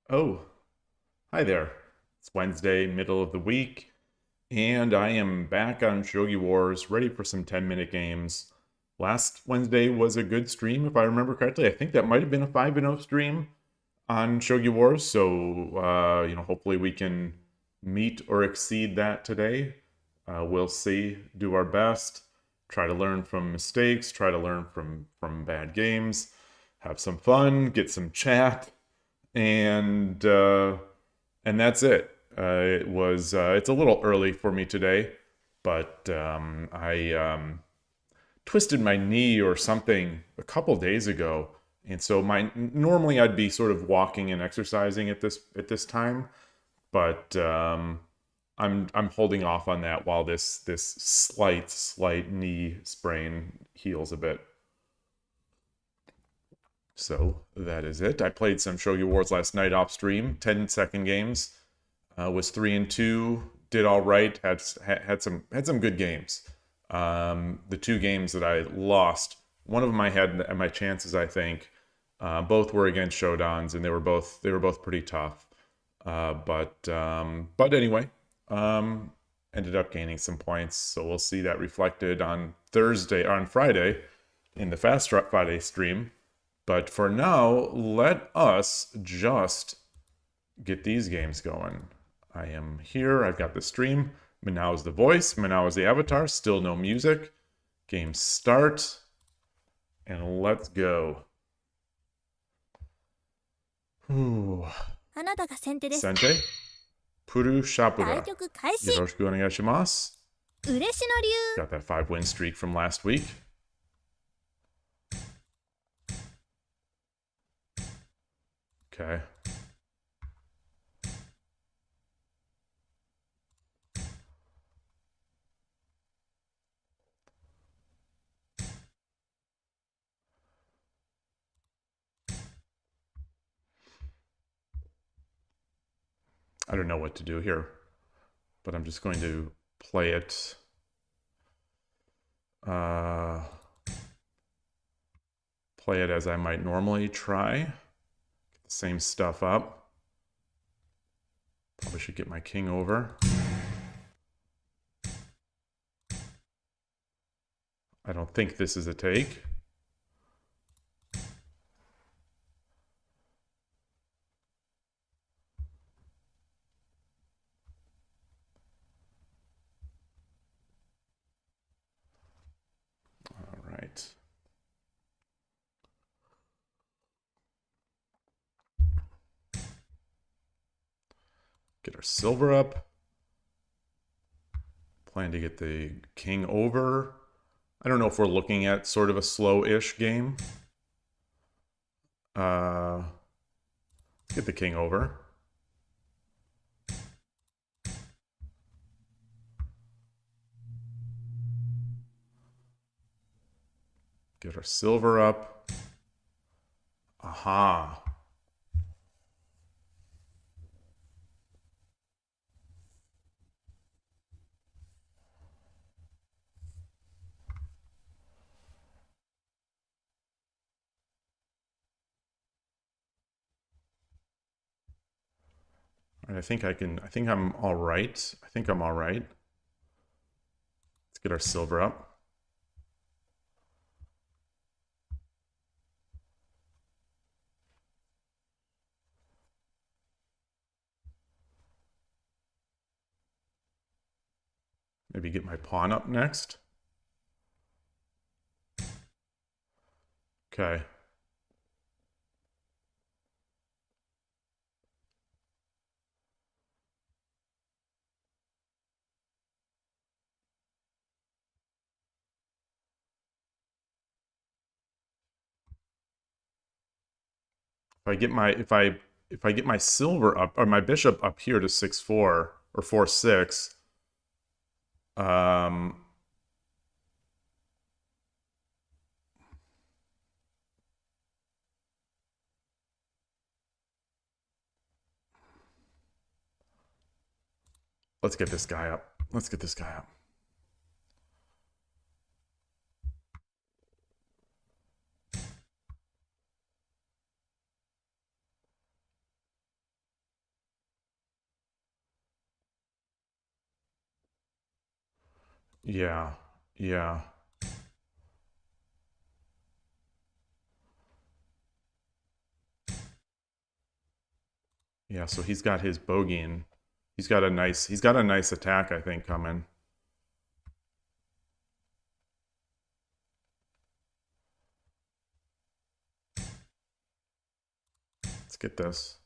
Oh, hi there. It's Wednesday, middle of the week, and I am back on Shogi Wars, ready for some 10-minute games. Last Wednesday was a good stream, if I remember correctly. I think that might have been a 5-0 stream on Shogi Wars, so hopefully we can meet or exceed that today. We'll see. Do our best. Try to learn from mistakes. Try to learn from bad games. Have some fun. Get some chat and that's it. It's a little early for me today, but I twisted my knee or something a couple days ago, and so normally I'd be sort of walking and exercising at this time, but I'm holding off on that while this slight knee sprain heals a bit. So that is it. I played some Shogi Wars last night off stream, 10-second games. Was 3-2, did all right. Had some good games. The two games that I lost, one of them I had my chances. I think both were against Shodans, and they were both pretty tough. But anyway, ended up gaining some points. So we'll see that reflected on Friday, in the Fast Friday stream. But for now, let us just get these games going. I am here. I've got the stream. Manao is the voice. Manao is the avatar. Still no music. Game start. And let's go. Ooh. あなたが先手です。 Sente? Puru 対 Shapuga. 局開始。 Yoroshiku onegaishimasu. 嬉野流。 Got that 5-win streak from last week. Okay. I don't know what to do here, but I'm just going to play it. Play it as I might normally try. Get the same stuff up. Probably should get my king over. I don't think this is a take. All right. Get our silver up. Plan to get the king over. I don't know if we're looking at sort of a slow-ish game. Get the king over. Get our silver up. Aha. I think I'm all right. I think I'm all right. Let's get our silver up. Maybe get my pawn up next. Okay. If I get my silver up or my bishop up here to 6-4 or 4-6, let's get this guy up. Let's get this guy up. Yeah. Yeah. Yeah, so he's got his bogeying. He's got a nice attack, I think, coming. Let's get this.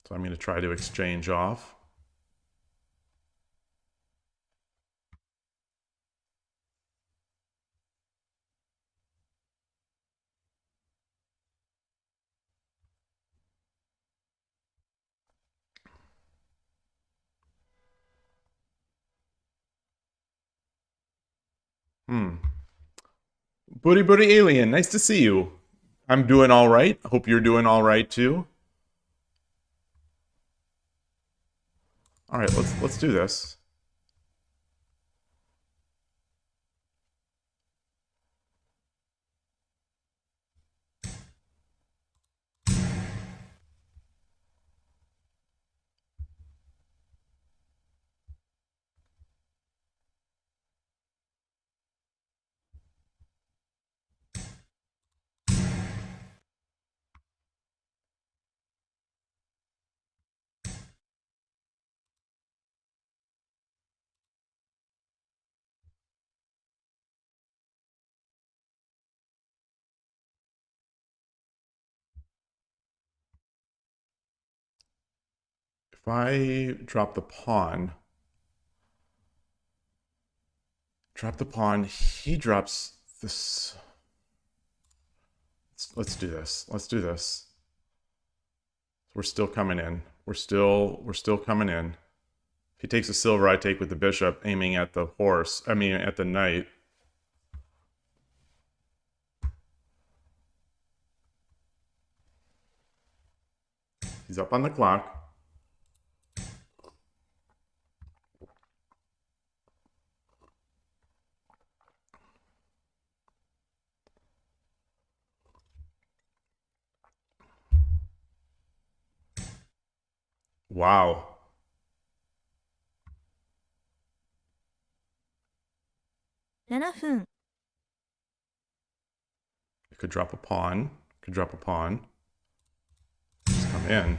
So I'm going to try to exchange off. Booty Alien, nice to see you. I'm doing all right. Hope you're doing all right too. All right, let's do this. If I drop the pawn, he drops this. Let's do this. Let's do this. We're still coming in. We're still coming in. If he takes a silver, I take with the bishop, aiming at the horse. I mean, at the knight. He's up on the clock. Wow. 7分 You could drop a pawn. Could drop a pawn. Just come in.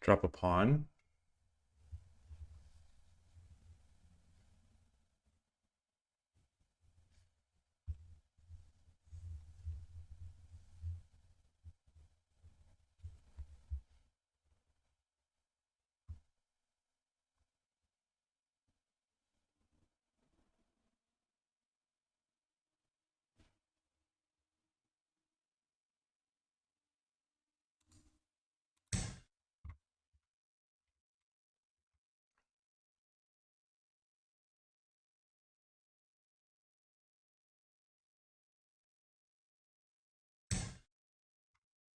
Drop a pawn.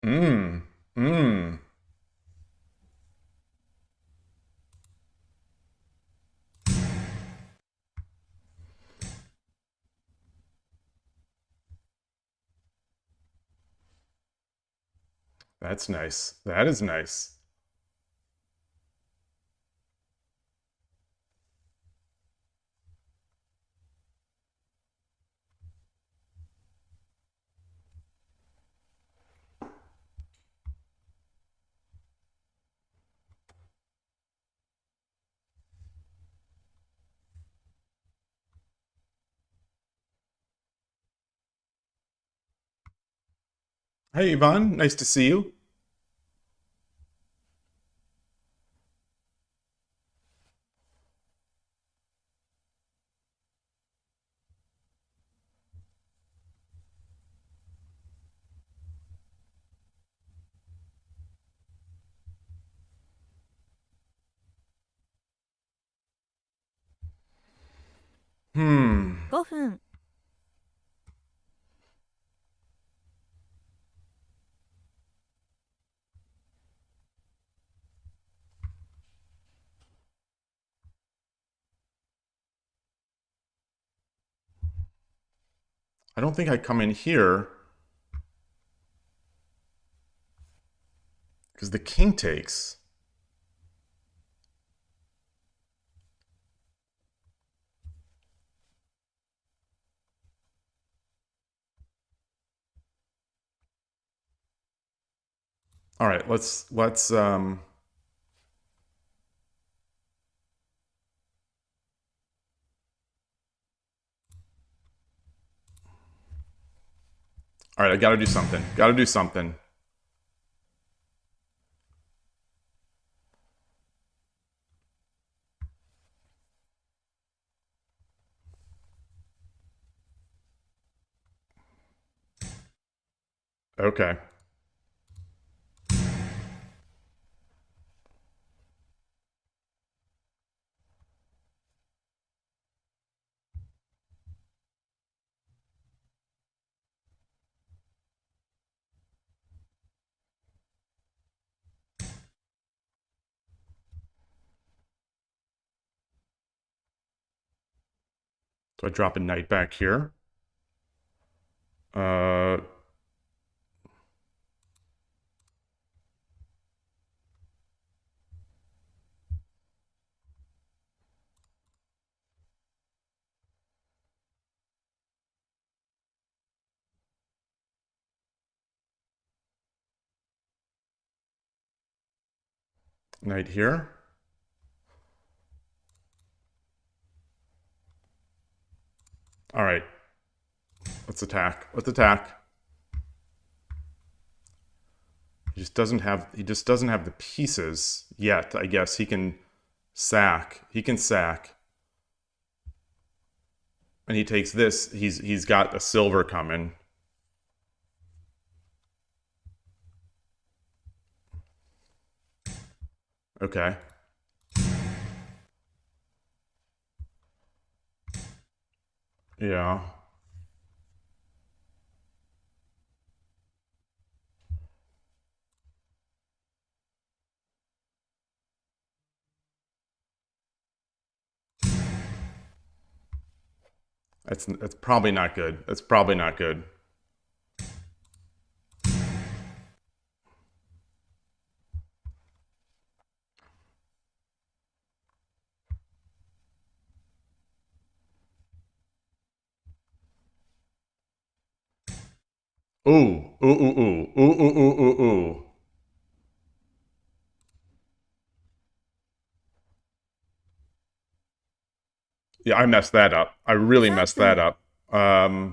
Mmm. Mmm. That's nice. That is nice. Hey, Yvonne. Nice to see you. Hmm. 5分 I don't think I come in here because the king takes. All right, let's all right, I got to do something. Got to do something. Okay. So I drop a knight back here. Knight here. All right. Let's attack. Let's attack. He just doesn't have the pieces yet. I guess he can sack. He can sack. And he takes this. He's got a silver coming. Okay. Yeah. That's probably not good. That's probably not good. Ooh, ooh, ooh, ooh, ooh, ooh, ooh, ooh, ooh. Yeah, I messed that up. I really messed that up.2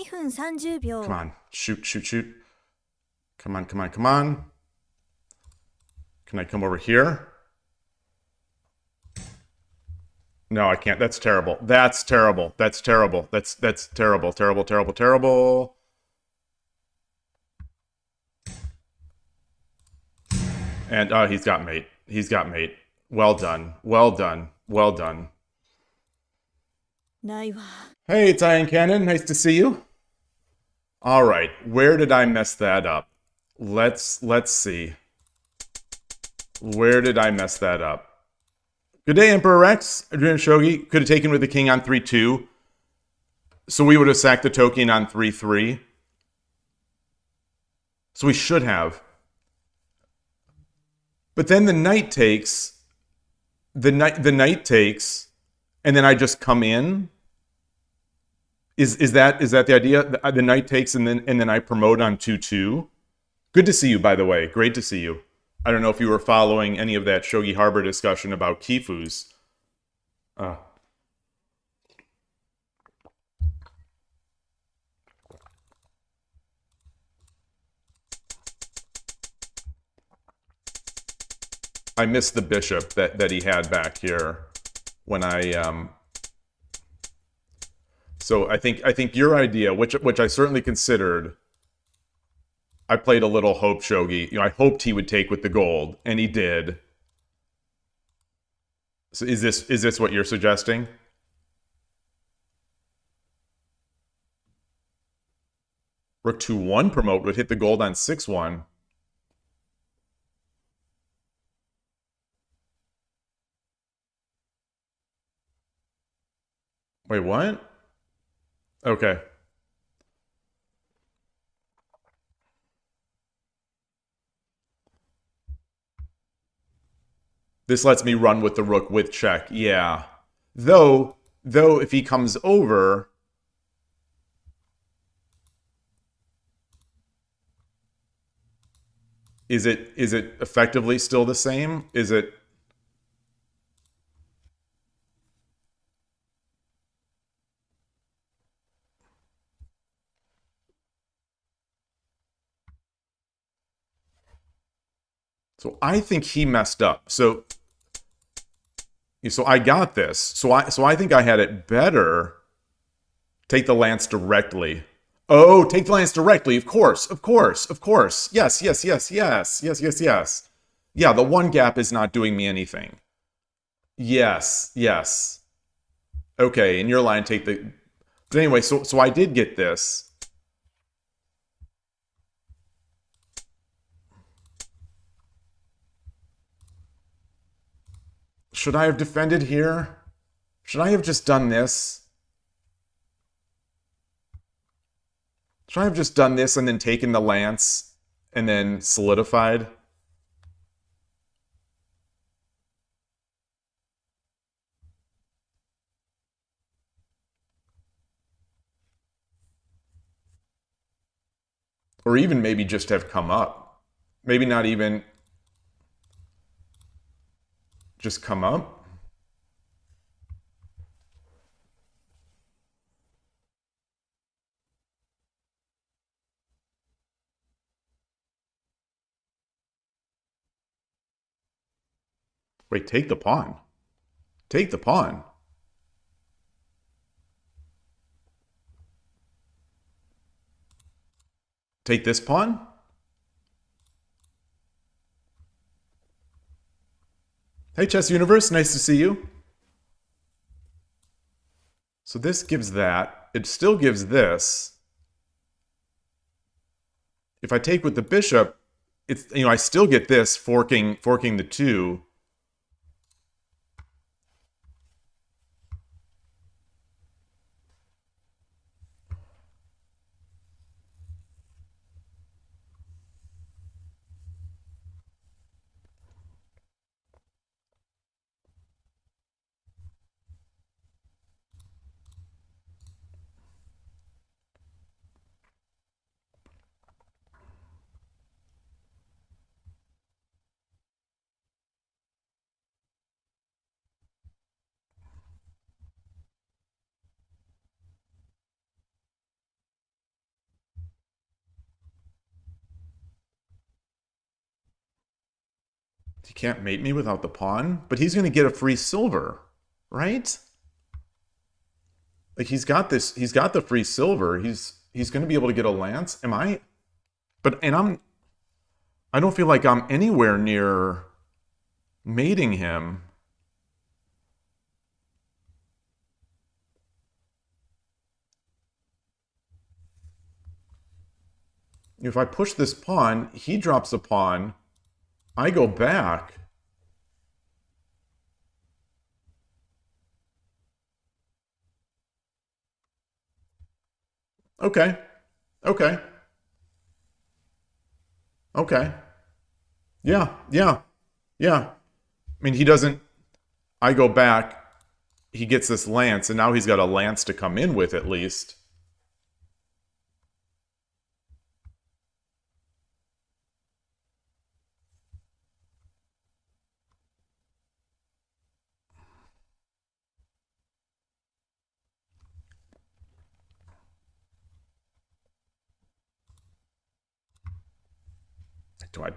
分30秒 Come on. Shoot, shoot, shoot. Come on, come on, come on. Can I come over here? No, I can't. That's terrible. That's terrible. That's terrible. That's terrible. Terrible, terrible, terrible. And he's got mate. He's got mate. Well done. Well done. Well done. ないわ Hey, it's Iron Cannon. Nice to see you. All right. Where did I mess that up? Let's see. Where did I mess that up? Good day, Emperor Rex. Adrian Shogi could have taken with the king on 3-2. So we would have sacked the token on 3-3. So we should have. But then the knight takes. The knight takes, and then I just come in. Is that the idea? The knight takes, and then I promote on 2-2. Good to see you, by the way. Great to see you. I don't know if you were following any of that Shogi Harbor discussion about Kifus. I missed the bishop that he had back here when I So I think your idea, which I certainly considered, I played a little hope shogi. I hoped he would take with the gold, and he did. So is this what you're suggesting? Rook 2-1 promote would hit the gold on 6-1. Wait, what? Okay. This lets me run with the rook with check. Yeah. Though if he comes over, is it effectively still the same? Is it? So I think he messed up. So I got this. So I think I had it better. Take the lance directly. Oh, take the lance directly. Of course. Yes. Yeah, the one gap is not doing me anything. Yes. Okay, in your line, take the... But anyway, so I did get this. Should I have defended here? Should I have just done this? Should I have just done this and then taken the lance and then solidified? Or even maybe just have come up. Maybe not even just come up. Wait, take the pawn. Take the pawn. Take this pawn? Hey, Chess Universe, nice to see you. So this gives that. It still gives this. If I take with the bishop, it's I still get this forking the two. He can't mate me without the pawn, but he's going to get a free silver, right? Like he's got the free silver. He's going to be able to get a lance. Am I? I don't feel like I'm anywhere near mating him. If I push this pawn, he drops a pawn. I go back. Okay. Okay. Okay. Yeah. I mean, he doesn't... I go back. He gets this lance, and now he's got a lance to come in with at least.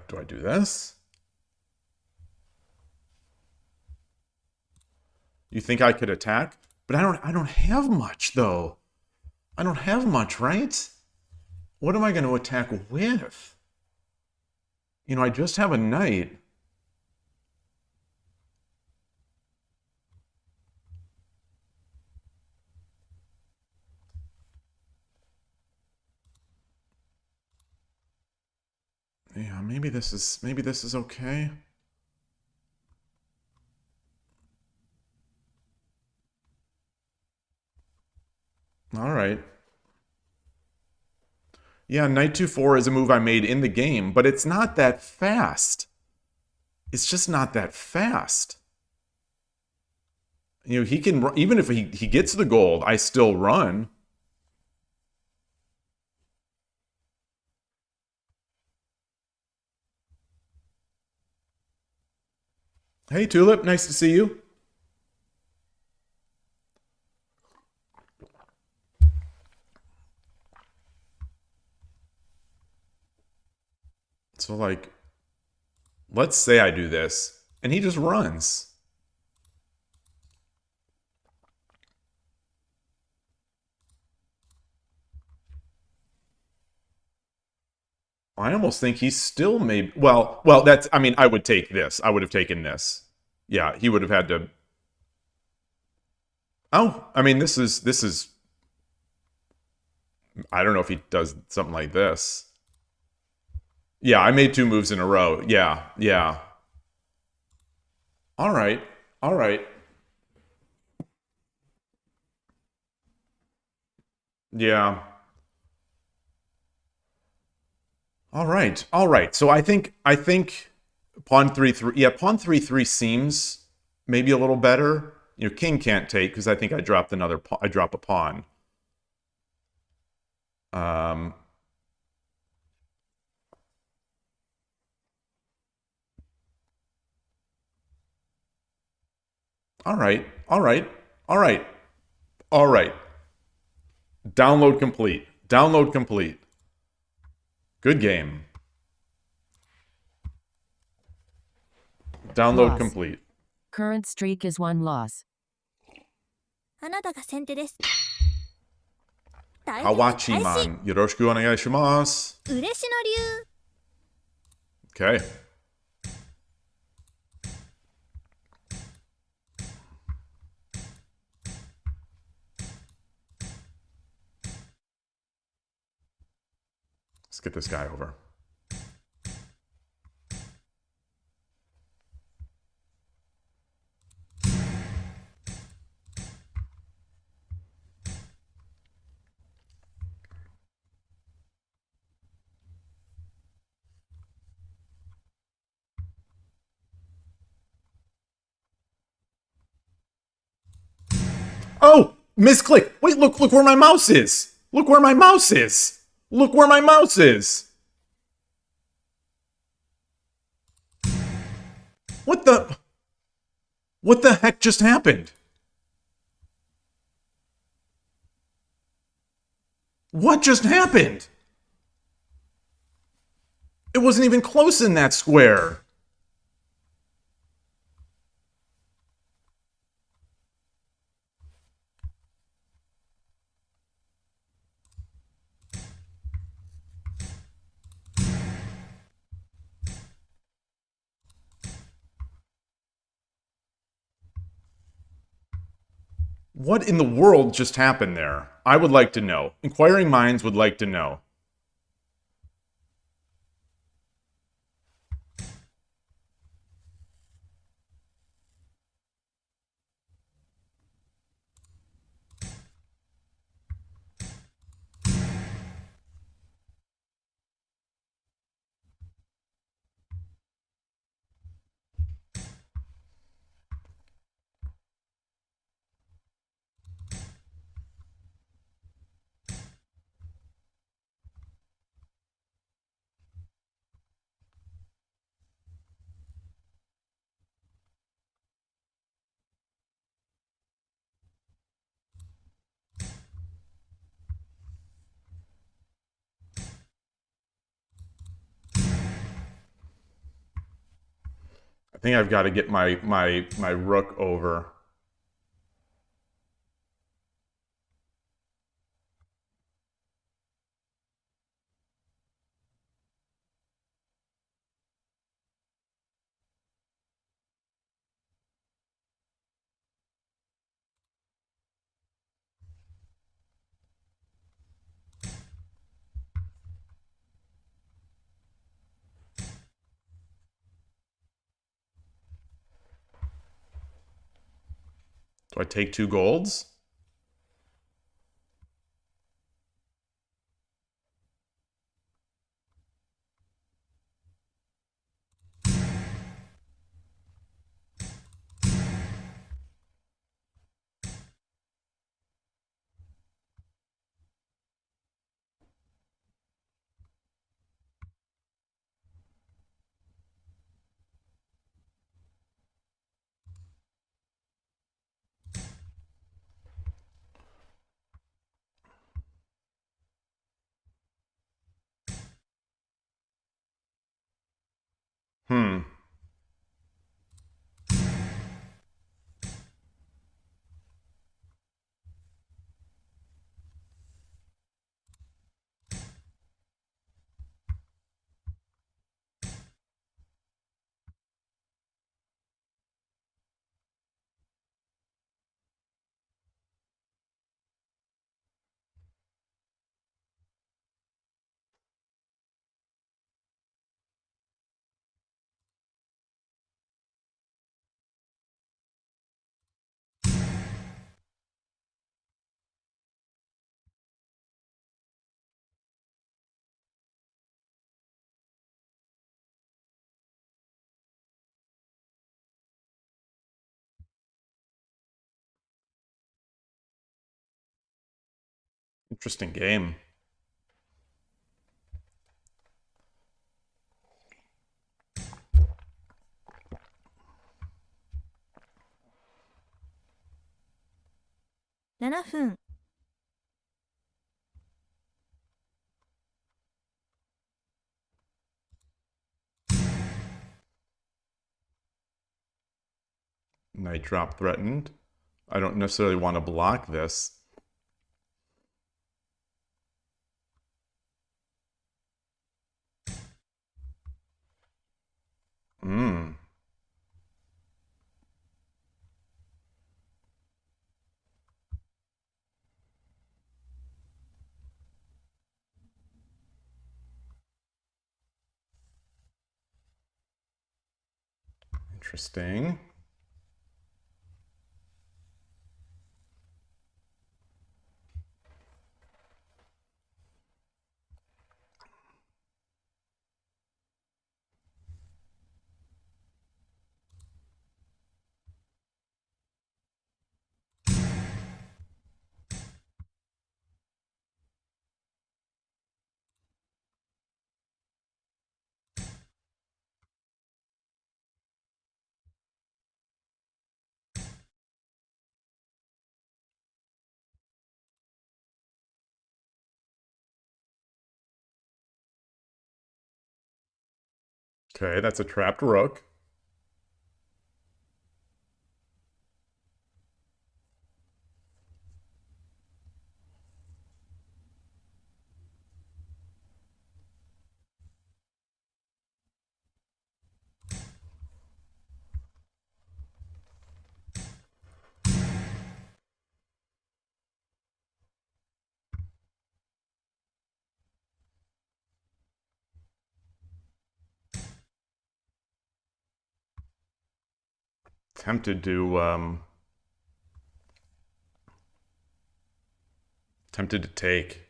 Do I do this? You think I could attack? But I don't have much though. I don't have much, right? What am I going to attack with? You know, I just have a knight. Yeah, maybe this is okay. All right. Yeah, knight 2-4 is a move I made in the game, but it's not that fast. It's just not that fast. You know, he can, even if he gets the gold, I still run. Hey, Tulip, nice to see you. So, like, let's say I do this, and he just runs. I almost think he's still maybe... Well, that's... I mean, I would take this. I would have taken this. Yeah, he would have had to... Oh, I mean, this is... I don't know if he does something like this. Yeah, I made 2 moves in a row. Yeah, yeah. All right, all right. Yeah. All right, all right. So I think pawn 3-3. Yeah, pawn 3-3 seems maybe a little better. You know, king can't take because I think I dropped another. I drop a pawn. Um. All right, all right, all right, all right. Download complete. Download complete. Good game. Download complete. Current streak is 1 loss. あなたが先手です。 Hawachi-man, yoroshiku onegai shimasu. 嬉しの流 Okay. Let's get this guy over. Oh! Misclick! Wait, look where my mouse is! Look where my mouse is! Look where my mouse is! What the heck just happened? What just happened? It wasn't even close in that square. What in the world just happened there? I would like to know. Inquiring minds would like to know. I think I've got to get my rook over. Do I take 2 golds? Hmm. Interesting game. $7. Night drop threatened. I don't necessarily want to block this. Hmm. Interesting. Okay, that's a trapped rook. Tempted to take.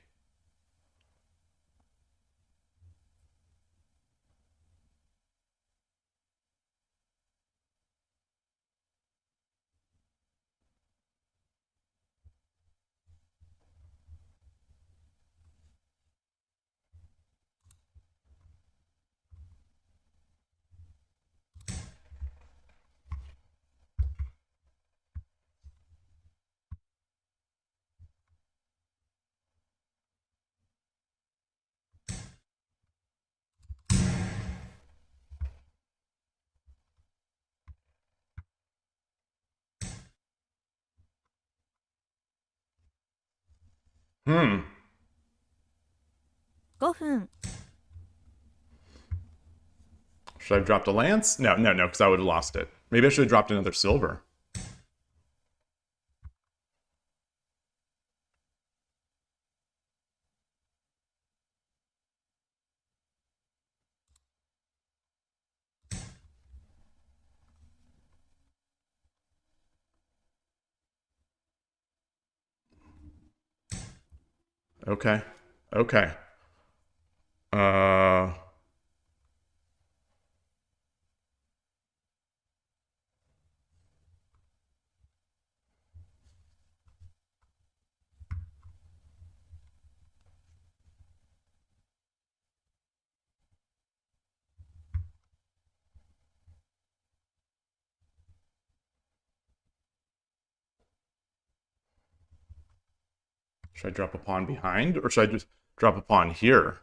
Hmm. 5分。Should I have dropped a lance? No, because I would have lost it. Maybe I should have dropped another silver. Okay. Okay. Uh... Should I drop a pawn behind, or should I just drop a pawn here?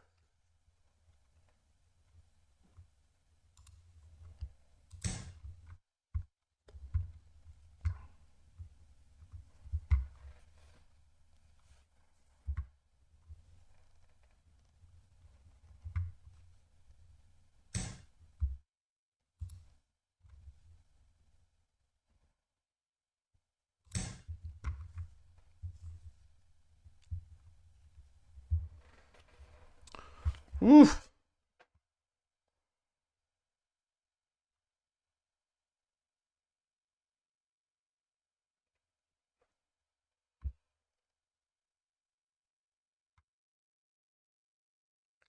Oof.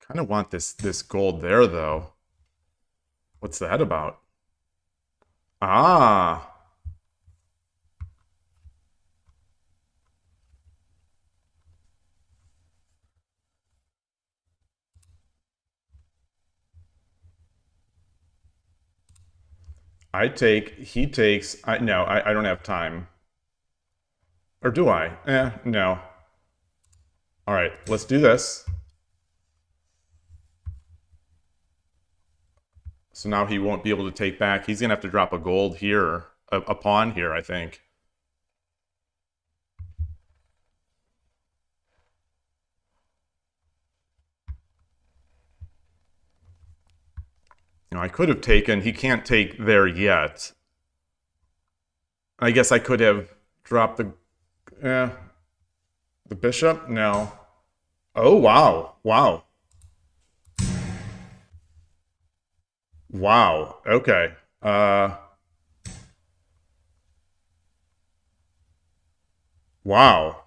Kind of want this gold there, though. What's that about? Ah. I take, he takes, no, I don't have time. Or do I? No. All right, let's do this. So now he won't be able to take back. He's going to have to drop a gold here, a pawn here, I think. You know, I could have taken, he can't take there yet. I guess I could have dropped the bishop? No. Oh, wow. Wow. Wow. Okay. Wow.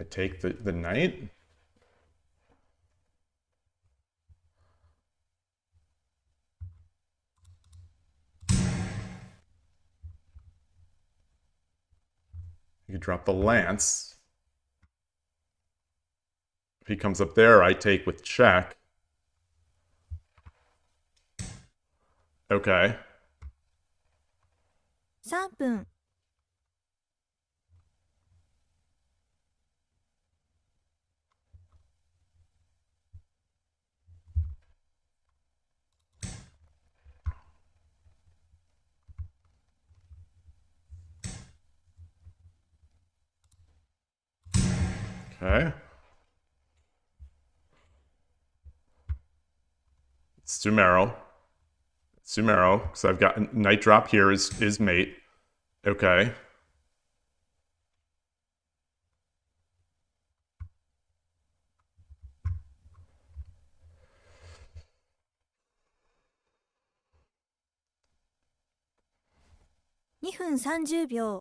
I take the knight? You could drop the lance. If he comes up there, I take with check. Okay. 3分 Okay. Sumero. Sumero. Because I've got knight drop here is mate. Okay.2分30秒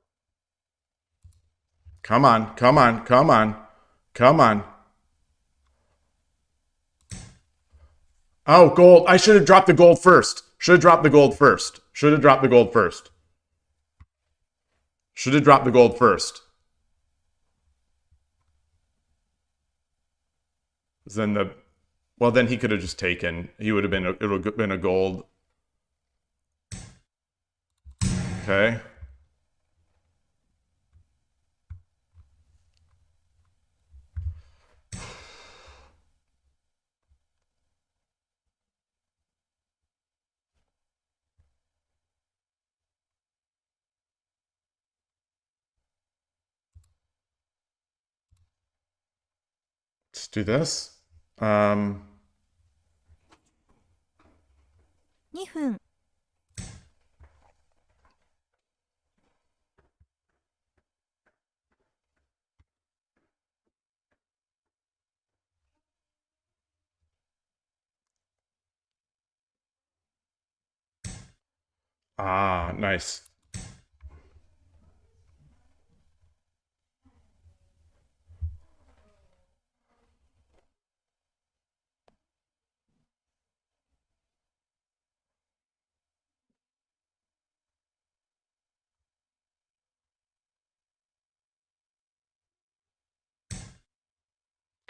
Come on, come on, come on, come on. Oh, gold. I should have dropped the gold first. Should have dropped the gold first. Should have dropped the gold first. Should have dropped the gold first. Then well, then he could have just taken. He would have been, it would have been a gold. Okay. Let's do this. 2分 Ah, nice.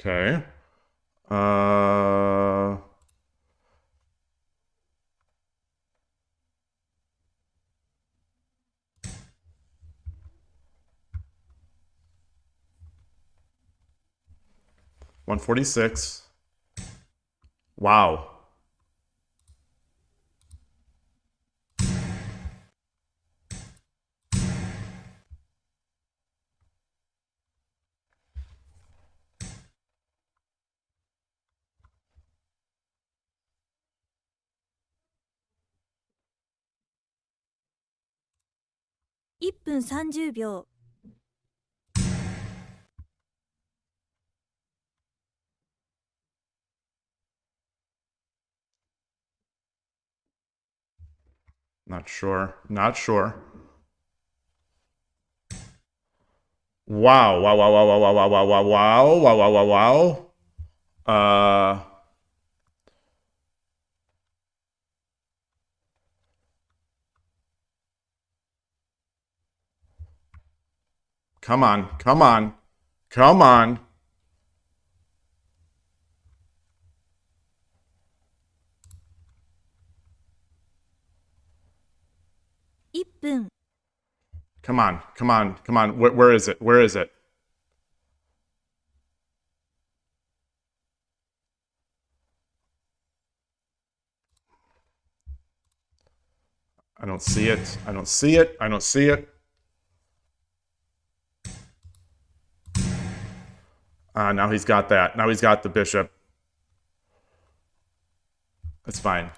Okay. 146. Wow. ?1 分30秒。 Not sure. Not sure. Wow. Wow, wow, wow, wow, wow, wow, wow, wow, wow, wow, wow, wow. Come on. Come on. Come on. 1分。 Come on. Come on. Come on. Where is it? Where is it? I don't see it. I don't see it. I don't see it. Now he's got that. Now he's got the bishop. It's fine.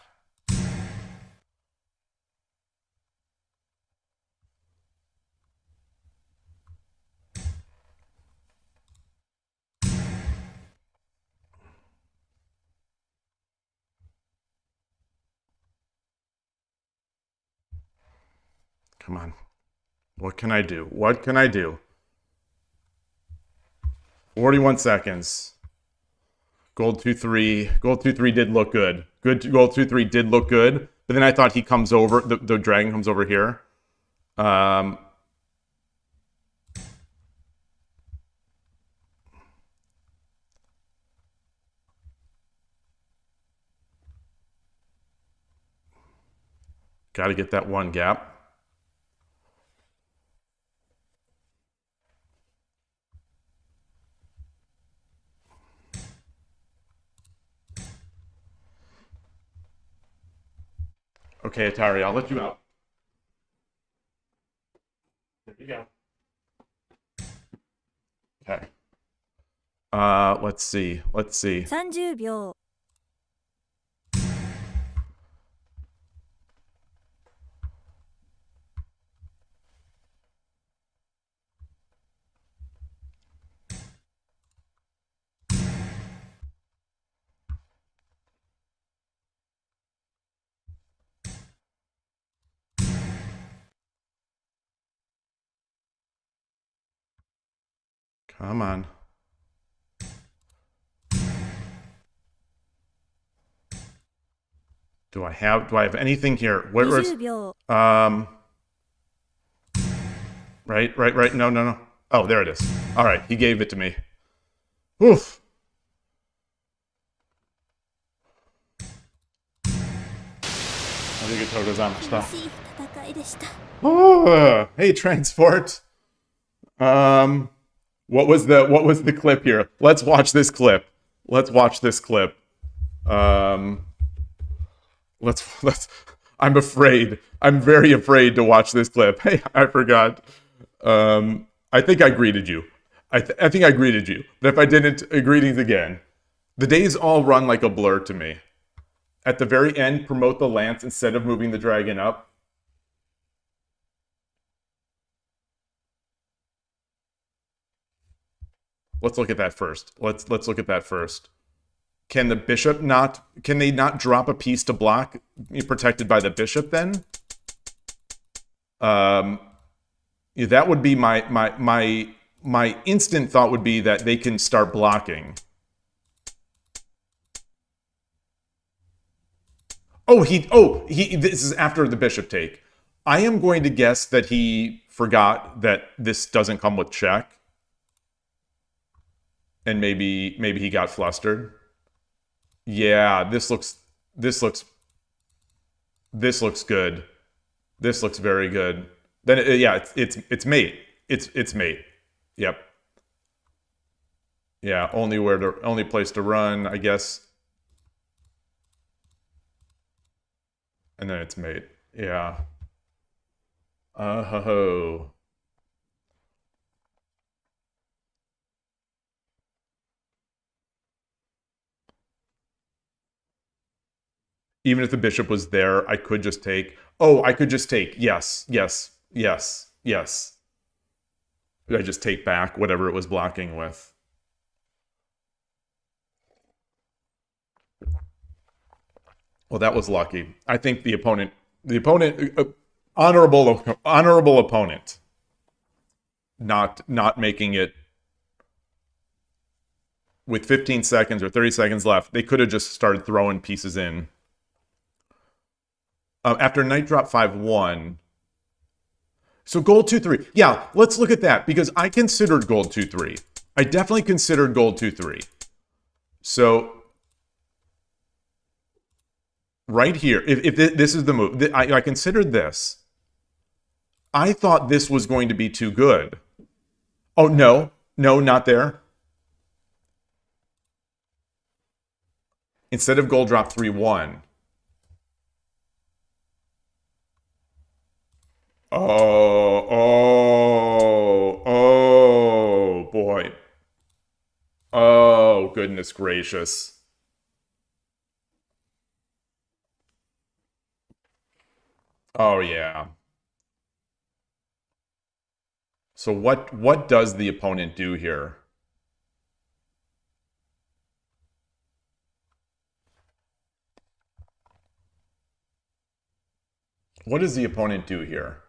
Come on. What can I do? What can I do? 41 seconds. Gold 2-3. Gold 2-3 did look good. Gold 2-3 did look good. But then I thought he comes over. The dragon comes over here. Got to get that one gap. Okay, Atari, I'll let you out. There you go. Okay. Let's see. Let's see. 30秒。 Come on. Do I have anything here? Where is 20秒。 right. No. Oh, there it is. All right, he gave it to me. Oof. Oh, hey, Transport. What was the clip here? Let's watch this clip. Let's watch this clip. Let's. I'm afraid. I'm very afraid to watch this clip. Hey, I forgot. I think I greeted you. I think I greeted you. But if I didn't, greetings again. The days all run like a blur to me. At the very end, promote the lance instead of moving the dragon up. Let's look at that first. Let's look at that first. Can the bishop not? Can they not drop a piece to block, protected by the bishop then? That would be my instant thought would be that they can start blocking. This is after the bishop take. I am going to guess that he forgot that this doesn't come with check. And maybe he got flustered. Yeah, this looks good. This looks very good. Then it's mate. It's mate. Yep. Yeah, only place to run, I guess. And then it's mate. Yeah. Oh. Even if the bishop was there, I could just take. Oh, I could just take. Yes. I just take back whatever it was blocking with. Well, that was lucky. I think the opponent, honorable opponent, not making it with 15 seconds or 30 seconds left. They could have just started throwing pieces in. After knight drop 5-1. So gold 2-3. Yeah, let's look at that because I considered gold 2-3. I definitely considered gold 2-3. So right here, if this is the move, I considered this. I thought this was going to be too good. Oh, no, not there. Instead of gold drop 3-1. Oh, boy. Oh, goodness gracious. Oh, yeah. So what does the opponent do here? What does the opponent do here?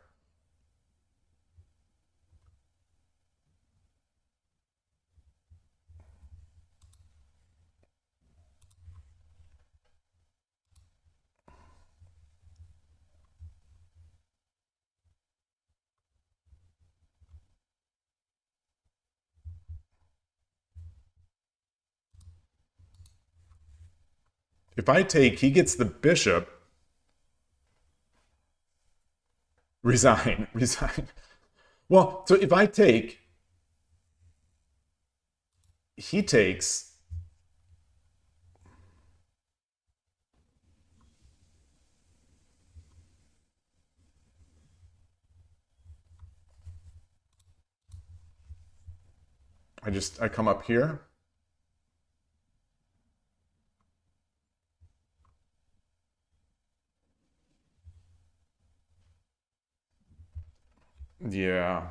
If I take, he gets the bishop. Resign. Well, so if I take, he takes. I come up here. Yeah.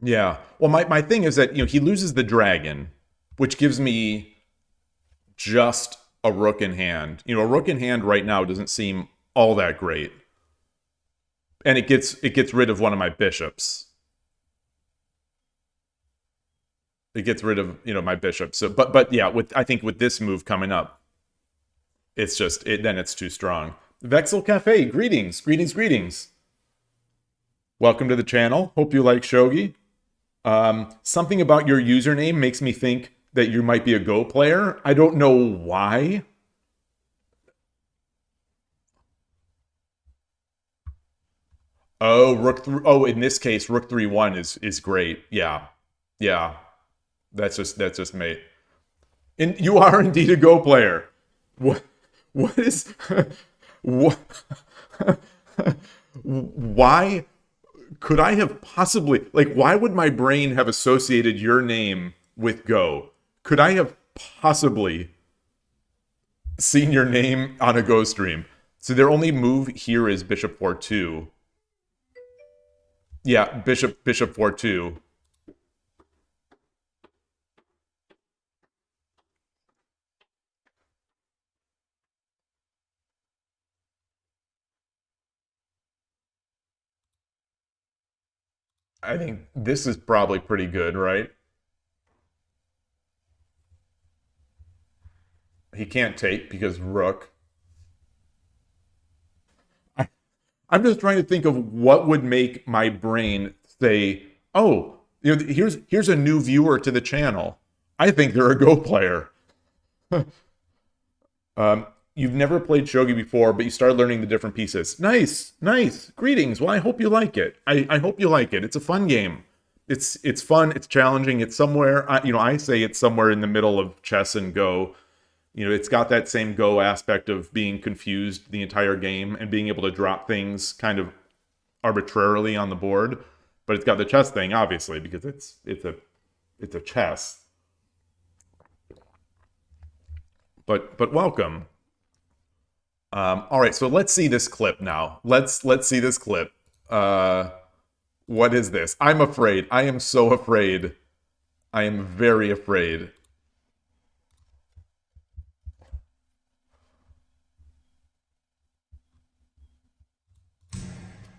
Yeah. Well, my thing is that, he loses the dragon, which gives me just a rook in hand. A rook in hand right now doesn't seem all that great. And it gets rid of one of my bishops. It gets rid of, my bishop. So but yeah, I think with this move coming up, it's just then it's too strong. Vexel Cafe, greetings. Welcome to the channel. Hope you like Shogi. Something about your username makes me think that you might be a Go player. I don't know why. Oh, in this case, rook 3-1 is great. Yeah. That's just mate. And you are indeed a Go player. What is what? Why could I have possibly, why would my brain have associated your name with Go? Could I have possibly seen your name on a Go stream? So their only move here is bishop 4-2. Yeah, bishop 4-2. I think this is probably pretty good, right? He can't take because rook. I'm just trying to think of what would make my brain say, "Oh, here's a new viewer to the channel. I think they're a Go player." You've never played shogi before, but you started learning the different pieces. Nice, nice. Greetings. Well, I hope you like it. I hope you like it. It's a fun game. It's fun. It's challenging. It's somewhere. I say it's somewhere in the middle of chess and Go. It's got that same Go aspect of being confused the entire game and being able to drop things kind of arbitrarily on the board. But it's got the chess thing, obviously, because it's a chess. But welcome. All right, so let's see this clip now. Let's see this clip. What is this? I'm afraid. I am so afraid. I am very afraid.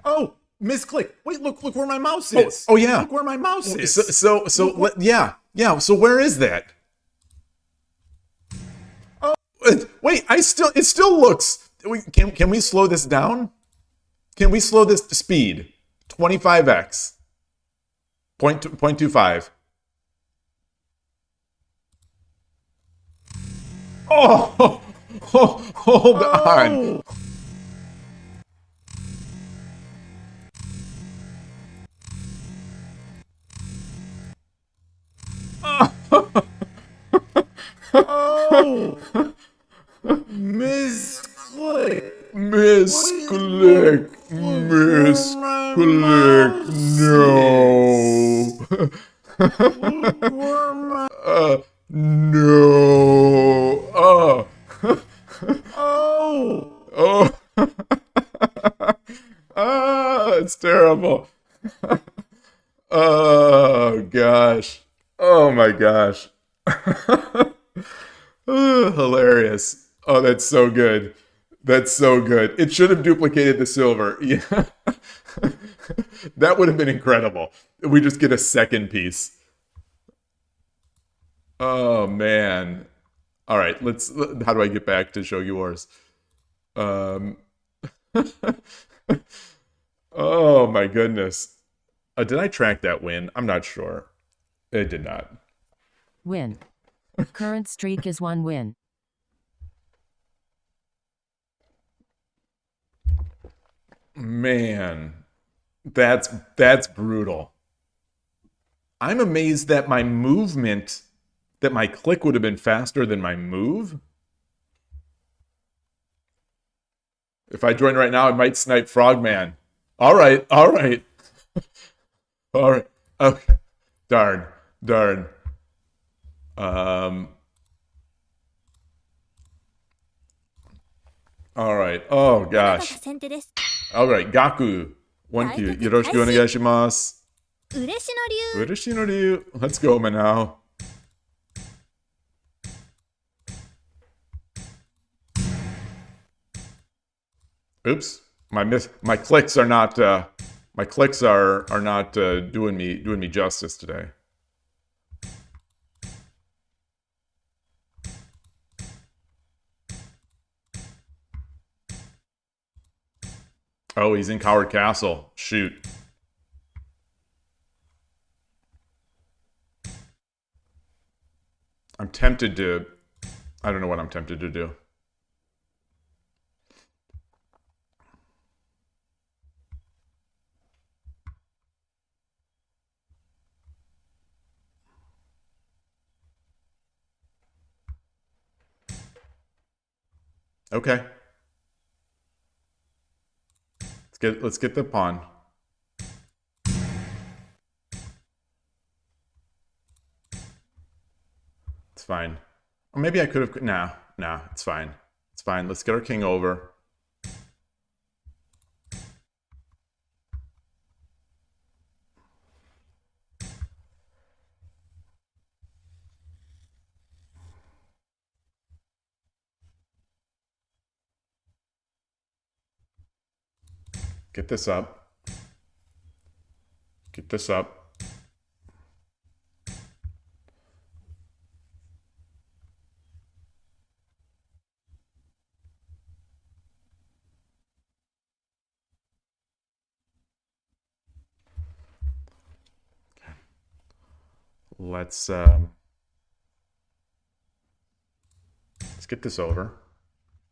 Oh, misclick. Wait, look where my mouse is. Oh yeah. Look where my mouse is. Yeah. So where is that? Oh, wait, it still looks. Can we slow this down? Can we slow this to speed? 25x. 0.25. Oh, hold on. Oh, misclick, no, it's terrible. Oh gosh, oh my gosh. Hilarious. Oh, that's so good. That's so good. It should have duplicated the silver. Yeah. That would have been incredible. We just get a second piece. Oh, man. All right, how do I get back to Shogi Wars? Oh, my goodness. Did I track that win? I'm not sure. It did not. Win. Current streak is 1 win. Man, that's brutal. I'm amazed that my movement, that my click would have been faster than my move. If I join right now, I might snipe Frogman. All right. All right. Okay. Darn. All right. Oh gosh. All right. Gaku. 1Q. Yoroshiku onegaishimasu. Ureshi no ryu. Let's go, Manao. Oops. My clicks are not doing me justice today. Oh, he's in Coward Castle. Shoot. I'm tempted to... I don't know what I'm tempted to do. Okay. Let's get the pawn. It's fine. Or maybe I could have... Nah, it's fine. It's fine. Let's get our king over. Get this up. Get this up. Let's get this over.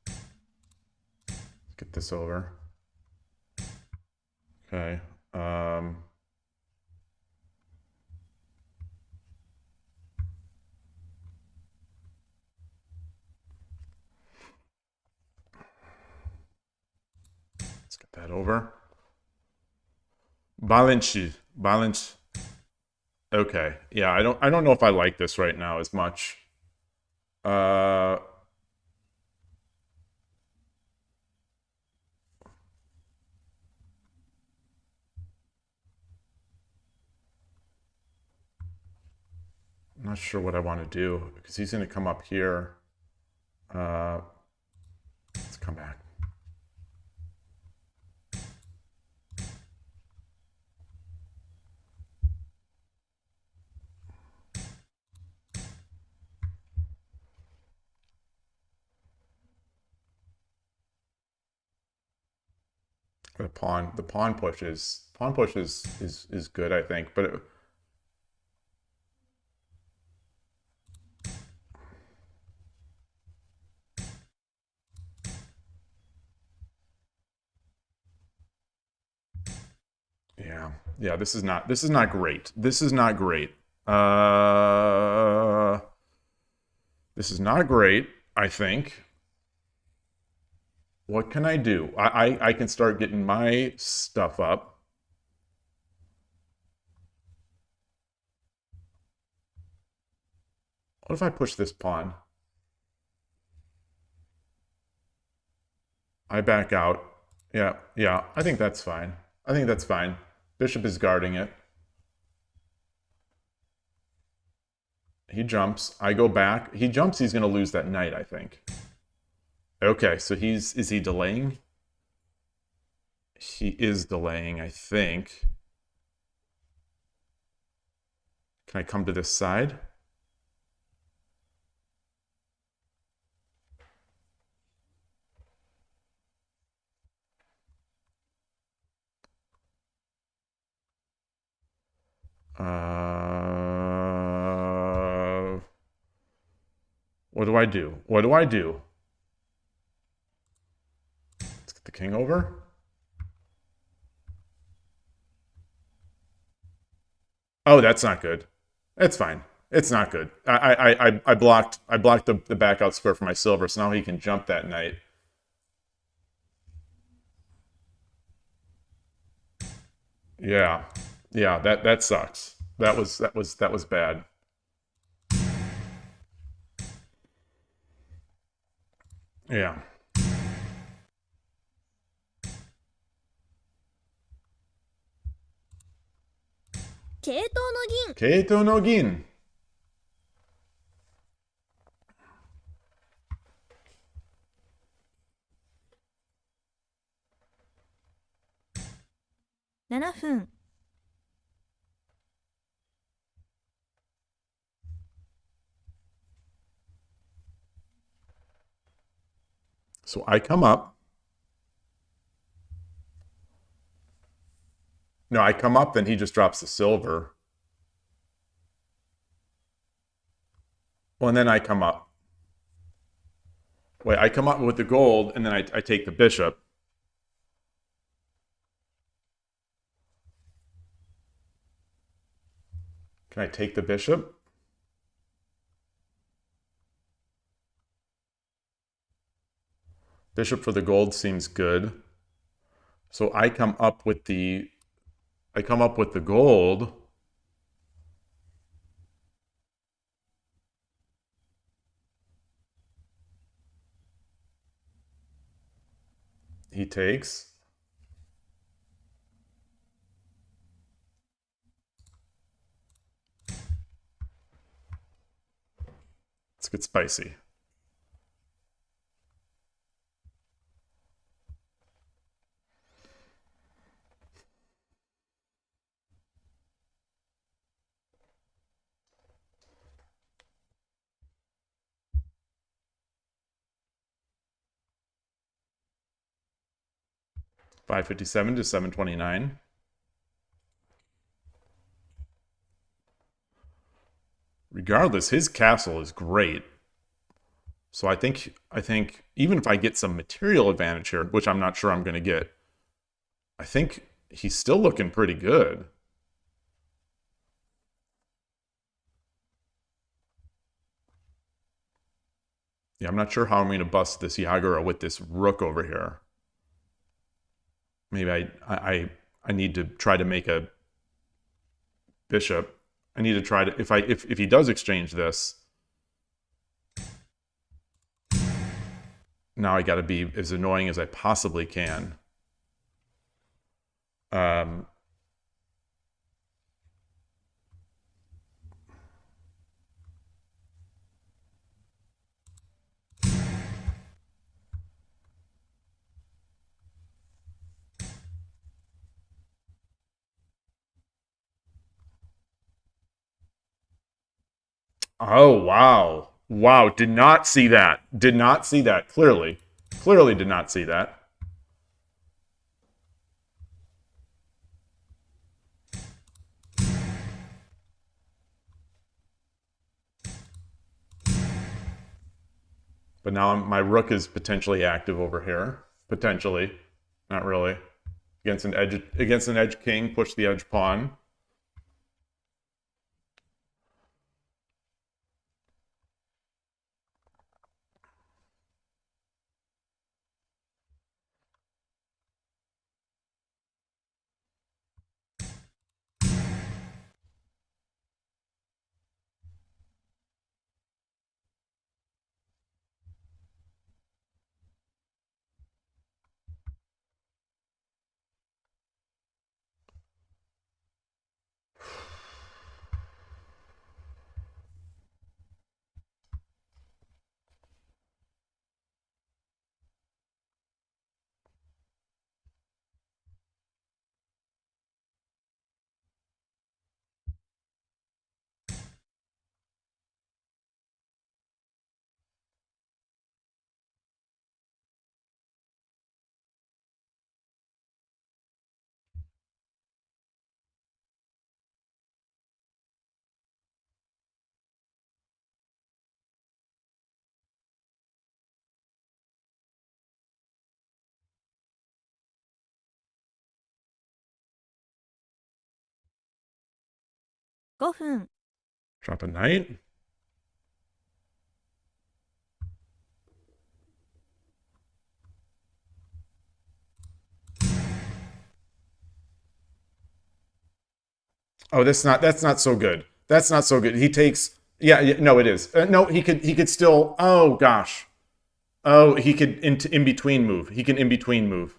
Let's get this over. Okay. Let's get that over. Balance. Okay. Yeah, I don't know if I like this right now as much. I'm not sure what I want to do because he's going to come up here. Let's come back. The pawn push is good, I think, but yeah, this is not great. This is not great. This is not great, I think. What can I do? I can start getting my stuff up. What if I push this pawn? I back out. Yeah, I think that's fine. I think that's fine. Bishop is guarding it. He jumps. I go back. He jumps, he's going to lose that knight, I think. Okay, so is he delaying? He is delaying, I think. Can I come to this side? What do I do? What do I do? Let's get the king over. Oh, that's not good. It's fine. It's not good. I blocked the back out square for my silver, so now he can jump that knight. Yeah. Yeah, that sucks. That was bad. Yeah. Keito no gin. So I come up. No, I come up, then he just drops the silver. Well, and then I come up. Wait, I come up with the gold, and then I take the bishop. Can I take the bishop? Bishop for the gold seems good. So I come up with the gold. He takes. Let's get spicy. 557 to 729. Regardless, his castle is great. So I think even if I get some material advantage here, which I'm not sure I'm going to get, I think he's still looking pretty good. Yeah, I'm not sure how I'm going to bust this Yagura with this rook over here. Maybe I need to try to make a bishop. I need to try to if he does exchange this. Now I got to be as annoying as I possibly can. Oh, wow. Wow, did not see that. Did not see that, clearly. Clearly did not see that. But now my rook is potentially active over here. Potentially. Not really. Against an edge king, push the edge pawn.5分 Drop a knight. Oh, that's not so good. That's not so good. He takes no, it is. No, he could still. Oh gosh. Oh, he could in between move. He can in between move.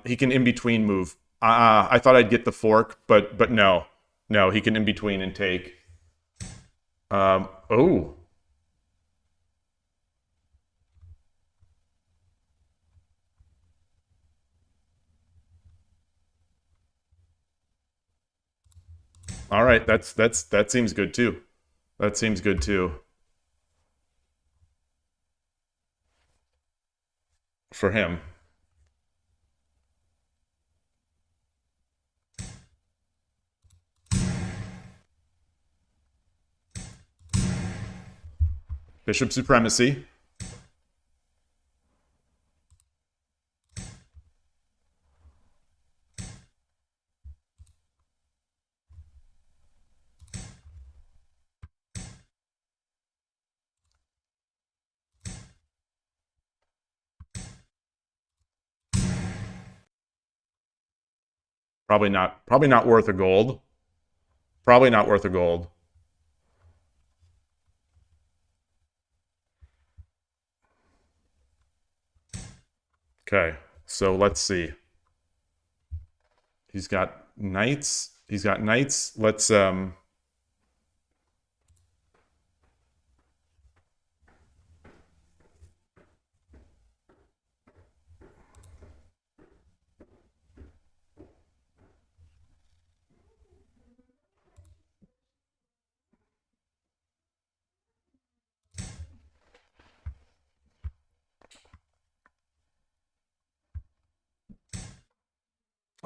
He can in between move. I thought I'd get the fork, but no, he can in between and take. Oh. All right, that seems good too. That seems good too. For him. Bishop supremacy. Probably not worth a gold. Probably not worth a gold. Okay, so let's see. He's got knights. Let's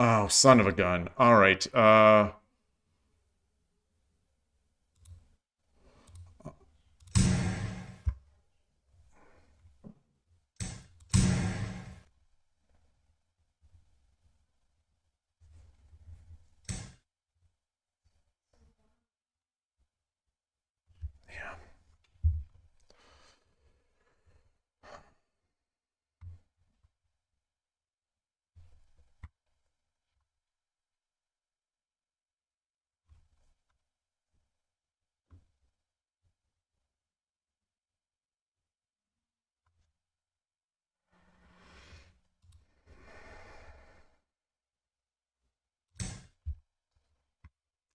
Oh, son of a gun. All right. Yeah.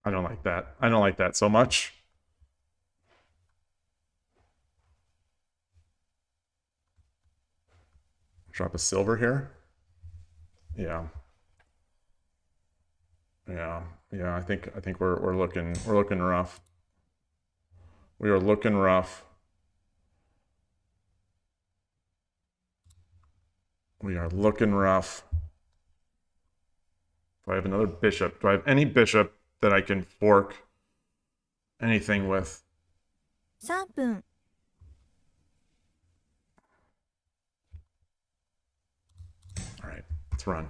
I don't like that. I don't like that so much. Drop a silver here. Yeah. Yeah. Yeah. I think we're looking rough. We are looking rough. We are looking rough. Do I have another bishop? Do I have any bishop that I can fork anything with? 3分、 All right, let's run.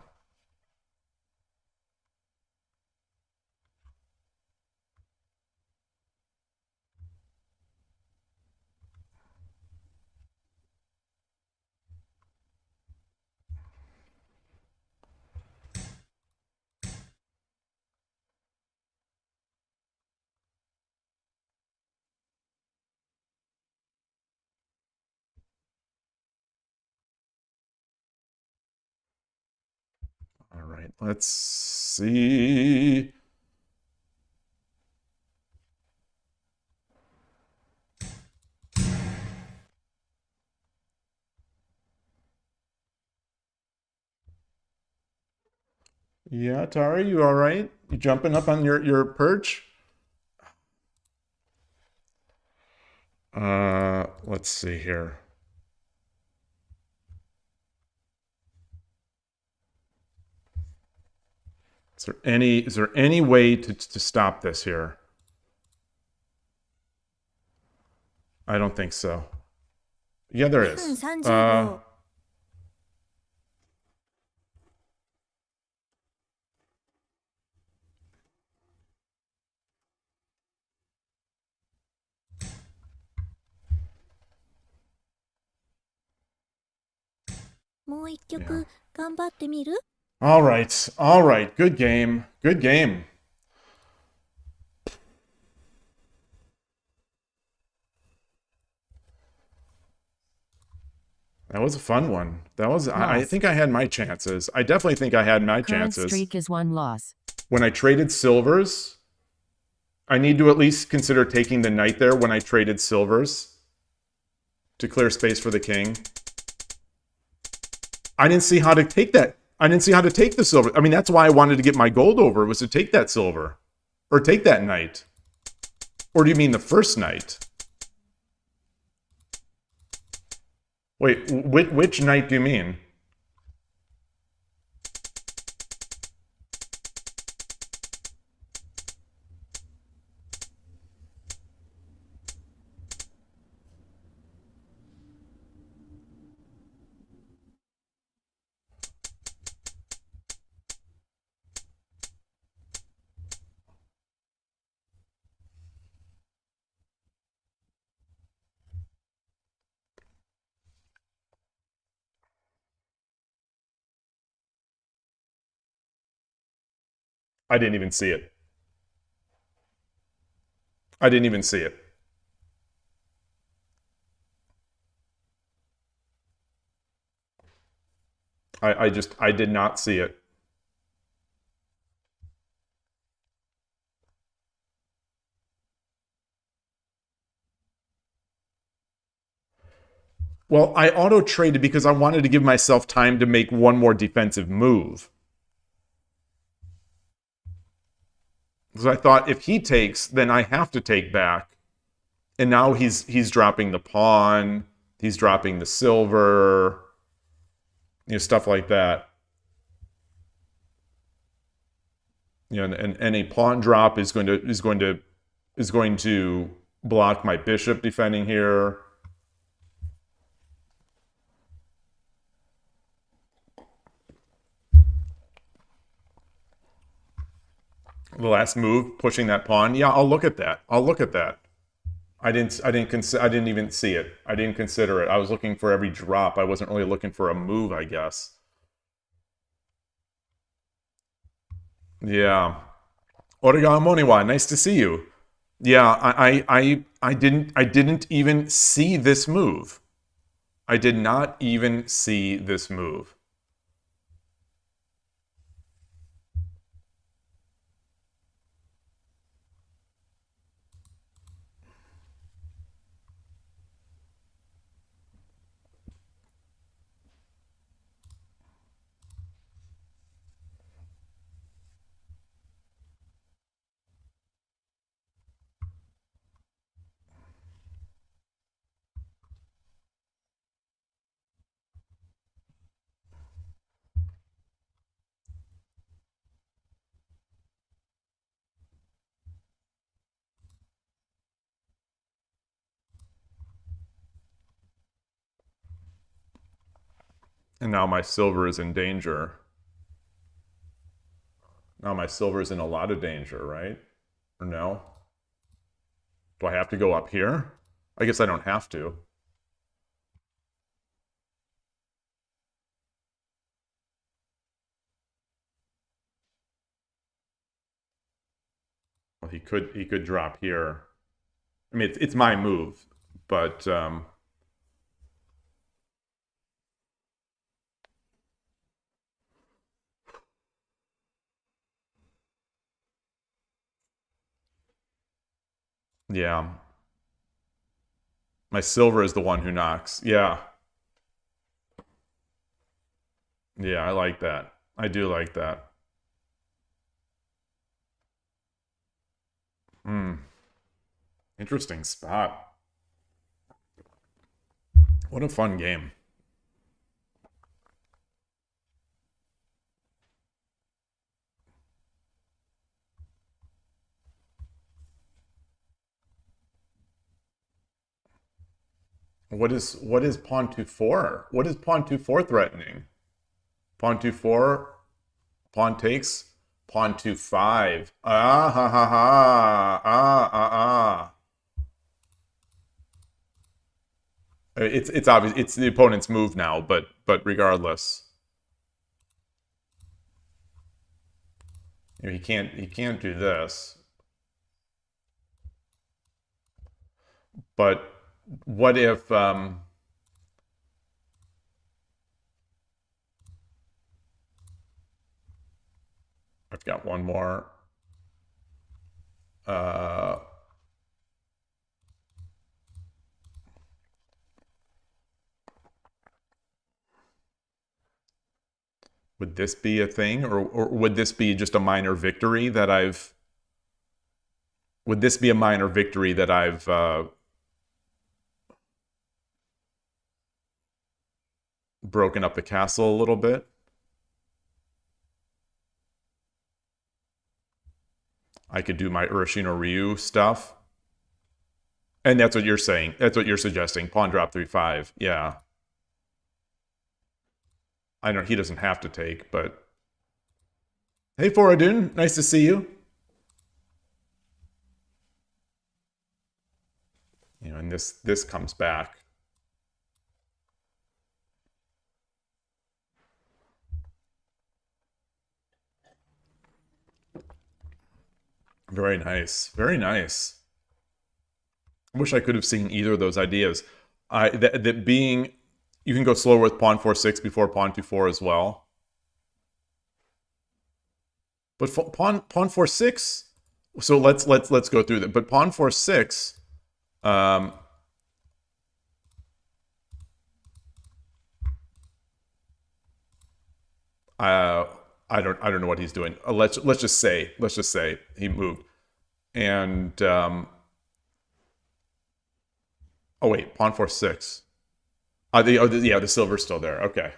All right, let's see. Yeah, Tari, you all right? You jumping up on your perch? Let's see here. Is there any way to stop this here? I don't think so. Yeah, there 2分 is. 30秒、 もう一曲頑張ってみる？ All right, all right. Good game. Good game. That was a fun one. That was. I Loss. think I had my chances. I definitely think I had my Current chances. streak is 1 loss. When I traded silvers, I need to at least consider taking the knight there when I traded silvers to clear space for the king. I didn't see how to take that. I didn't see how to take the silver. I mean, that's why I wanted to get my gold over, was to take that silver. Or take that knight. Or do you mean the first knight? Wait, which knight do you mean? I didn't even see it. I didn't even see it. I did not see it. Well, I auto-traded because I wanted to give myself time to make one more defensive move. Because I thought if he takes, then I have to take back. And now he's dropping the pawn, he's dropping the silver, stuff like that. You know, and a pawn drop is going to block my bishop defending here. The last move, pushing that pawn. Yeah, I'll look at that. I'll look at that. I didn't even see it. I didn't consider it. I was looking for every drop. I wasn't really looking for a move, I guess. Yeah. Origawa Moniwa, nice to see you. Yeah, I didn't even see this move. I did not even see this move. And now my silver is in danger. Now my silver is in a lot of danger, right? Or no? Do I have to go up here? I guess I don't have to. Well, he could drop here. I mean, it's my move, but yeah. My silver is the one who knocks. Yeah. Yeah, I like that. I do like that. Hmm. Interesting spot. What a fun game. What is pawn to 4? What is pawn to 4 threatening? Pawn to 4, pawn takes, pawn to 5. Ah ha ha ha. Ah ah ah. It's obvious. It's the opponent's move now, but regardless, you know, he can't do this. But what if I've got one more. Would this be a thing, or would this be just a minor victory that I've? Would this be a minor victory that I've? Broken up the castle a little bit? I could do my Urashino Ryu stuff. And that's what you're saying. That's what you're suggesting. Pawn drop 3-5. Yeah. I know he doesn't have to take, but... Hey, Foradun. Nice to see you. You know, and this comes back. Very nice. Very nice. I wish I could have seen either of those ideas. That being, you can go slower with pawn 4-6 before pawn 2-4 as well. But pawn 4-6. So let's go through that. But pawn 4-6. I don't know what he's doing. Let's just say he moved, and oh wait, pawn 4-6. Yeah, the silver's still there. Okay,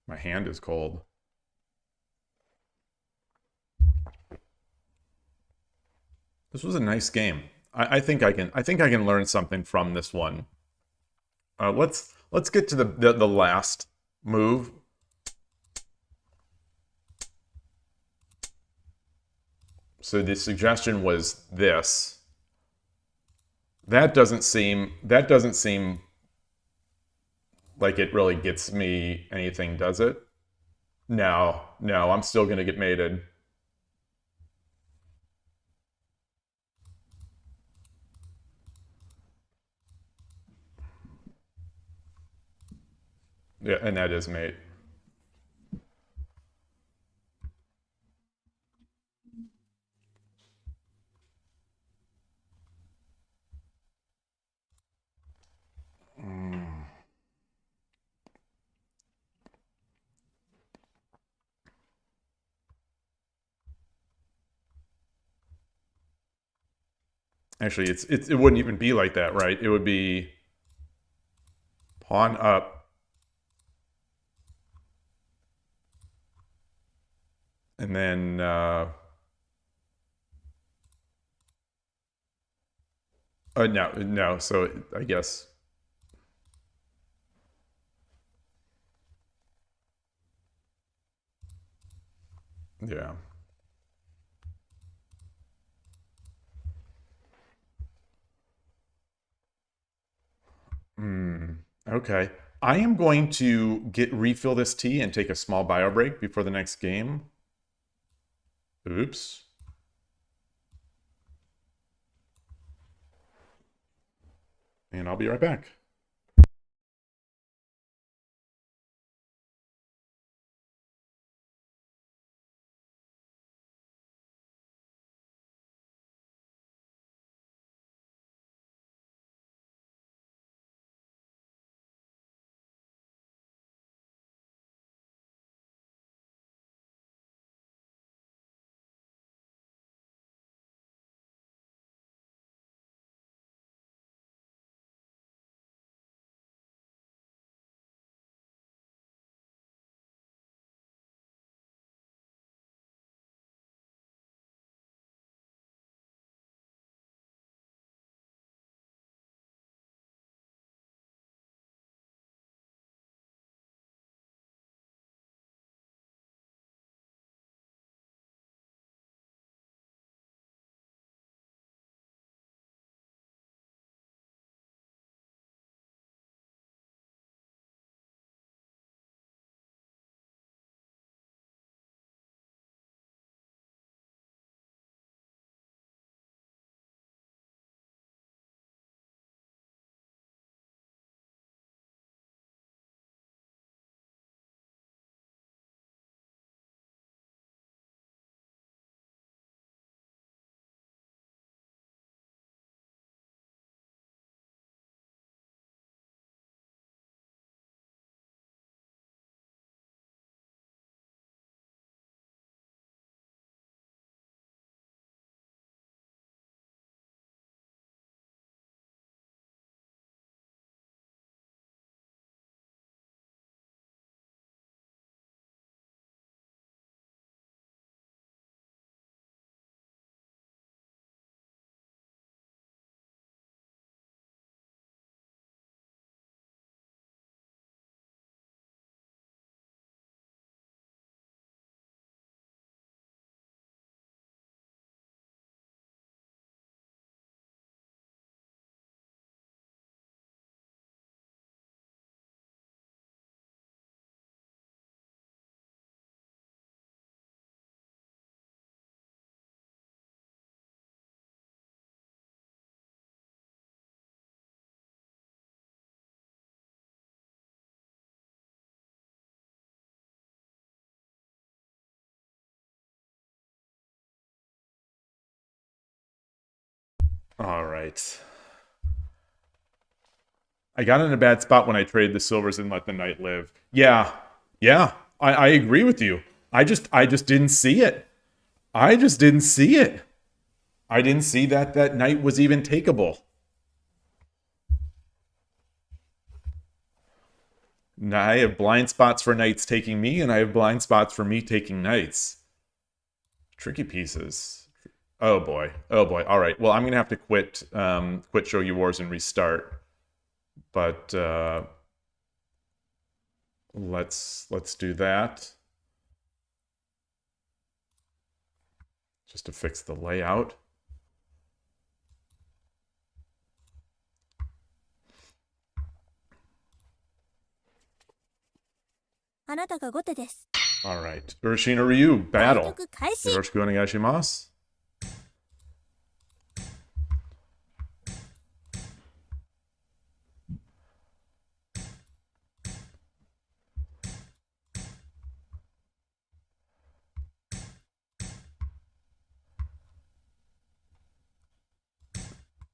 my hand is cold. This was a nice game. I think I can learn something from this one. Let's get to the last move. So the suggestion was this. That doesn't seem like it really gets me anything, does it? No, I'm still gonna get mated. Yeah, and that is mate. Actually, it wouldn't even be like that, right? It would be pawn up, and then no. So I guess yeah. Okay. I am going to refill this tea and take a small bio break before the next game. Oops. And I'll be right back. All right. I got in a bad spot when I traded the silvers and let the knight live. Yeah. I agree with you. I just didn't see it. I just didn't see it. I didn't see that knight was even takeable. Now I have blind spots for knights taking me, and I have blind spots for me taking knights. Tricky pieces. Oh boy. Oh boy. All right. Well, I'm gonna have to quit Shogi Wars and restart. But let's do that. Just to fix the layout.あなたが後手です。 All right. Urashina Ryu, 対 battle. 局開始。 Yoroshiku onegaishimasu.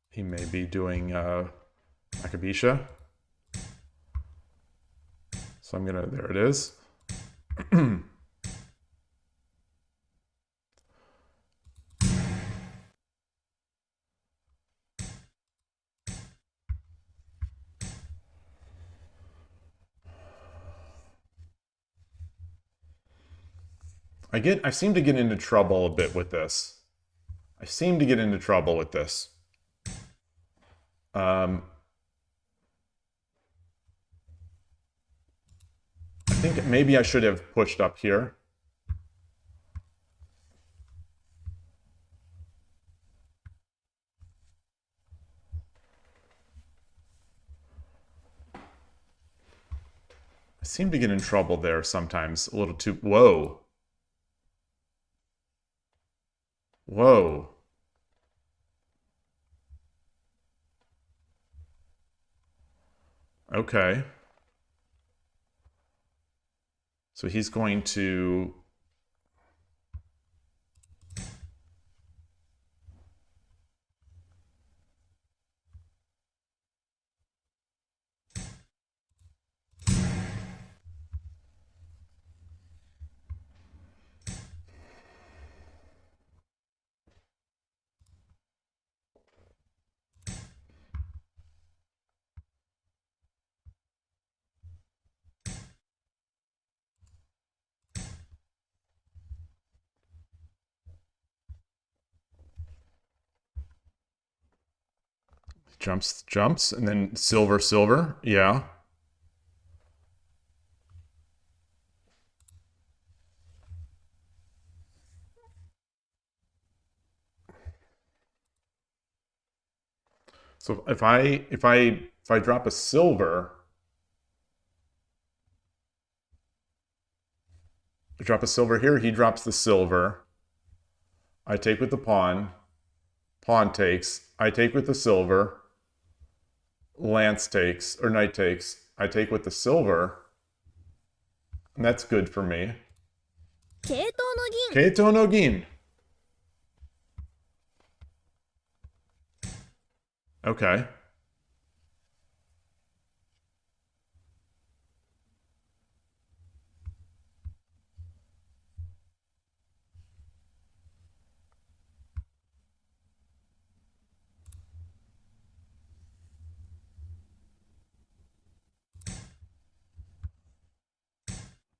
He may be doing Akabisha. So I'm gonna, there it is. I seem to get into trouble a bit with this. I seem to get into trouble with this. I think maybe I should have pushed up here. I seem to get in trouble there sometimes. A little too... Whoa. Whoa. Okay. So he's going to... Jumps, and then silver. Yeah. So if I drop a silver, I drop a silver here, he drops the silver. I take with the pawn. Pawn takes. I take with the silver. Lance takes, or knight takes. I take with the silver. And that's good for me. 桂頭の銀。 Keito no gin. Okay.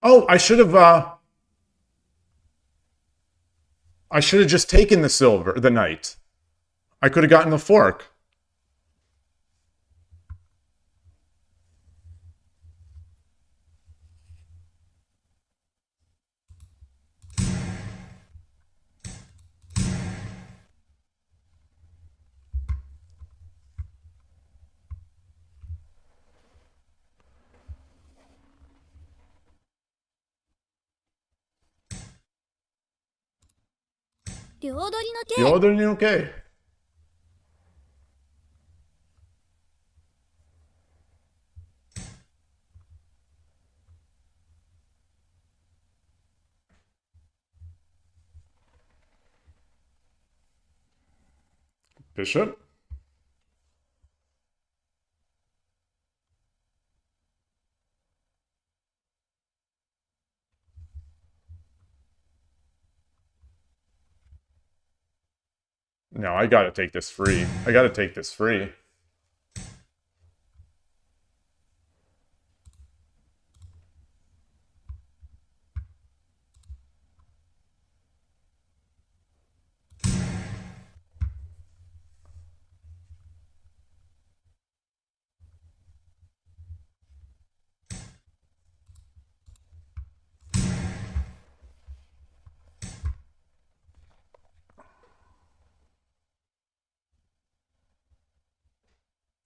Oh, I should have just taken the silver, the knight. I could have gotten the fork.両取りの桂。 Yodori okay. Bishop. No, I gotta take this free. I gotta take this free.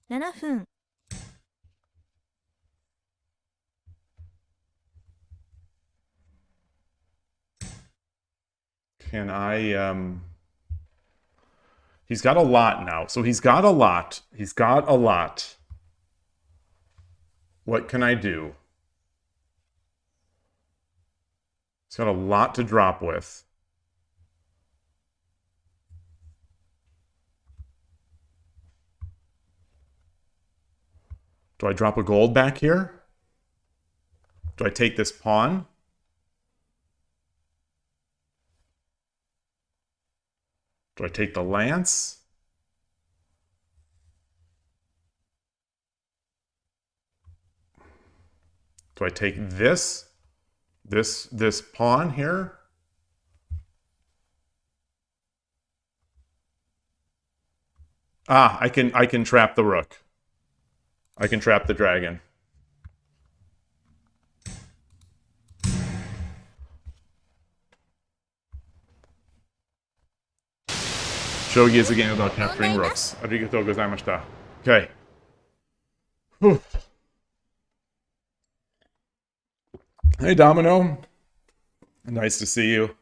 7分 Can I, he's got a lot now. So he's got a lot. He's got a lot. What can I do? He's got a lot to drop with. Do I drop a gold back here? Do I take this pawn? Do I take the lance? Do I take this? This pawn here? Ah, I can trap the rook. I can trap the dragon. Shogi is a game about capturing rooks. Arigatou gozaimashita. Okay. Whew. Hey, Domino. Nice to see you.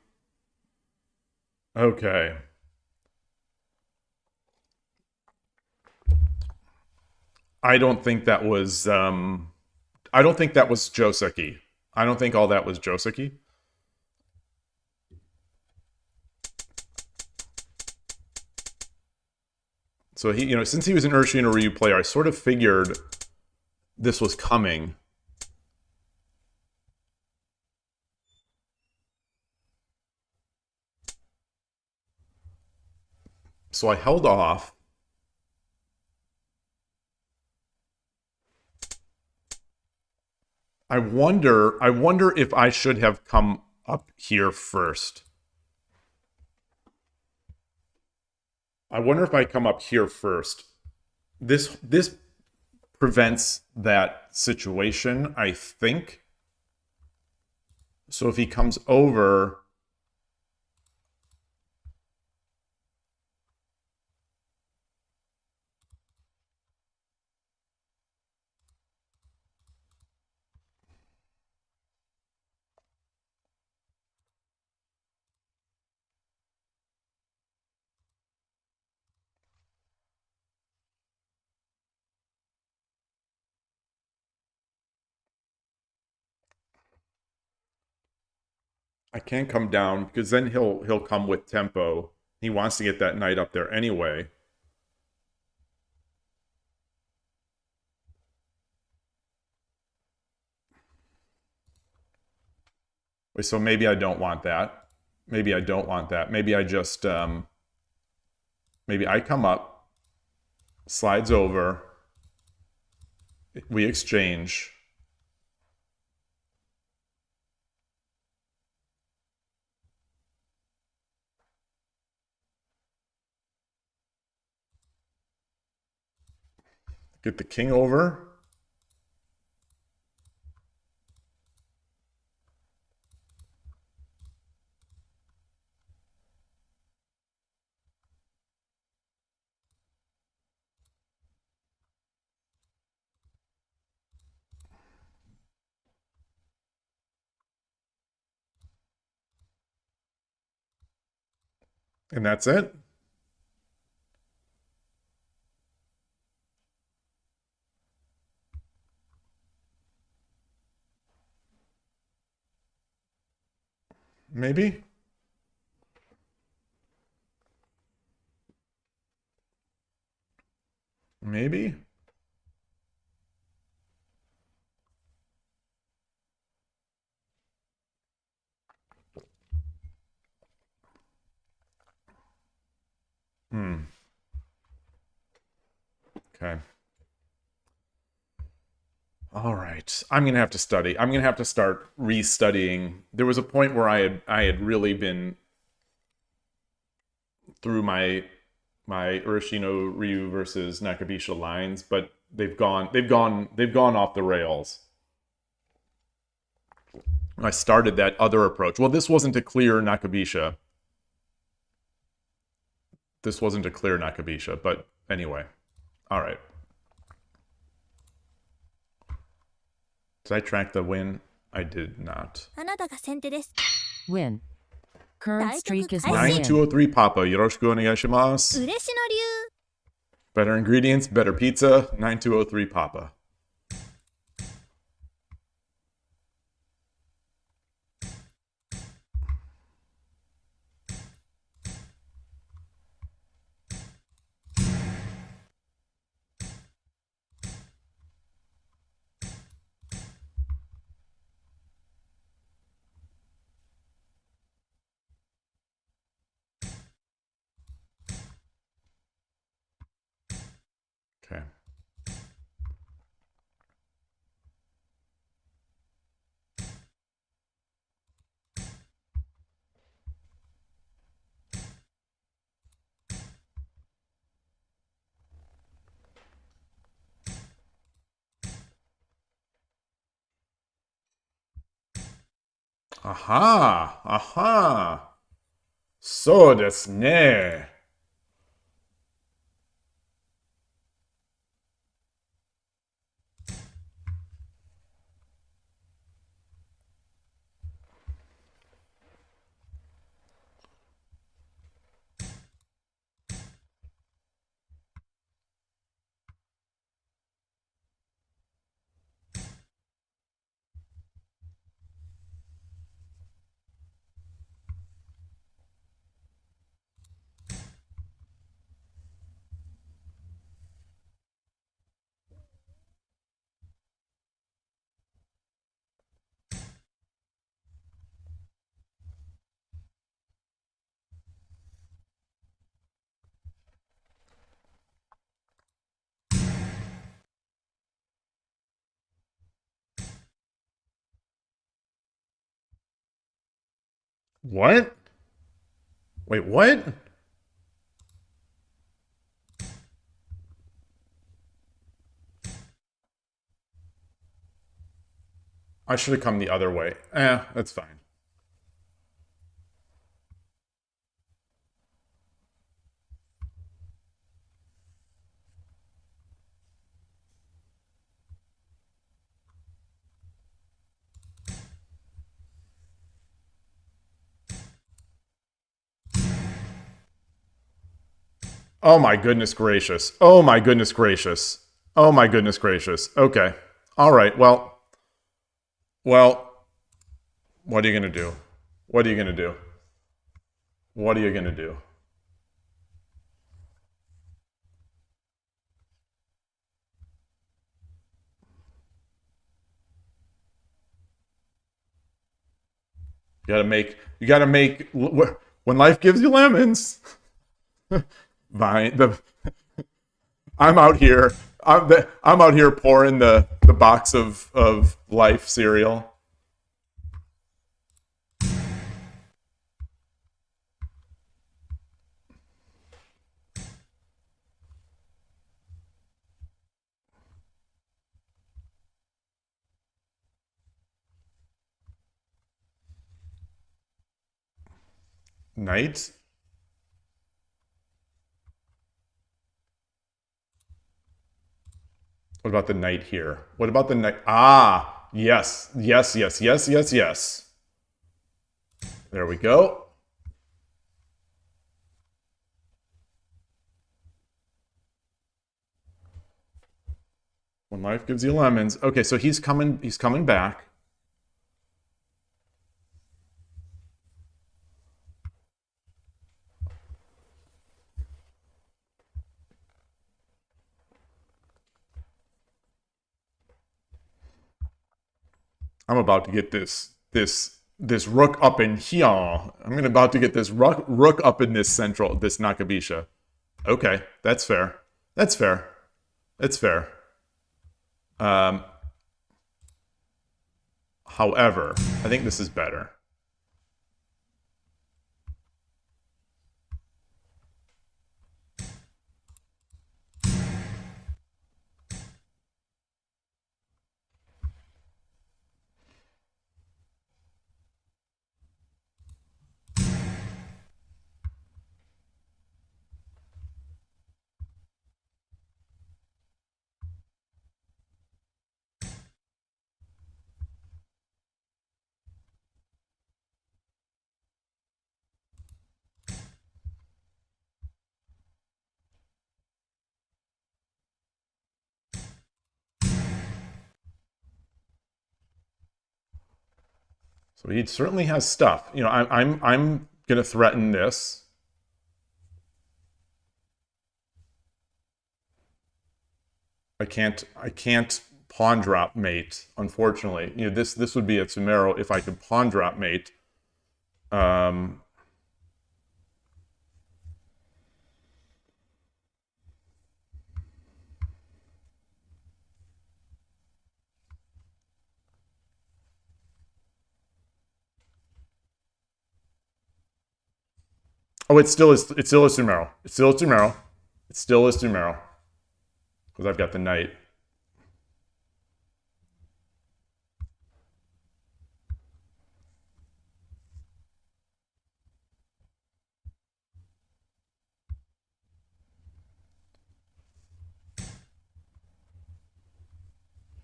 Okay. I don't think that was, I don't think that was Joseki. I don't think all that was Joseki. So he, since he was an Urshin or Ryu player, I sort of figured this was coming. So I held off. I wonder if I should have come up here first. I wonder if I come up here first. This prevents that situation, I think. So if he comes over, I can't come down because then he'll come with tempo. He wants to get that knight up there anyway. Wait, so maybe I don't want that. Maybe I don't want that. Maybe I just maybe I come up, slides over, we exchange. Get the king over. And that's it. Maybe. Maybe. Okay. All right. I'm going to have to study. I'm going to have to start restudying. There was a point where I had really been through my Urashino Ryu versus Nakabisha lines, but they've gone off the rails. I started that other approach. Well, this wasn't a clear Nakabisha. This wasn't a clear Nakabisha, but anyway. All right. Did I track the win? I did not. あなたが先手です。 Win. Current streak is 1 Nice. win. 9203 Papa. Yoroshiku onegaishimasu. 嬉しの流 Better ingredients, better pizza. 9203 Papa. Okay. Aha! Aha! So desu ne. What? Wait, what? I should have come the other way. That's fine. Oh my goodness gracious. Oh my goodness gracious. Oh my goodness gracious. Okay. All right. Well, what are you going to do? What are you going to do? What are you going to do? You gotta make, when life gives you lemons. Vine, I'm out here. I'm out here pouring the box of life cereal. Knight. What about the knight here? What about the knight? Ah, yes, yes, yes, yes, yes, yes. There we go. When life gives you lemons. Okay, so he's coming back. I'm about to get this rook up in here. I'm about to get this rook up in this Nakabisha. Okay, that's fair. That's fair. That's fair. However, I think this is better. So he certainly has stuff. You know, I'm gonna threaten this. I can't pawn drop mate, unfortunately. You know, this would be a Sumero if I could pawn drop mate. Oh, it's still a Sumero. It's still a Sumero. It's still a Sumero. Because I've got the knight.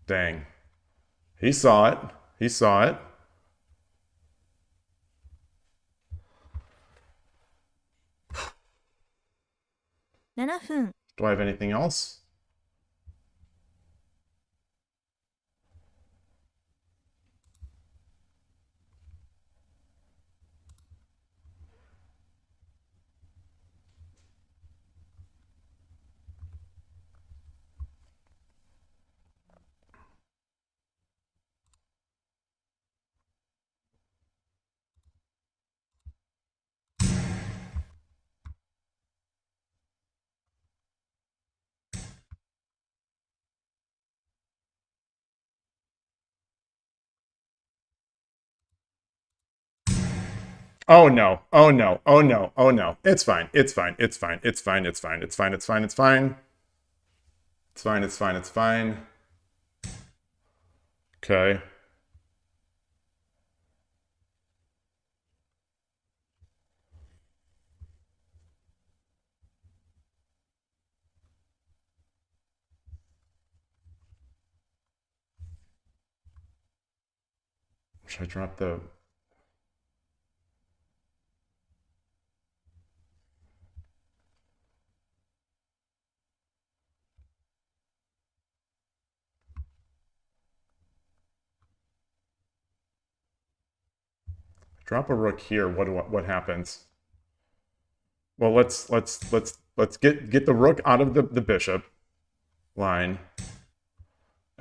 Dang. He saw it. He saw it. $7 Do I have anything else? Oh no. Oh no. Oh no. Oh no. It's fine. It's fine. It's fine. It's fine. It's fine. It's fine. It's fine. It's fine. It's fine. It's fine. It's fine. Okay. Should I drop the... Drop a rook here. What happens? Well, let's get the rook out of the bishop line.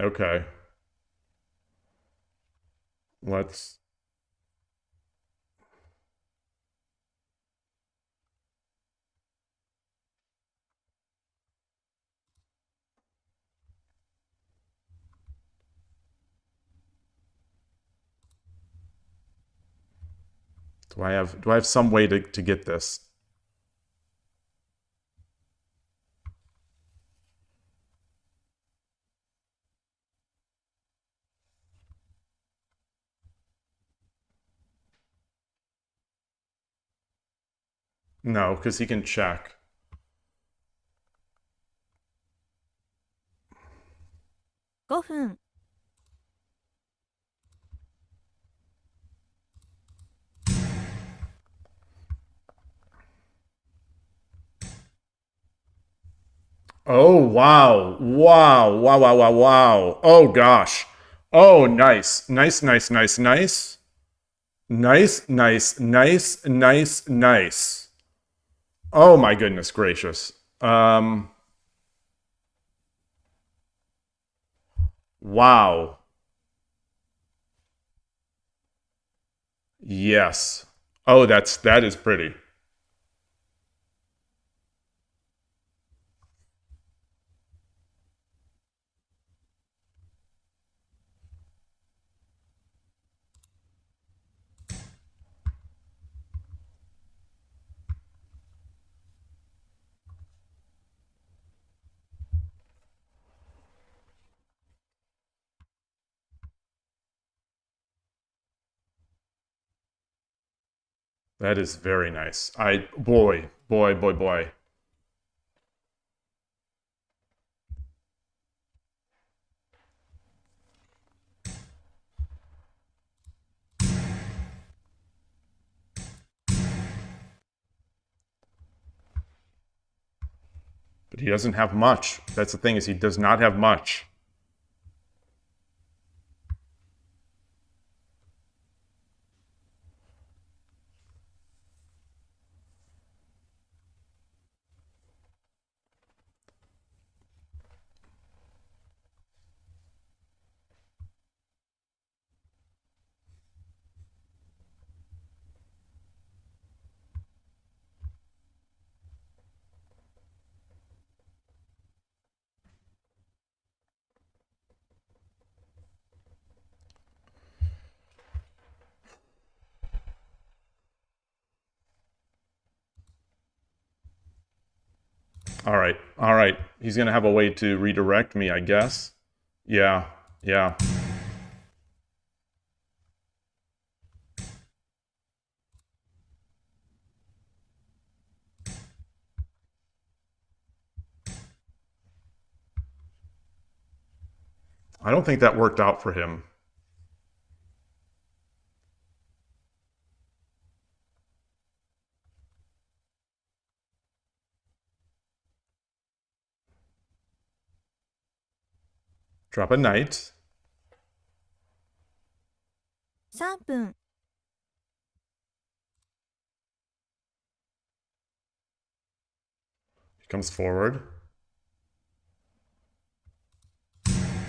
Okay. Let's... Do I have some way to get this? No, because he can check. $5 Oh, wow. Wow. Wow, wow, wow, wow. Oh, gosh. Oh, nice. Nice, nice, nice, nice. Nice, nice, nice, nice, nice. Oh, my goodness gracious. Wow. Yes. Oh, that is pretty. That is very nice. Boy. But he doesn't have much. That's the thing, is he does not have much. Alright, alright. He's gonna have a way to redirect me, I guess. Yeah, yeah. I don't think that worked out for him. Drop a knight. 3分 He comes forward.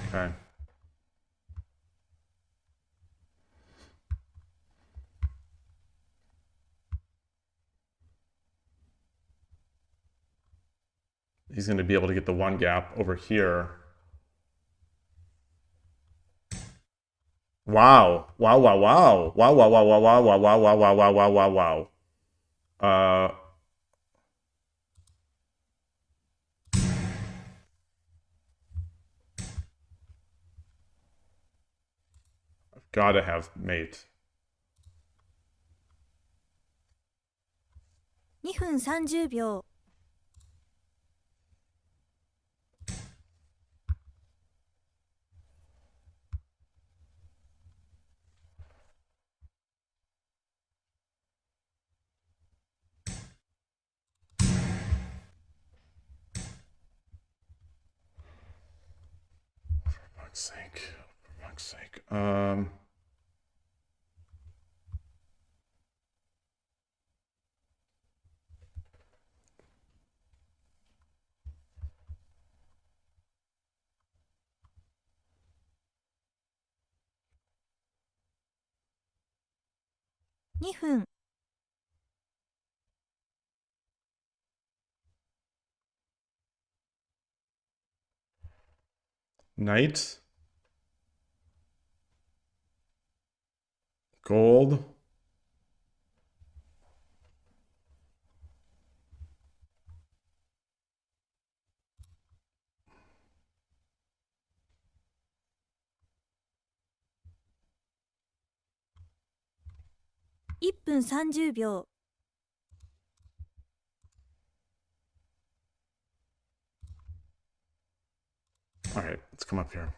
Okay. He's going to be able to get the one gap over here. Wow. Wow, wow, wow. Wow, wow, wow, wow, wow, wow, wow, wow, wow, wow, wow, wow, wow. I've got to have mate. 2分30秒 For fuck's sake. For fuck's sake. 2分 Knight. Gold.1分30秒 Alright, let's come up here.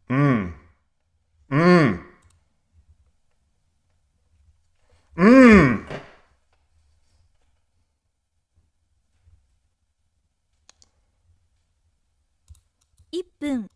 Mmm. Mmm. Mmm. 1分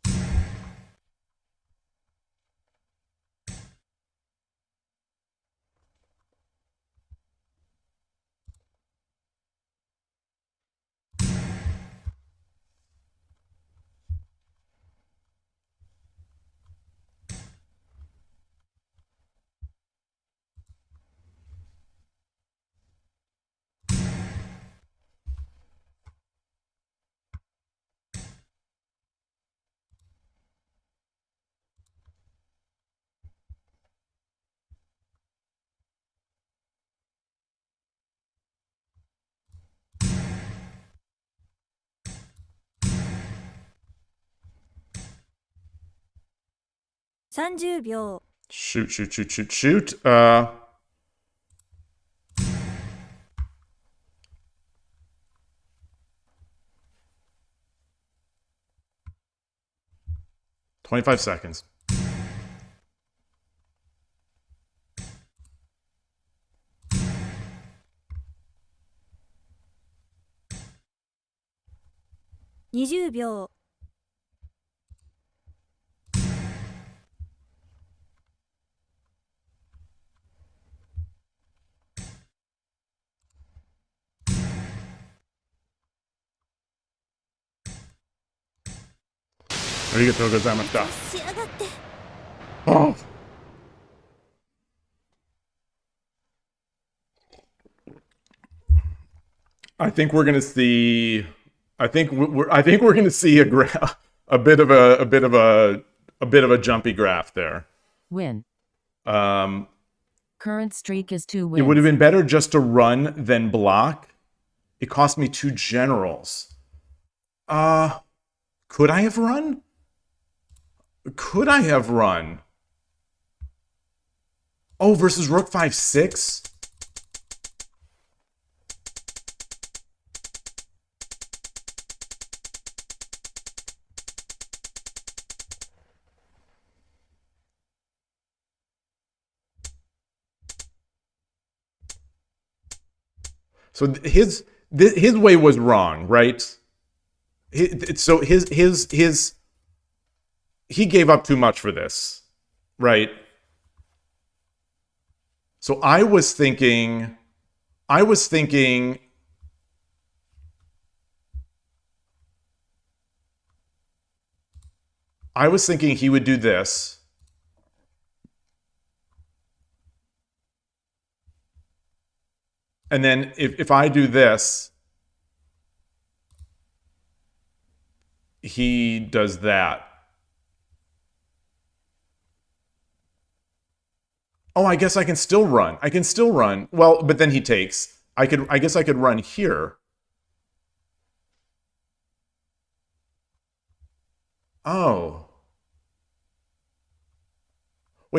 30秒 Shoot, shoot, shoot, shoot, shoot. 25 seconds. 20秒 Arigatou gozaimashita. 仕上がって Oh. I think we're gonna see. I think we're gonna see a bit of a jumpy graph there. Win. Um, Current streak is 2 it would have wins. been better just to run than block. It cost me 2 generals. Could I have run? Could I have run? Oh, versus Rook 5/6? So his way was wrong, right? So he gave up too much for this, right? So I was thinking he would do this. And then if I do this, he does that. Oh, I guess I can still run. I can still run. Well, but then he takes. I guess I could run here. Oh.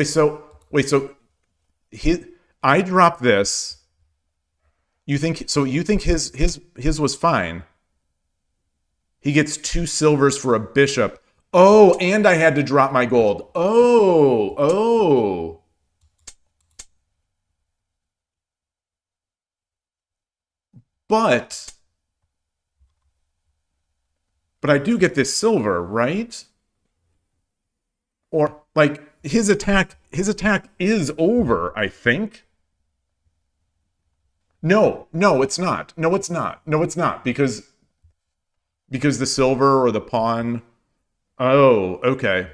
So I drop this. You think his was fine. He gets 2 silvers for a bishop. Oh, and I had to drop my gold. Oh. But I do get this silver, right? Or like his attack is over, I think. No, it's not. No, it's not because the silver or the pawn. Oh, okay.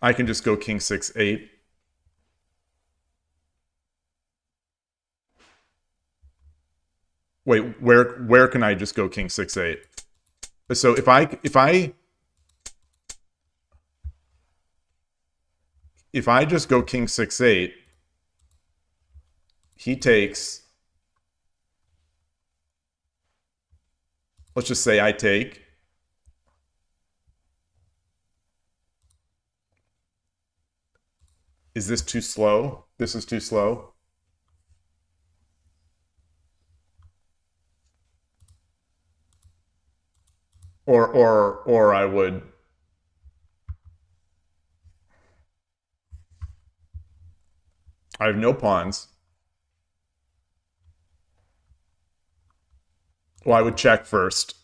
I can just go king 6/8. Wait, where can I just go king 6/8? So if I just go king 6/8, he takes. Let's just say I take. Is this too slow? This is too slow. Or I would. I have no pawns. Well, I would check first.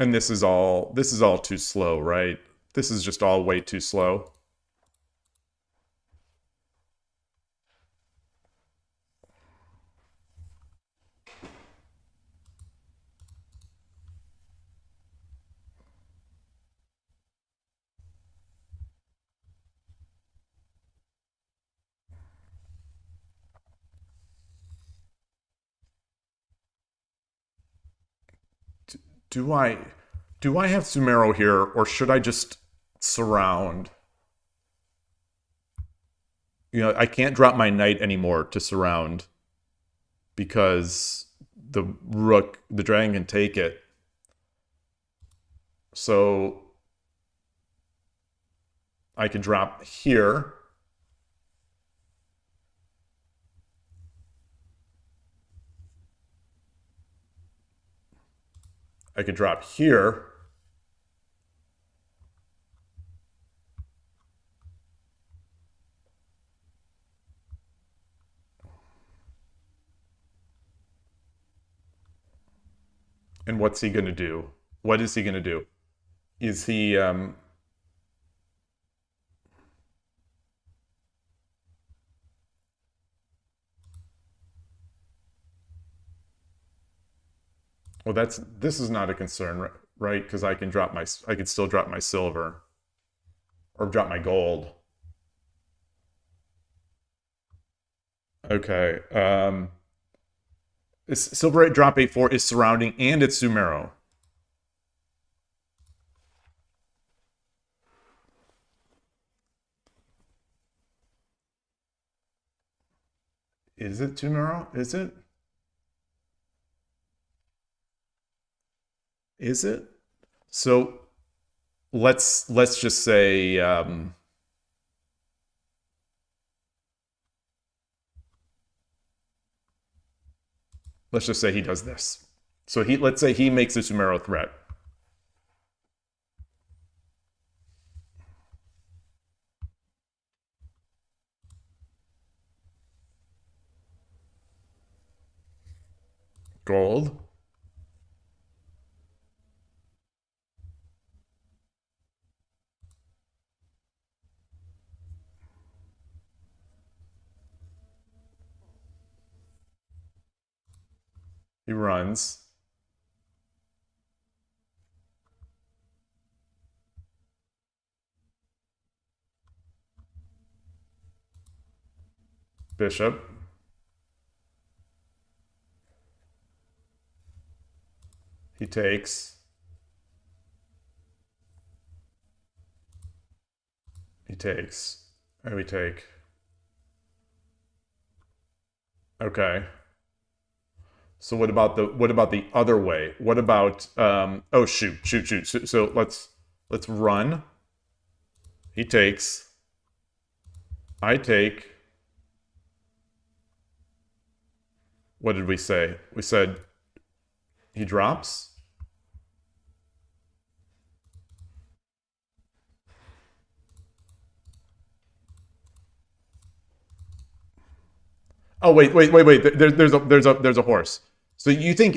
And this is all too slow, right? This is just all way too slow. Do I have Sumero here, or should I just surround? You know, I can't drop my knight anymore to surround because the dragon can take it. So I can drop here. I could drop here. And what's he going to do? What is he going to do? Is he... Well, this is not a concern, right? Because I can still drop my silver or drop my gold. Okay. Silver 8 drop 8/4 is surrounding and it's Sumero. Is it Sumero? Is it? Is it? So let's just say let's just say he does this. So let's say he makes a Sumero threat. Gold. He runs. Bishop. He takes. He takes. Oh, we take. Okay. So what about the other way? What about oh shoot. So let's run. He takes. I take. What did we say? We said he drops. Oh wait. There's a horse. So you think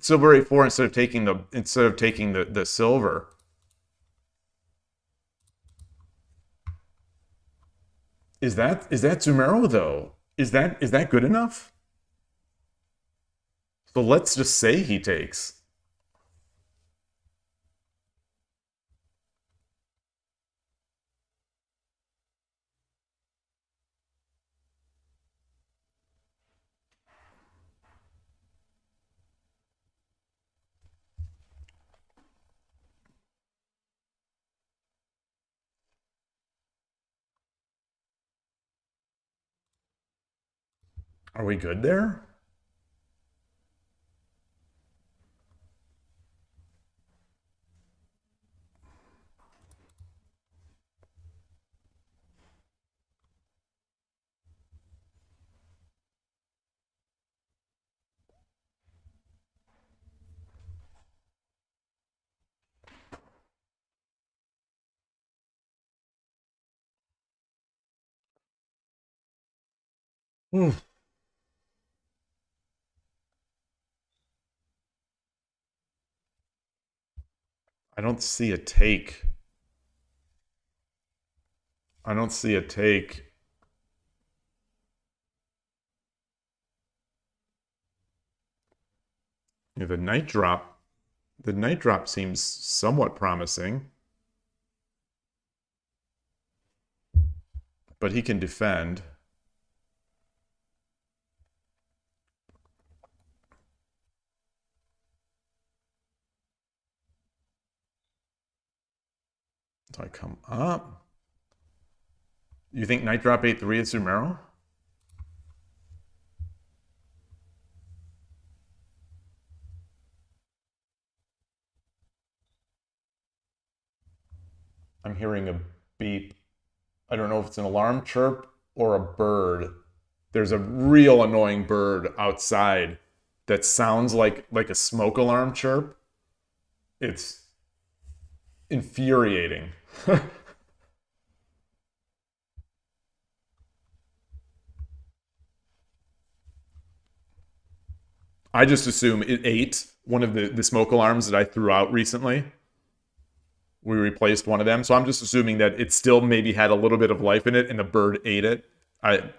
silver 8/4 instead of taking the silver. Is that Sumero though? Is that good enough? So let's just say he takes. Are we good there? Oof. I don't see a take. I don't see a take. Yeah, the night drop seems somewhat promising. But he can defend. So I come up. You think knight drop 8/3 is Sumero? I'm hearing a beep. I don't know if it's an alarm chirp or a bird. There's a real annoying bird outside that sounds like a smoke alarm chirp. It's infuriating. I just assume it ate one of the smoke alarms that I threw out recently. We replaced one of them, so I'm just assuming that it still maybe had a little bit of life in it and the bird ate it. Like,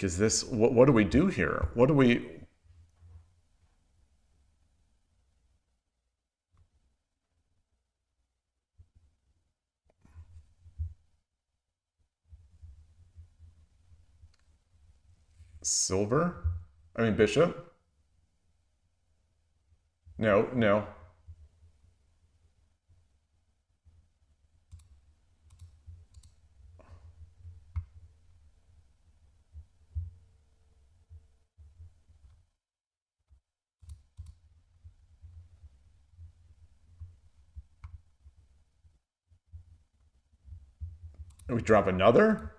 is this, what do we do here? What do we... Silver? I mean, bishop? No, no. We drop another?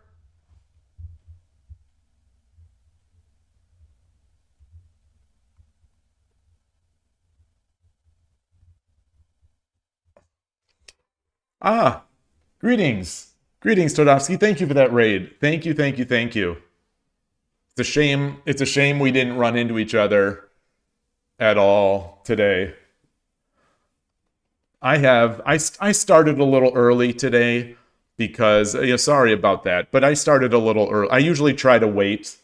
Ah, greetings. Greetings, Todovsky. Thank you for that raid. Thank you, thank you, thank you. It's a shame we didn't run into each other at all today. I started a little early today because, sorry about that, but I started a little early. I usually try to wait.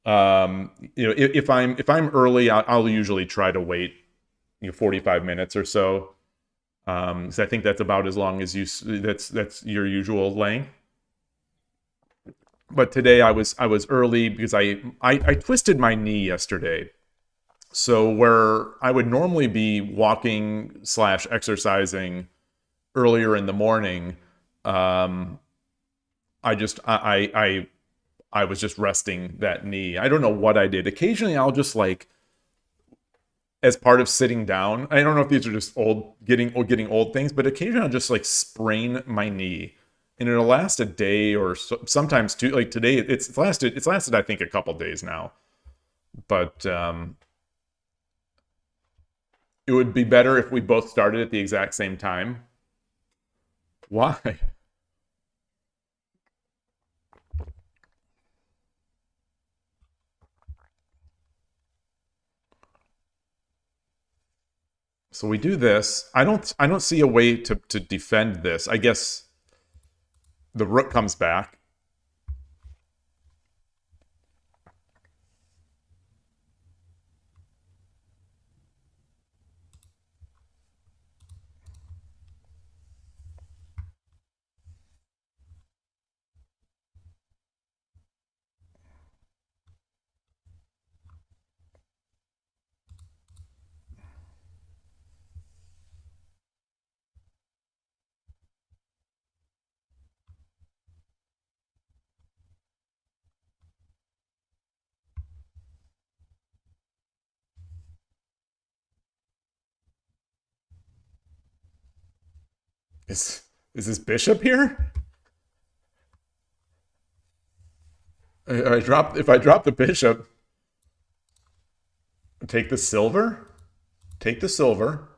If I'm early, I'll usually try to wait, 45 minutes or so. So I think that's about as long as that's your usual length. But today I was early because I twisted my knee yesterday. So where I would normally be walking / exercising earlier in the morning, I was just resting that knee. I don't know what I did. Occasionally I'll just as part of sitting down, I don't know if these are just getting old things, but occasionally I'll just sprain my knee, and it'll last a day or sometimes two. Like today, it's lasted I think a couple days now, but it would be better if we both started at the exact same time. Why? So we do this. I don't see a way to defend this. I guess the rook comes back. Is this bishop here? If I drop the bishop, take the silver? Take the silver.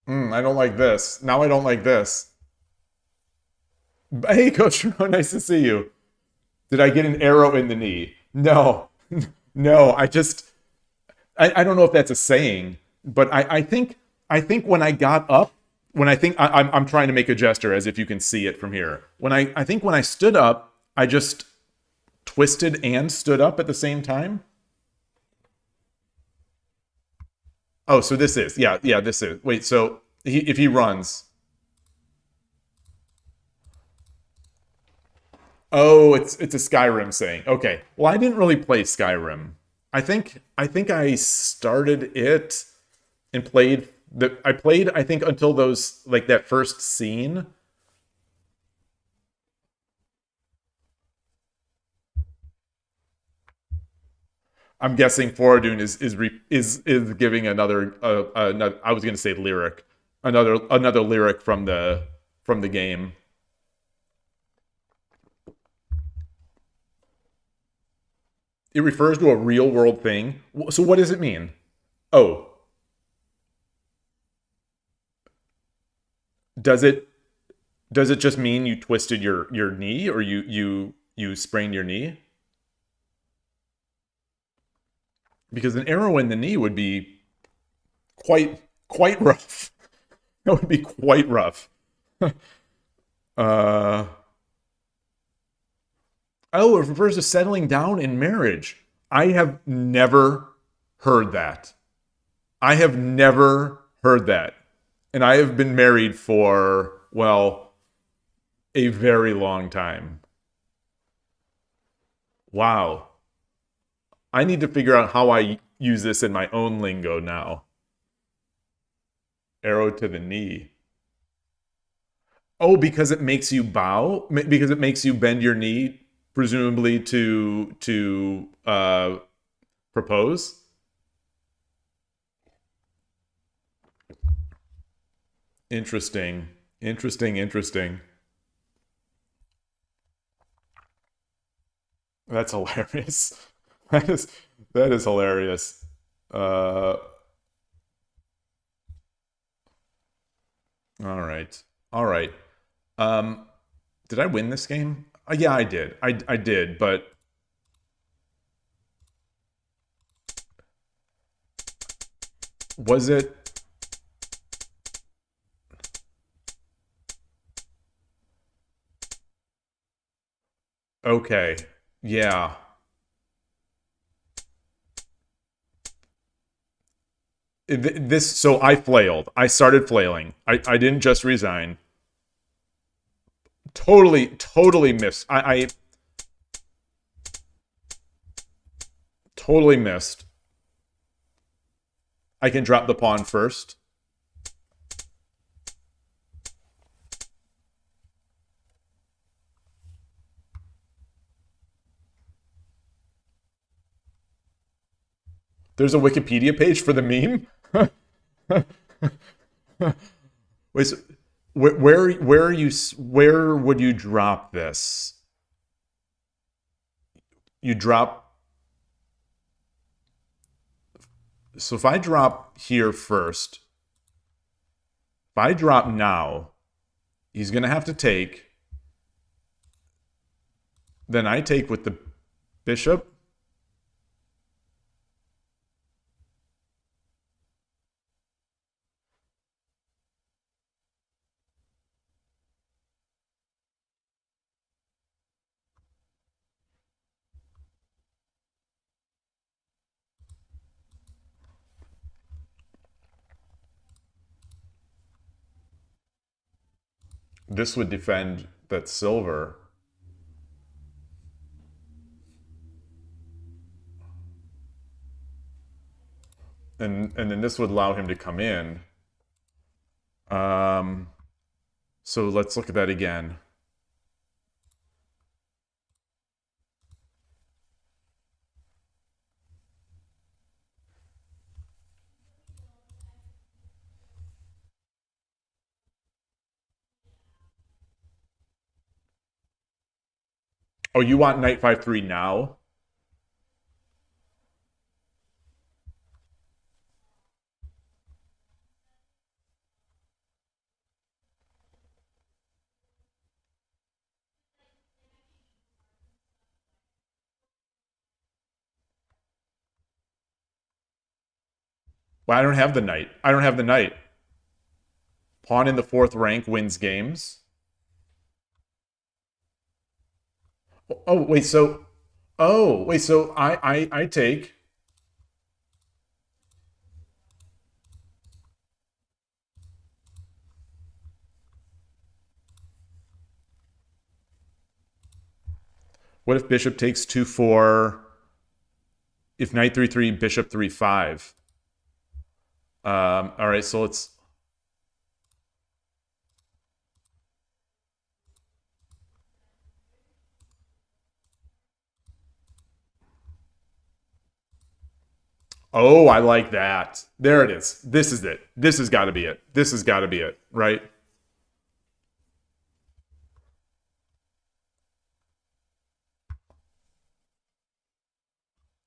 I don't like this. Now I don't like this. Hey, Coach Ro, nice to see you. Did I get an arrow in the knee? No. No, I don't know if that's a saying, but I think when I got up, I'm trying to make a gesture as if you can see it from here. I think when I stood up, I just twisted and stood up at the same time. Oh, so this is, yeah, this is. Wait, so if he runs. Oh, it's a Skyrim saying. Okay. Well, I didn't really play Skyrim. I think I started it and played I played, I think, until those, like, that first scene. I'm guessing Foradun is giving another, I was going to say lyric, another lyric from the game. It refers to a real world thing. So what does it mean? Oh, does it just mean you twisted your knee, or you sprained your knee? Because an arrow in the knee would be quite rough. That would be quite rough. uh Oh, it refers to settling down in marriage. I have never heard that. I have never heard that. And I have been married for, well, a very long time. Wow. I need to figure out how I use this in my own lingo now. Arrow to the knee. Oh, because it makes you bow? Because it makes you bend your knee, presumably to propose? Interesting. Interesting. That's hilarious. That is hilarious. All right. All right. Did I win this game? Yeah, I did. I did, but was it? Okay. Yeah. This, so I flailed. I started flailing. I didn't just resign. Totally missed. I totally missed. I can drop the pawn first. There's a Wikipedia page for the meme. Wait, so where would you drop this? You drop. So if I drop here first, if I drop now, he's gonna have to take. Then I take with the bishop. This would defend that silver. And then this would allow him to come in. So let's look at that again. Oh, you want knight 5-3 now? Well, I don't have the knight. I don't have the knight. Pawn in the 4th rank wins games. Oh, wait, so... Oh, wait, so I take... What if bishop takes 2-4? If knight 3-3, bishop 3-5? All right, so let's... Oh, I like that. There it is. This is it. This has got to be it. This has got to be it, right?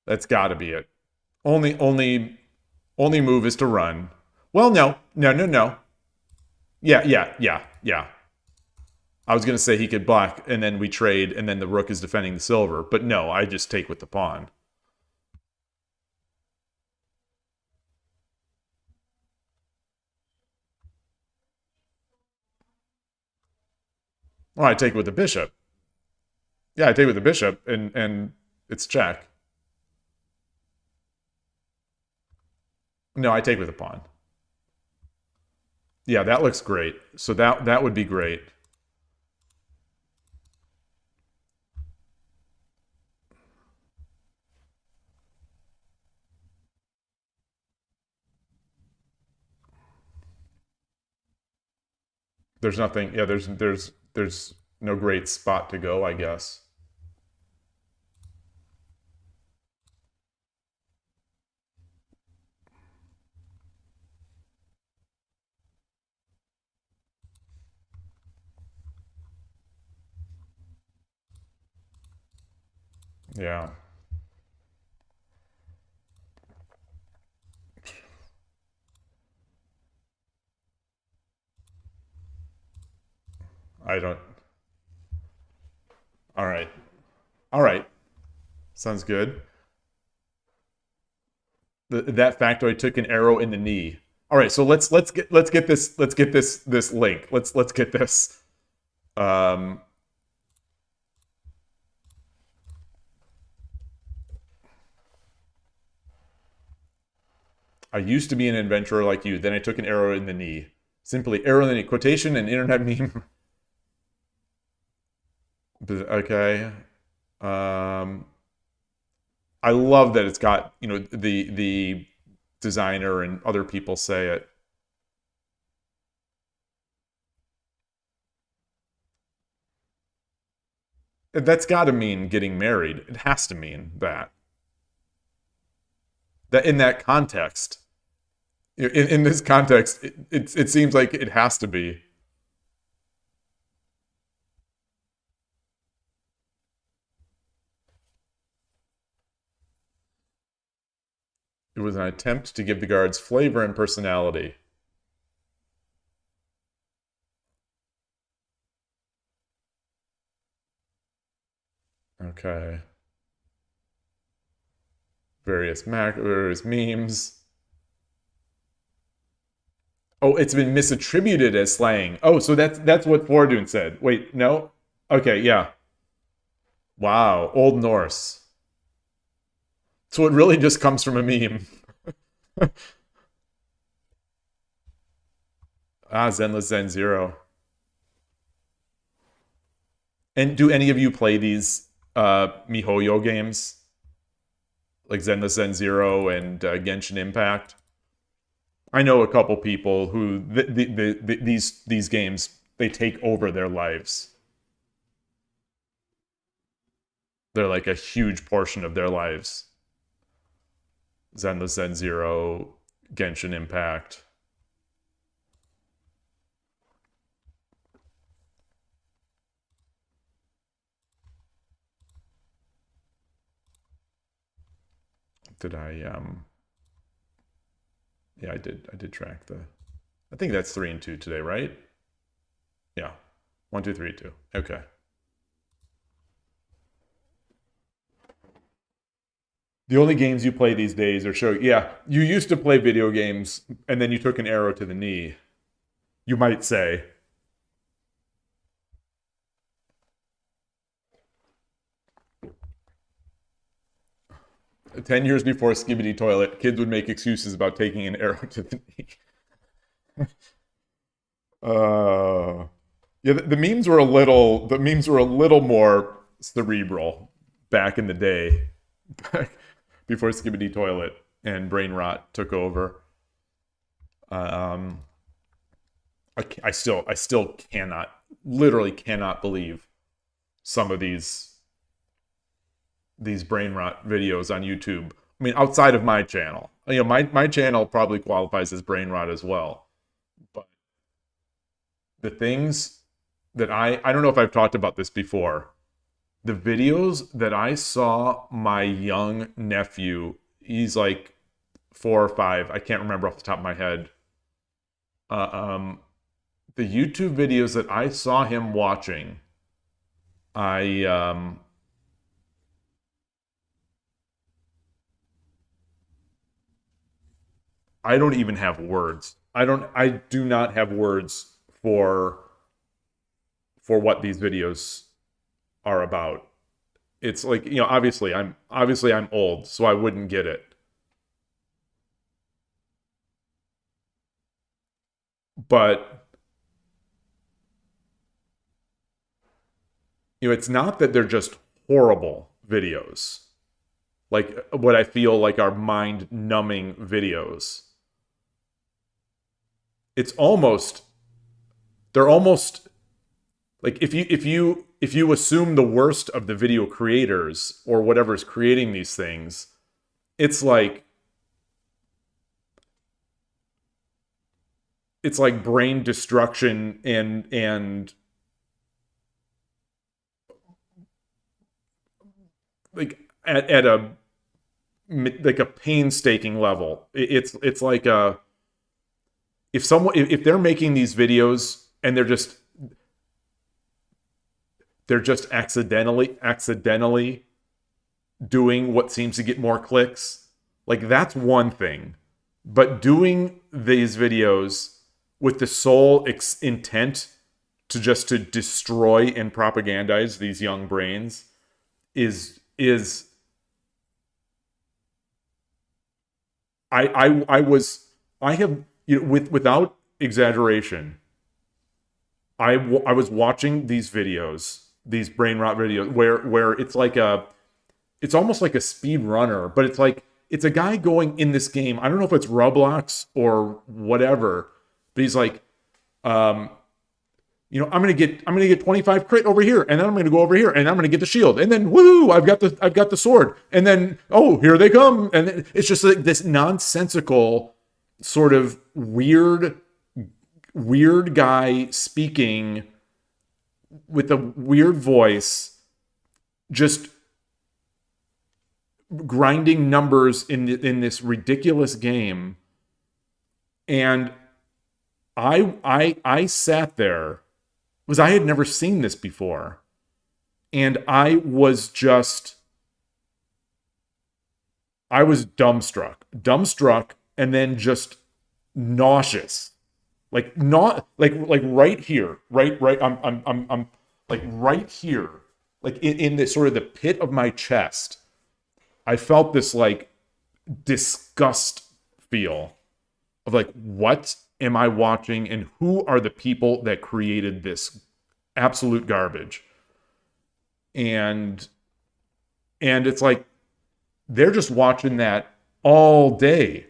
That's got to be it. Only move is to run. Well, no. Yeah. I was gonna say he could block, and then we trade, and then the rook is defending the silver. But no, I just take with the pawn. Well, I take with the bishop. Yeah, I take with the bishop, and it's check. No, I take with the pawn. Yeah, that looks great. So that would be great. There's nothing. Yeah, there's no great spot to go, I guess. Yeah. I don't. All right. All right. Sounds good. That factoid took an arrow in the knee. All right, so let's get this link. Let's get this. Um, I used to be an adventurer like you. Then I took an arrow in the knee. Simply arrow in the knee. Quotation and internet meme. Okay. Um, I love that it's got, the designer and other people say it. That's got to mean getting married. It has to mean that. That in that context, in this context, it seems like it has to be. It was an attempt to give the guards flavor and personality. Okay. Various memes. Oh, it's been misattributed as slang. Oh, so that's what Fordoon said. Wait, no? Okay, yeah. Wow, Old Norse. So it really just comes from a meme. Zenless Zen Zero. And do any of you play these MiHoYo games? Like Zenless Zen Zero and Genshin Impact? I know a couple people who these games, they take over their lives. They're like a huge portion of their lives. Zenless Zen Zero, Genshin Impact. Did I yeah, I did track the... I think that's 3 and 2 today, right? Yeah. 1, 2, 3, 2. Okay. The only games you play these days are Shogi. Yeah, you used to play video games, and then you took an arrow to the knee. You might say. "10 years before Skibidi Toilet, kids would make excuses about taking an arrow to the knee." Yeah, the memes were a little more cerebral back in the day, before Skibidi Toilet and brain rot took over. Um, I still literally cannot believe some of these brain rot videos on YouTube. I mean, outside of my channel, my channel probably qualifies as brain rot as well. But the things that I don't know if I've talked about this before. The videos that I saw my young nephew, he's like 4 or 5, I can't remember off the top of my head. The YouTube videos that I saw him watching, I don't even have words. I do not have words for what these videos are about. It's like, obviously I'm old, so I wouldn't get it. But it's not that they're just horrible videos. Like what I feel like are mind-numbing videos. They're almost like if you assume the worst of the video creators or whatever's creating these things, it's like brain destruction and like at a painstaking level. It's like if they're making these videos and they're just accidentally doing what seems to get more clicks, like that's one thing. But doing these videos with the sole intent to destroy and propagandize these young brains is without exaggeration, I was watching these videos, these brain rot videos, where it's almost like a speed runner, but it's a guy going in this game. I don't know if it's Roblox or whatever, but he's like, I'm gonna get 25 crit over here, and then I'm gonna go over here, and I'm gonna get the shield, and then woo, I've got the sword, and then here they come, and it's just like this nonsensical sort of weird guy speaking with a weird voice, just grinding numbers in this ridiculous game. And I sat there because I had never seen this before, and I was dumbstruck, and then just nauseous. Like not like right here, right. I'm like right here, like in this sort of the pit of my chest. I felt this like disgust feel of like, what am I watching, and who are the people that created this absolute garbage? And it's like they're just watching that all day.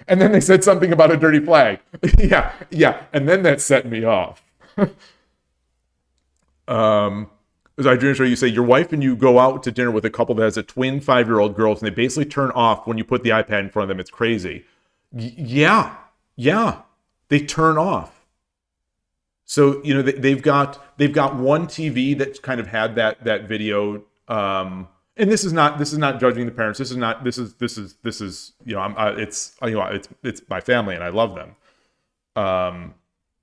And then they said something about a dirty flag. yeah. And then that set me off. As I show you say, your wife and you go out to dinner with a couple that has a twin 5-year-old girls, and they basically turn off when you put the iPad in front of them. It's crazy. Yeah. They turn off. So, they've got one TV that's kind of had that video. And this is not judging the parents. This is it's my family, and I love them.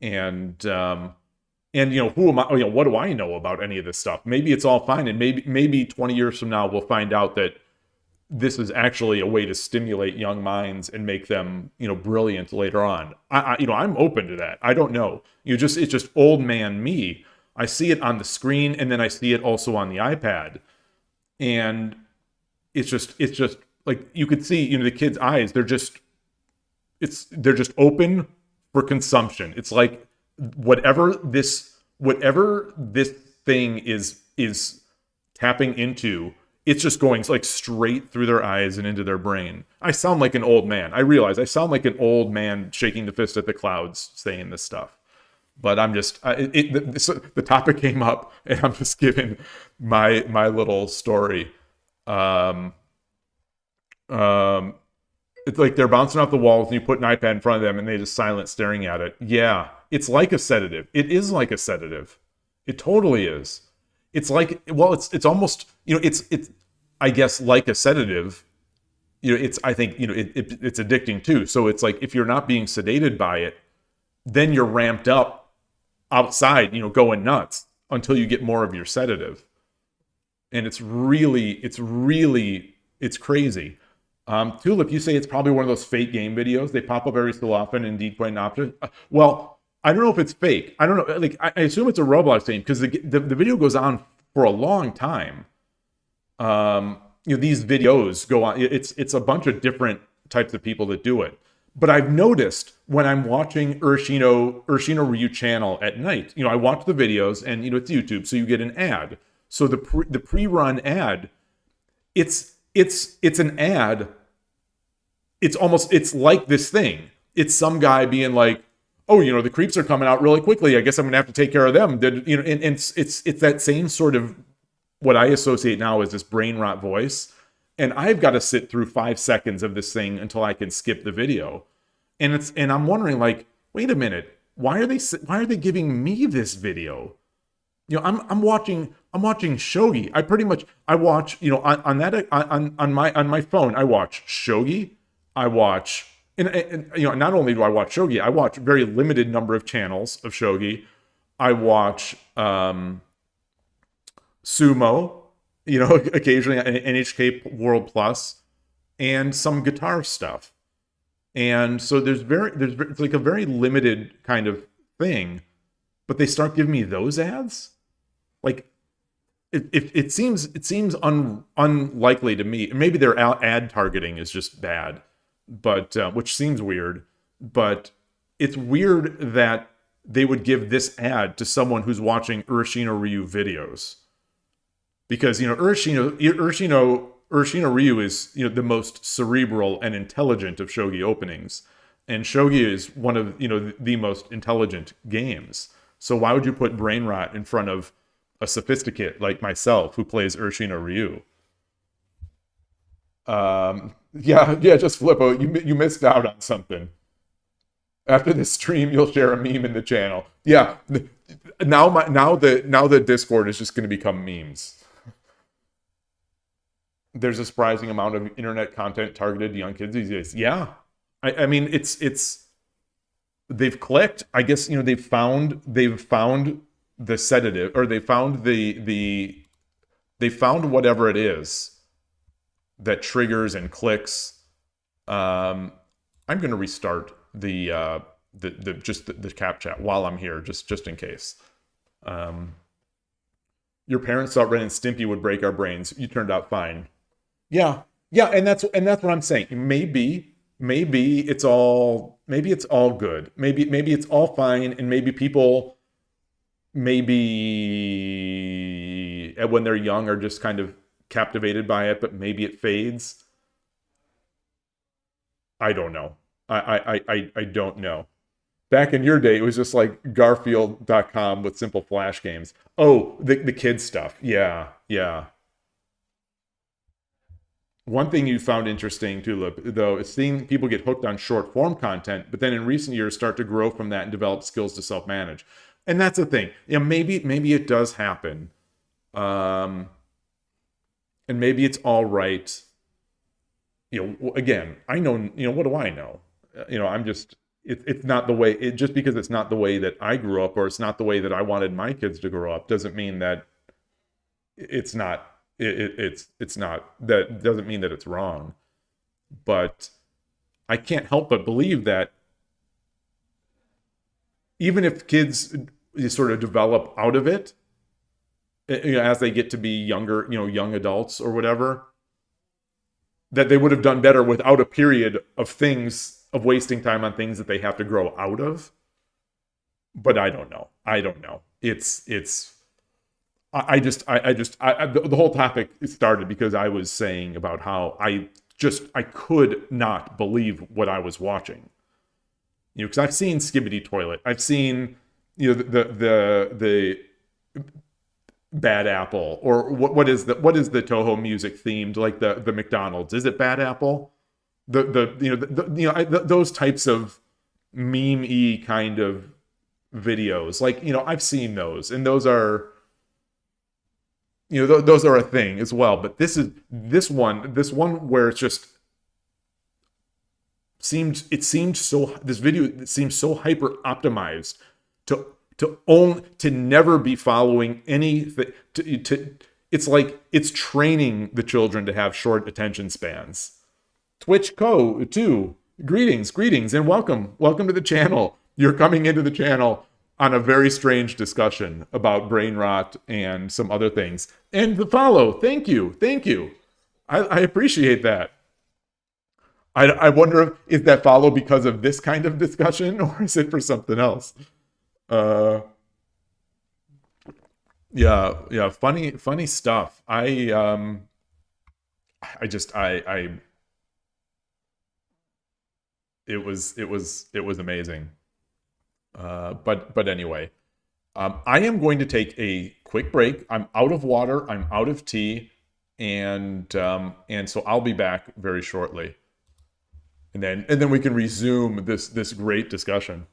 And who am I? What do I know about any of this stuff? Maybe it's all fine, and maybe 20 years from now we'll find out that this is actually a way to stimulate young minds and make them brilliant later on. I'm open to that. I don't know. It's just old man me. I see it on the screen, and then I see it also on the iPad. And it's just like you could see, the kids' eyes, they're just open for consumption. It's like whatever this thing is tapping into it's just going like straight through their eyes and into their brain. I sound like an old man. I realize I sound like an old man shaking the fist at the clouds saying this stuff. But I'm just, the topic came up, and I'm just giving my little story. It's like they're bouncing off the walls, and you put an iPad in front of them, and they just silent staring at it. Yeah, it's like a sedative. It is like a sedative. It totally is. It's like, well, it's almost, it's I guess like a sedative. It's, I think, it's addicting too. So it's like if you're not being sedated by it, then you're ramped up outside, going nuts until you get more of your sedative. And it's crazy. Tulip, you say it's probably one of those fake game videos. They pop up every so often in Decoy and Option. Well, I don't know if it's fake. I don't know. Like, I assume it's a Roblox game because the video goes on for a long time. These videos go on. It's a bunch of different types of people that do it. But I've noticed when I'm watching Urshino Ryu channel at night, I watch the videos, and it's YouTube, so you get an ad. So the pre-run ad, it's an ad. It's like this thing. It's some guy being like, oh, the creeps are coming out really quickly. I guess I'm gonna have to take care of them. And it's that same sort of what I associate now as this brain rot voice. And I've got to sit through 5 seconds of this thing until I can skip the video. And I'm wondering, like, wait a minute, why are they giving me this video? I'm watching Shogi. I watch, on my phone, I watch Shogi. I watch, and not only do I watch Shogi, I watch a very limited number of channels of Shogi. I watch Sumo, occasionally NHK World Plus, and some guitar stuff. And so it's like a very limited kind of thing, but they start giving me those ads. Like, it seems unlikely to me. Maybe their ad targeting is just bad, but which seems weird. But it's weird that they would give this ad to someone who's watching Urshino Ryu videos, because Urshino Ryu is the most cerebral and intelligent of shogi openings, and shogi is one of the most intelligent games. So why would you put brain rot in front of a sophisticate like myself who plays Urshino Ryu? Yeah, just Flippo, you missed out on something. After this stream, you'll share a meme in the channel. Yeah, now the Discord is just going to become memes. There's a surprising amount of internet content targeted to young kids these days. Yeah, I mean it's they've clicked. I guess they've found the sedative, or they found they found whatever it is that triggers and clicks. I'm gonna restart the cap chat while I'm here, just in case. Your parents thought Ren and Stimpy would break our brains. You turned out fine. Yeah, and that's what I'm saying. Maybe it's all good. Maybe it's all fine, and maybe people when they're young are just kind of captivated by it, but maybe it fades. I don't know. I don't know. Back in your day, it was just like Garfield.com with simple flash games. Oh, the kids stuff. Yeah. One thing you found interesting, Tulip, though, is seeing people get hooked on short form content, but then in recent years start to grow from that and develop skills to self-manage. And that's the thing. Maybe it does happen. And maybe it's all right. Again, I know, what do I know? I'm just, it's not the way, just because it's not the way that I grew up, or it's not the way that I wanted my kids to grow up, doesn't mean that it's not, it's not, that doesn't mean that it's wrong. But I can't help but believe that even if kids sort of develop out of it, as they get to be younger, young adults or whatever, that they would have done better without a period of wasting time on things that they have to grow out of. But I don't know. It's the whole topic started because I was saying about how I could not believe what I was watching. Because I've seen Skibbity Toilet, I've seen the Bad Apple, or what is the Toho music themed, like the McDonald's? Is it Bad Apple? Those types of meme-y kind of videos. Like, I've seen those, and those are those are a thing as well. But this one where it's just this video seems so hyper optimized to never be following anything. It's like it's training the children to have short attention spans. Twitch Co. too. Greetings, and welcome to the channel. You're coming into the channel on a very strange discussion about brain rot and some other things. And the follow, thank you. I appreciate that. I wonder is that follow because of this kind of discussion, or is it for something else? Yeah, funny stuff. It was amazing. But anyway, I am going to take a quick break. I'm out of water. I'm out of tea, and so I'll be back very shortly. And then we can resume this great discussion.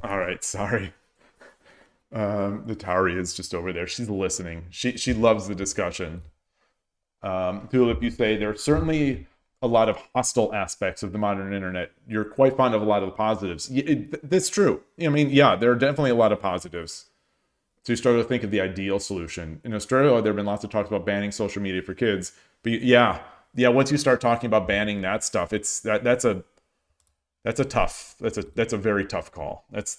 All right, sorry. Natari is just over there. She's listening. She loves the discussion. Tulip, you say there are certainly a lot of hostile aspects of the modern internet. You're quite fond of a lot of the positives. That's true. I mean, yeah, there are definitely a lot of positives. So you struggle to think of the ideal solution. In Australia, there have been lots of talks about banning social media for kids. But yeah, once you start talking about banning that stuff, that's a very tough call. It's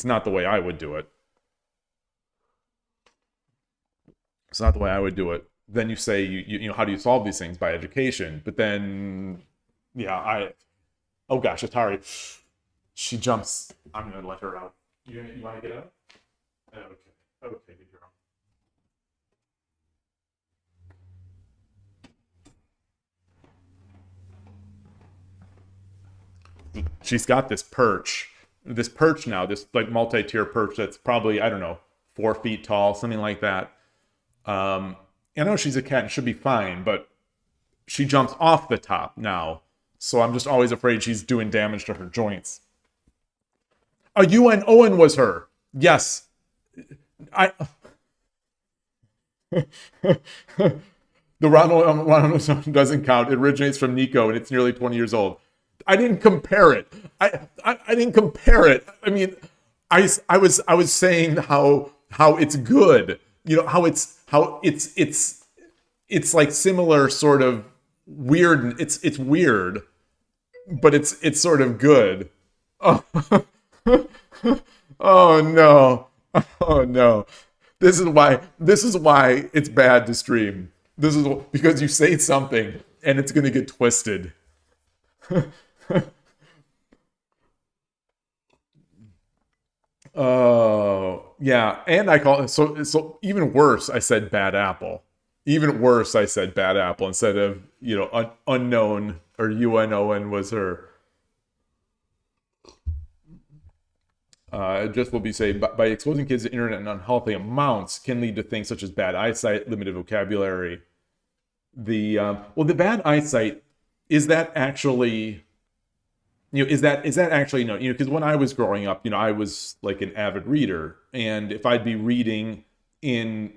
not the way I would do it. It's not the way I would do it. Then you say, you know, how do you solve these things? By education. But then, yeah, oh gosh, Atari, she jumps. I'm going to let her out. You want to get out? Okay, good girl. She's got this perch now, this like multi-tier perch that's probably, I don't know, 4 feet tall, something like that. I know she's a cat and should be fine, but she jumps off the top now. So I'm just always afraid she's doing damage to her joints. A UN Owen was her. Yes. The Ronald doesn't count. It originates from Nico and it's nearly 20 years old. I didn't compare it. I didn't compare it. I mean, I was saying how it's good. You know, how it's like similar sort of weird. It's weird, but it's sort of good. Oh, oh no. Oh no. This is why it's bad to stream. This is because you say something and it's going to get twisted. Oh, yeah. And I call it so even worse, I said bad apple. Even worse, I said bad apple instead of, you know, unknown or UNON was her. Just will be saying, by exposing kids to internet in unhealthy amounts can lead to things such as bad eyesight, limited vocabulary. The bad eyesight, is that actually, you know, is that actually, no, you know, because when I was growing up, you know, I was like an avid reader, and if I'd be reading in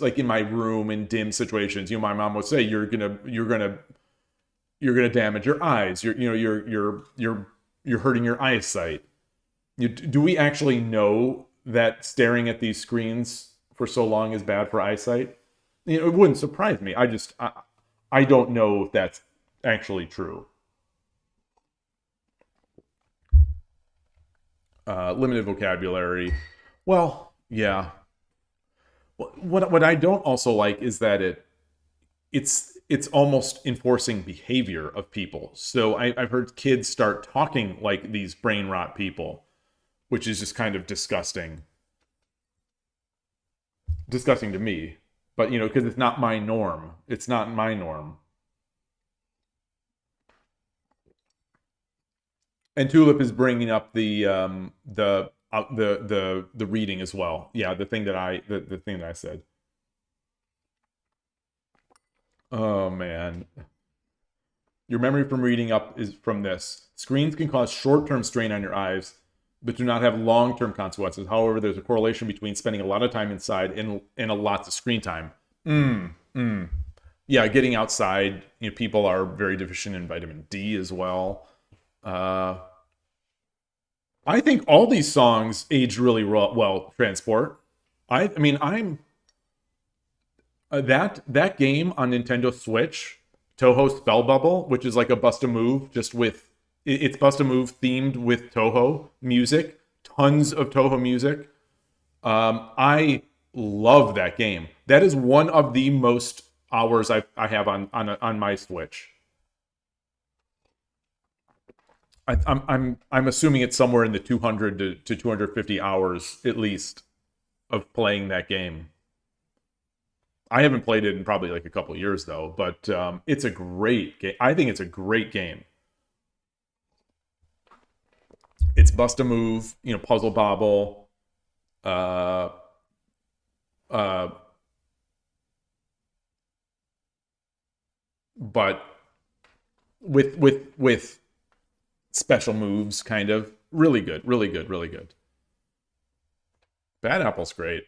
like in my room in dim situations, you know, my mom would say, you're gonna damage your eyes. You're hurting your eyesight. Do we actually know that staring at these screens for so long is bad for eyesight? You know, it wouldn't surprise me. I don't know if that's actually true. Limited vocabulary. Well, yeah. What I don't also like is that it's almost enforcing behavior of people. So I've heard kids start talking like these brain rot people, which is just kind of disgusting. Disgusting to me. But, you know, because it's not my norm. It's not my norm. And Tulip is bringing up the reading as well. Yeah, the thing that I said. Oh man. Your memory from reading up is from this. Screens can cause short-term strain on your eyes, but do not have long-term consequences. However, there's a correlation between spending a lot of time inside and a lot of screen time. Yeah, getting outside, you know, people are very deficient in vitamin D as well. I think all these songs age really well, Transport. I mean, I'm that game on Nintendo Switch, Toho Spell Bubble, which is like a Bust a Move, just with it's Bust a Move themed with Toho music, tons of Toho music. I love that game. That is one of the most hours I have on my Switch. I'm assuming it's somewhere in the 200 to 250 hours at least of playing that game. I haven't played it in probably like a couple years though, but it's a great game. I think it's a great game. It's Bust a Move, you know, Puzzle Bobble, but with special moves, kind of. Really good, really good, really good. Bad Apple's great.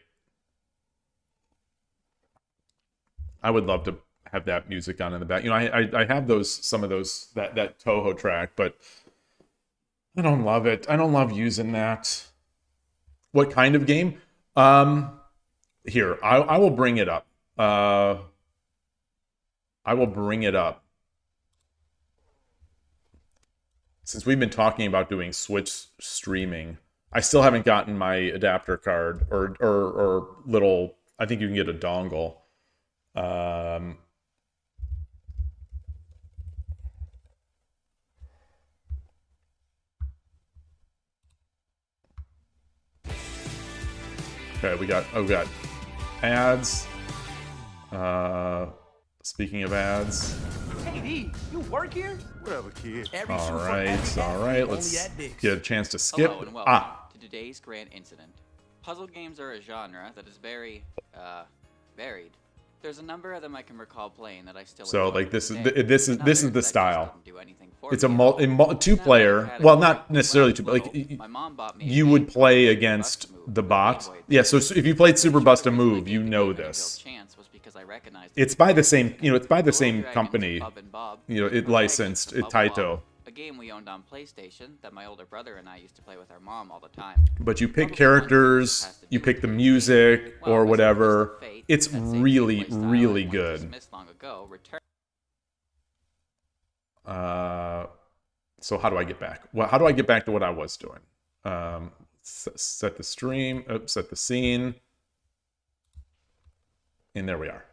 I would love to have that music on in the back. You know, I have some of those that Toho track, but I don't love it. I don't love using that. What kind of game? Here, I will bring it up. I will bring it up. Since we've been talking about doing Switch streaming, I still haven't gotten my adapter card or little. I think you can get a dongle. Okay, we got ads. Speaking of ads. Hey D, you work here? Whatever, kid. All right. Let's get a chance to skip. Hello and welcome to today's grand incident. Puzzle games are a genre that is very, varied. There's a number of them I can recall playing that I still. So enjoy like this to is this day. this is And this is others the that just style. don't do anything for It's a me. two-player. Had a Well, great- not necessarily when two, I but was like little, my mom bought me a you game would called play Super against Bust Move the for bot. Game Boy Yeah, so if you played Super Bust a Originally, Move, you the know reason I this. built Chance was because I recognized It's by the same, you know, it's by the Little same Dragons, company. Bob and Bob, You know, it were licensed dragons, it Bubble Bob, Taito. a game we owned on PlayStation that my older brother and I used to play with our mom all the time. But you pick Probably one characters, has to you do pick with the the music Well, or as a whatever. twist of fate, It's that same really, gameplay style really I once good. dismissed long ago returned. So how do I get back? Well, how do I get back to what I was doing? Set the stream, set the scene. And there we are.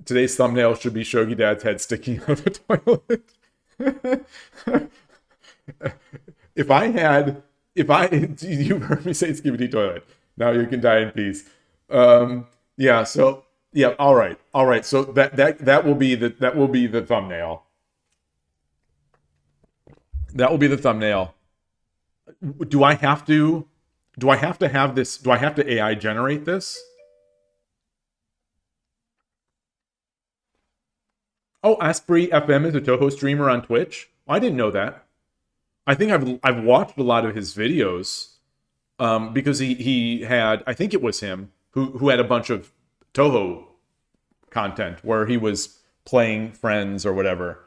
Today's thumbnail should be Shogi Dad's head sticking out of a toilet. You heard me say Skibidi toilet. Now you can die in peace. Yeah, so yeah, all right. So that will be the thumbnail. That will be the thumbnail. Do I have to have this? Do I have to AI generate this? Oh, Asprey FM is a Toho streamer on Twitch. I didn't know that. I think I've watched a lot of his videos because he had, I think it was him who had a bunch of Toho content where he was playing Friends or whatever.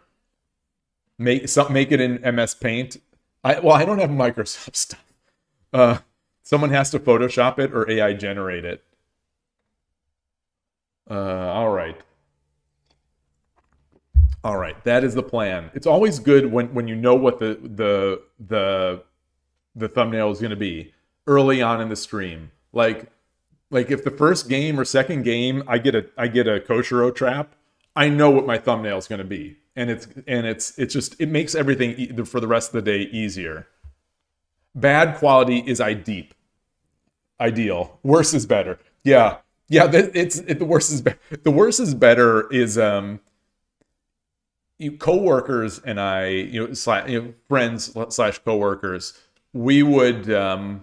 Make it in MS Paint. I don't have Microsoft stuff. Someone has to Photoshop it or AI generate it. All right. All right, that is the plan. It's always good when you know what the thumbnail is going to be early on in the stream. Like if the first game or second game I get a Koshiro trap, I know what my thumbnail is going to be, and it makes everything for the rest of the day easier. Bad quality is ideal. Worse is better. Yeah. The worse is better. The worse is better is coworkers and I, friends / coworkers, we would over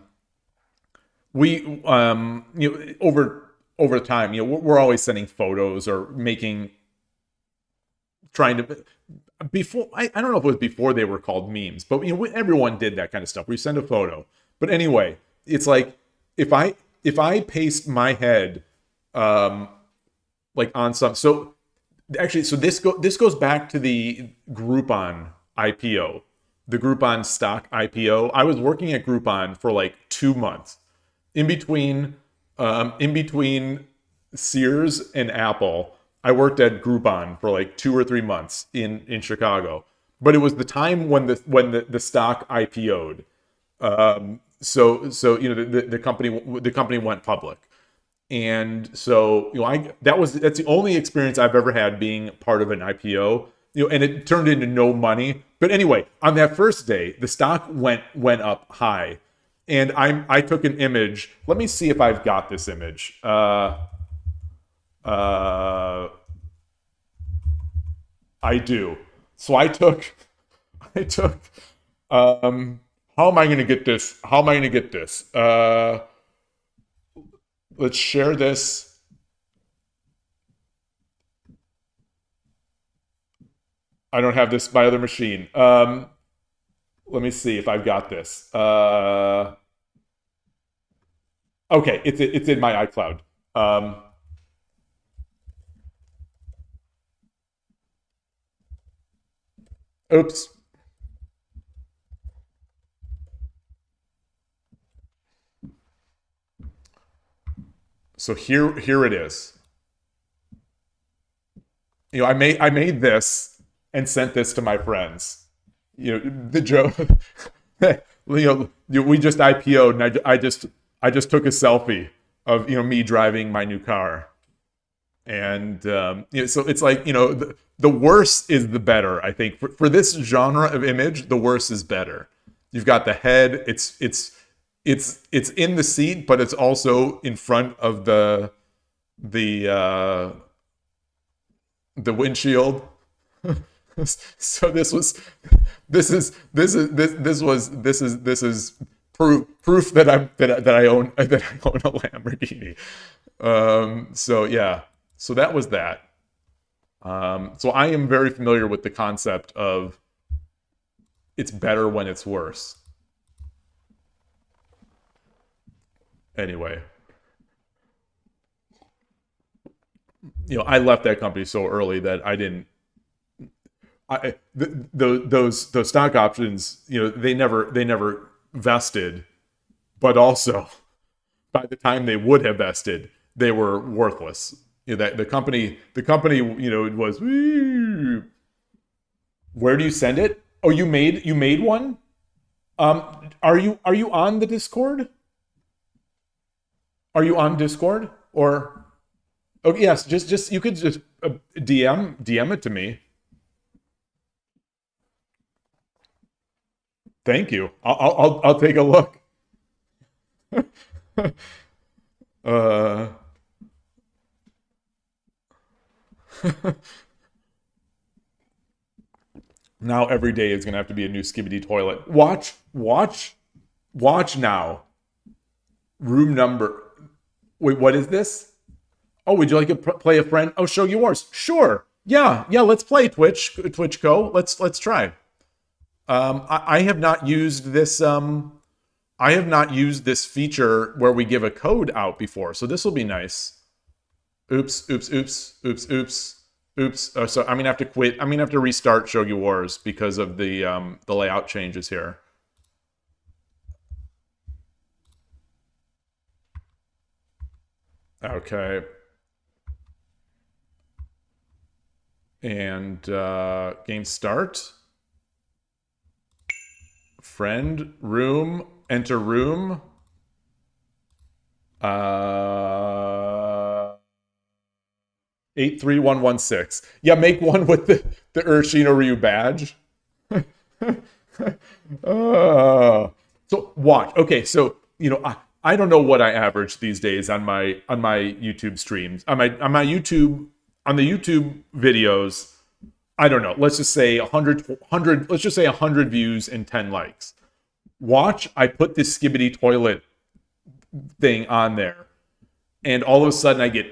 time, we're always sending photos or trying to before I don't know if it was before they were called memes, but everyone did that kind of stuff. We send a photo, but anyway, it's like if I paste my head like on some Actually, so this goes back to the Groupon IPO, the Groupon stock IPO. I was working at Groupon for like 2 months, in between Sears and Apple. I worked at Groupon for like 2 or 3 months in Chicago, but it was the time when the stock IPO'd. So the company went public. And so, that's the only experience I've ever had being part of an IPO, and it turned into no money. But anyway, on that first day, the stock went up high, and I took an image. Let me see if I've got this image. I do. So I took, how am I going to get this? Let's share this. I don't have this my other machine. Let me see if I've got this. Okay, it's in my iCloud. Oops. So here it is. You know, I made this and sent this to my friends. You know, the joke. You know, we just IPO'd, and I just took a selfie of, you know, me driving my new car, and you know, so it's like, you know, the worse is the better. I think for this genre of image, the worse is better. You've got the head. It's in the seat, but it's also in front of the windshield. So this is proof that I own a Lamborghini. So yeah, so that was that. So I am very familiar with the concept of it's better when it's worse. Anyway, you know, I left that company so early that I didn't. Those stock options, you know, they never vested, but also by the time they would have vested, they were worthless. You know, that the company, you know, it was. Where do you send it? Oh, you made one. Are you on the Discord? Are you on Discord or? Oh yes, just you could just DM it to me. Thank you. I'll take a look. Now every day is gonna have to be a new Skibidi toilet. Watch now. Room number. Wait, what is this? Oh, would you like to play a friend? Oh, Shogi Wars. Sure. Yeah. Let's play Twitch Co. Let's try. I have not used this. I have not used this feature where we give a code out before, so this will be nice. Oops. So I'm gonna have to quit. I'm gonna have to restart Shogi Wars because of the layout changes here. Okay. And game start. Friend, room, enter room. 83116. Yeah, make one with the Urshino Ryu badge. So watch. Okay, so you know, I don't know what I average these days on my YouTube streams. On the YouTube videos. I don't know. Let's just say 100. Let's just say 100 views and 10 likes. Watch. I put this Skibidi toilet thing on there, and all of a sudden I get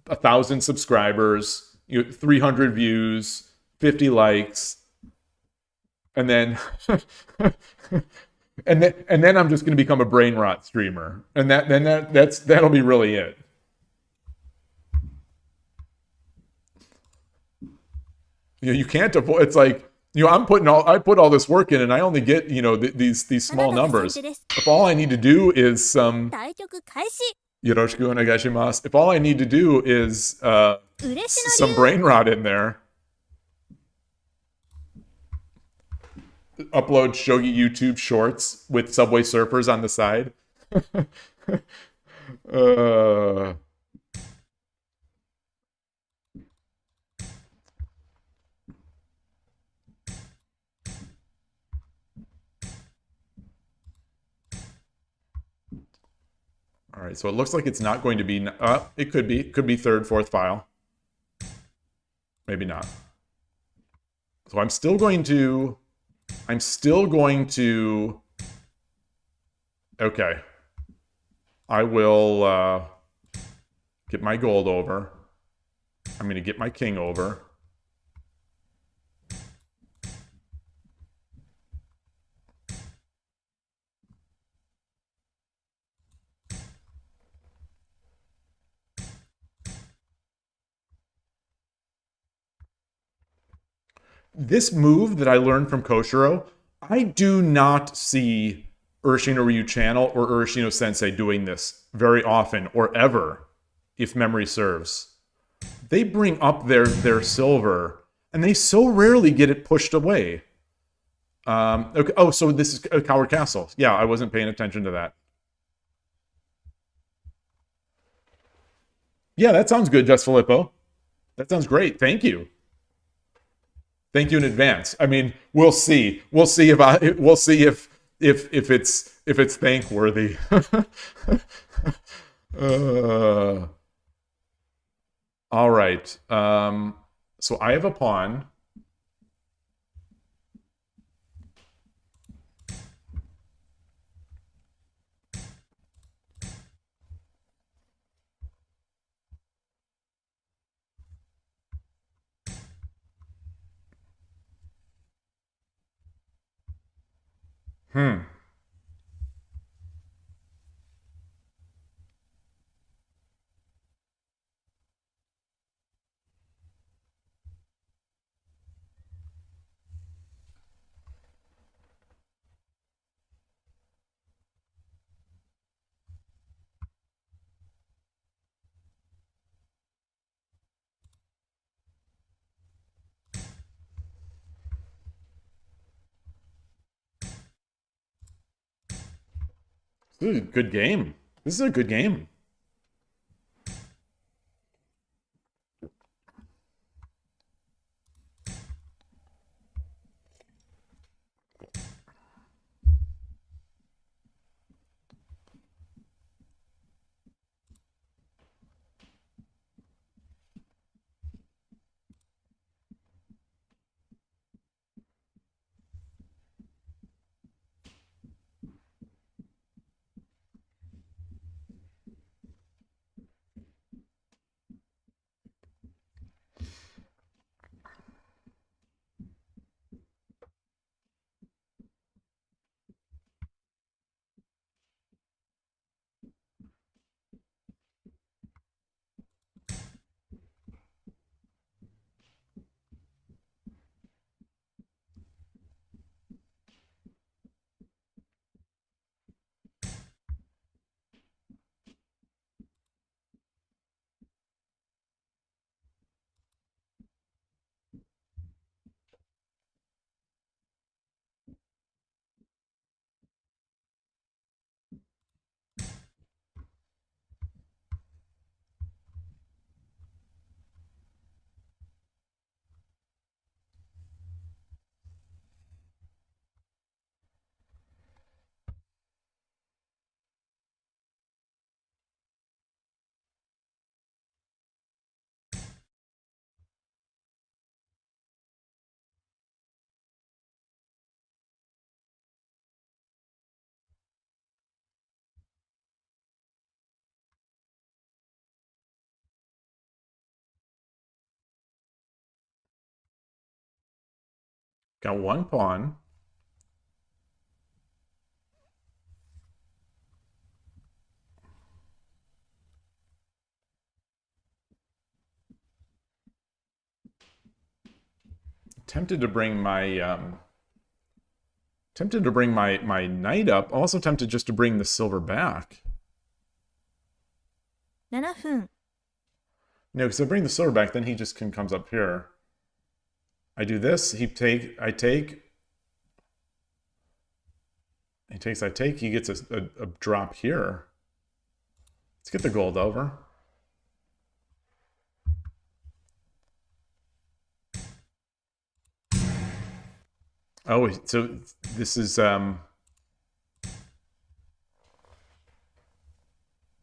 1,000 subscribers, 300 views, 50 likes, and then and then I'm just going to become a brain rot streamer, and that'll be really it. You can't avoid. It's like, I put all this work in, and I only get these small numbers. If all I need to do is yoroshiku onegaishimasu. If all I need to do is some brain rot in there, upload Shogi YouTube shorts with Subway Surfers on the side. All right, so it looks like it's not going to be. It could be. Could be third, fourth file. Maybe not. So I'm still going to. Okay. I will get my gold over. I'm going to get my king over. this move that I learned from Koshiro, I do not see Urshino Ryu Channel or Urshino Sensei doing this very often or ever, if memory serves. They bring up their silver, and they so rarely get it pushed away. Okay. Oh, so this is a Coward Castle. Yeah, I wasn't paying attention to that. Yeah, that sounds good, Jess Filippo. That sounds great. Thank you. Thank you in advance. I mean, we'll see. We'll see if it's thankworthy. All right. So I have a pawn. Hmm. This is a good game. This is a good game. Got one pawn. Tempted to bring my knight up. Also tempted just to bring the silver back. 7分 No, because I bring the silver back, then he just comes up here. I do this. I take. He takes. I take. He gets a drop here. Let's get the gold over. Oh, so this is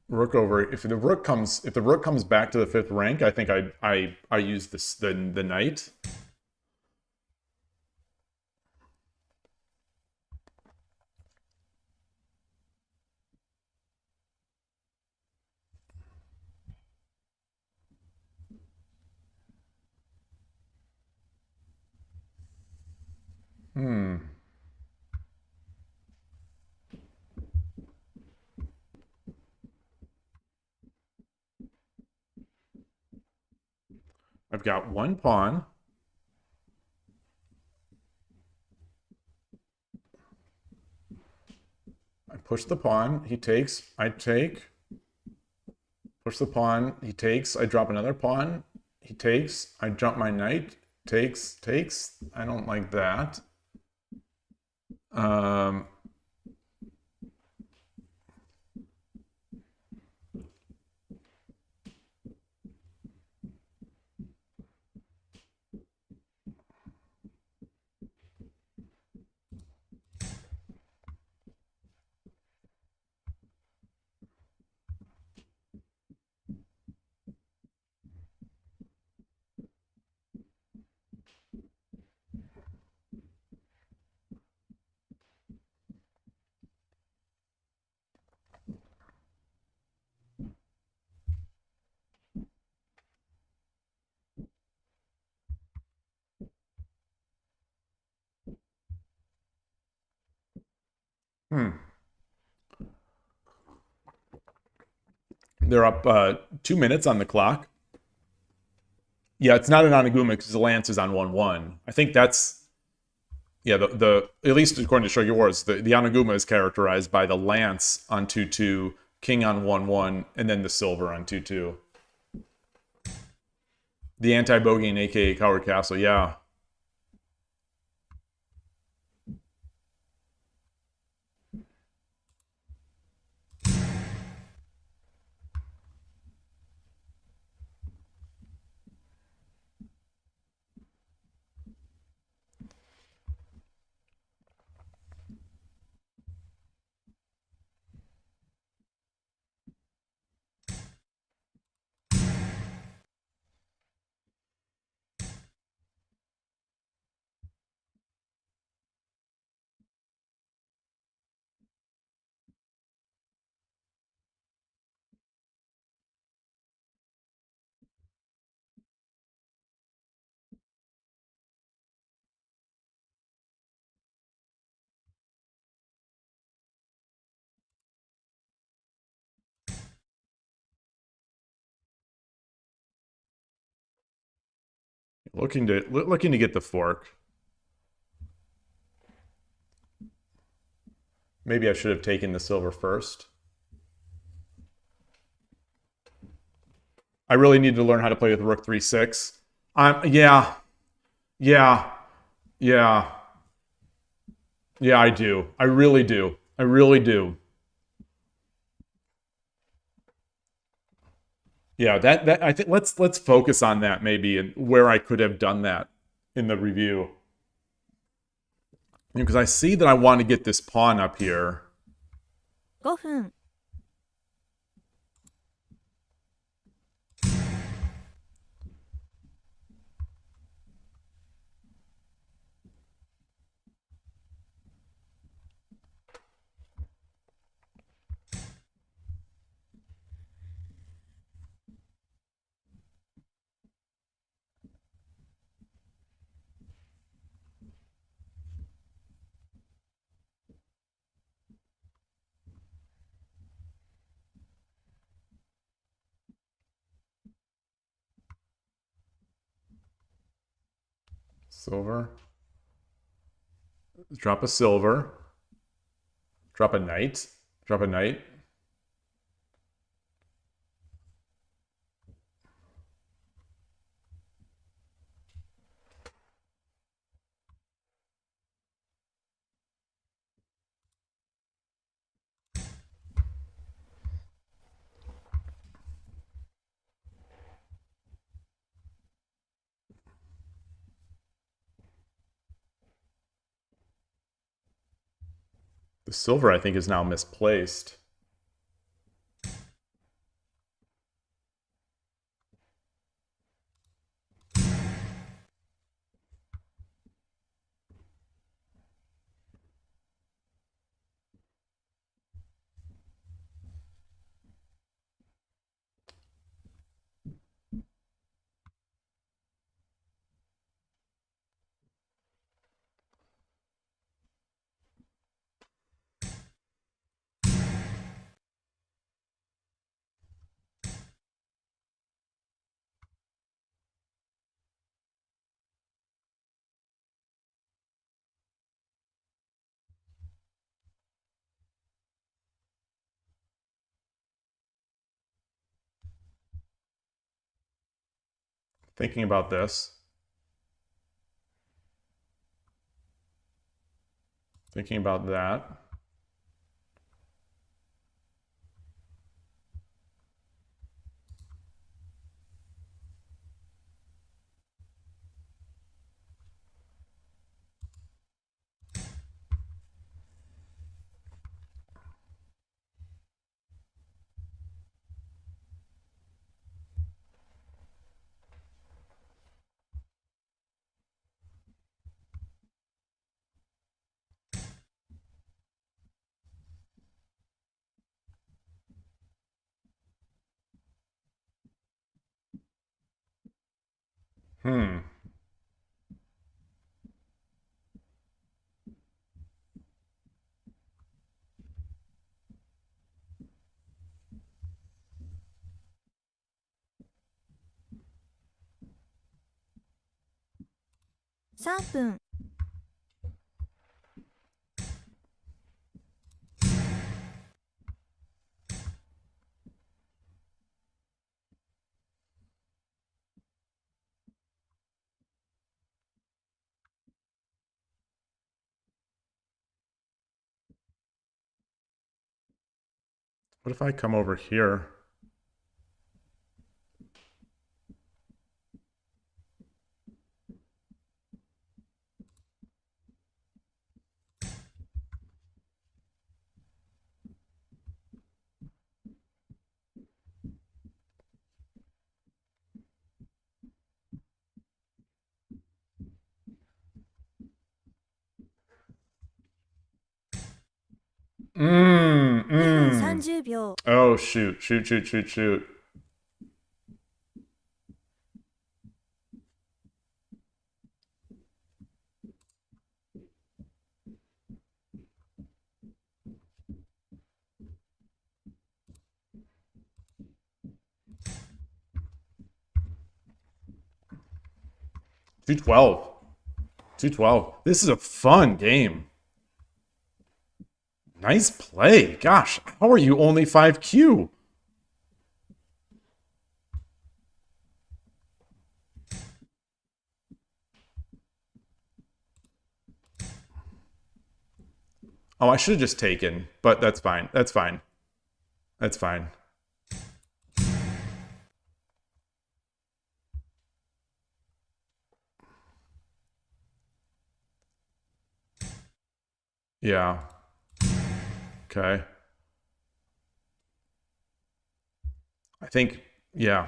rook over. If the rook comes back to the 5th rank, I think I use the knight. I've got one pawn. Push the pawn. He takes. I take. Push the pawn. He takes. I drop another pawn. He takes. I jump my knight. Takes. Takes. I don't like that. They're up 2 minutes on the clock. Yeah, it's not an Anaguma because the lance is on 1-1. I think that's, yeah, the at least according to Shogi Wars, the Anaguma is characterized by the lance on 2-2, king on 1-1, and then the silver on 2-2. The anti-bogey and aka Coward Castle, yeah. Looking to get the fork. Maybe I should have taken the silver first. I really need to learn how to play with Rook 3-6. Yeah. Yeah. Yeah. Yeah, I do. I really do. I really do. Yeah, that I think let's focus on that maybe and where I could have done that in the review. Because I see that I want to get this pawn up here. 5分 Silver. Drop a silver. Drop a knight. Drop a knight. The silver, I think, is now misplaced. Thinking about this. Thinking about that. Hmm. ,3 分 What if I come over here? Mm, 2分 mm. 30秒 Oh, shoot, shoot, shoot, shoot, shoot. $212. $212. This is a fun game. Nice play. Gosh, how are you only 5Q? Oh, I should have just taken, but that's fine. That's fine. That's fine. Yeah. Okay. I think, yeah.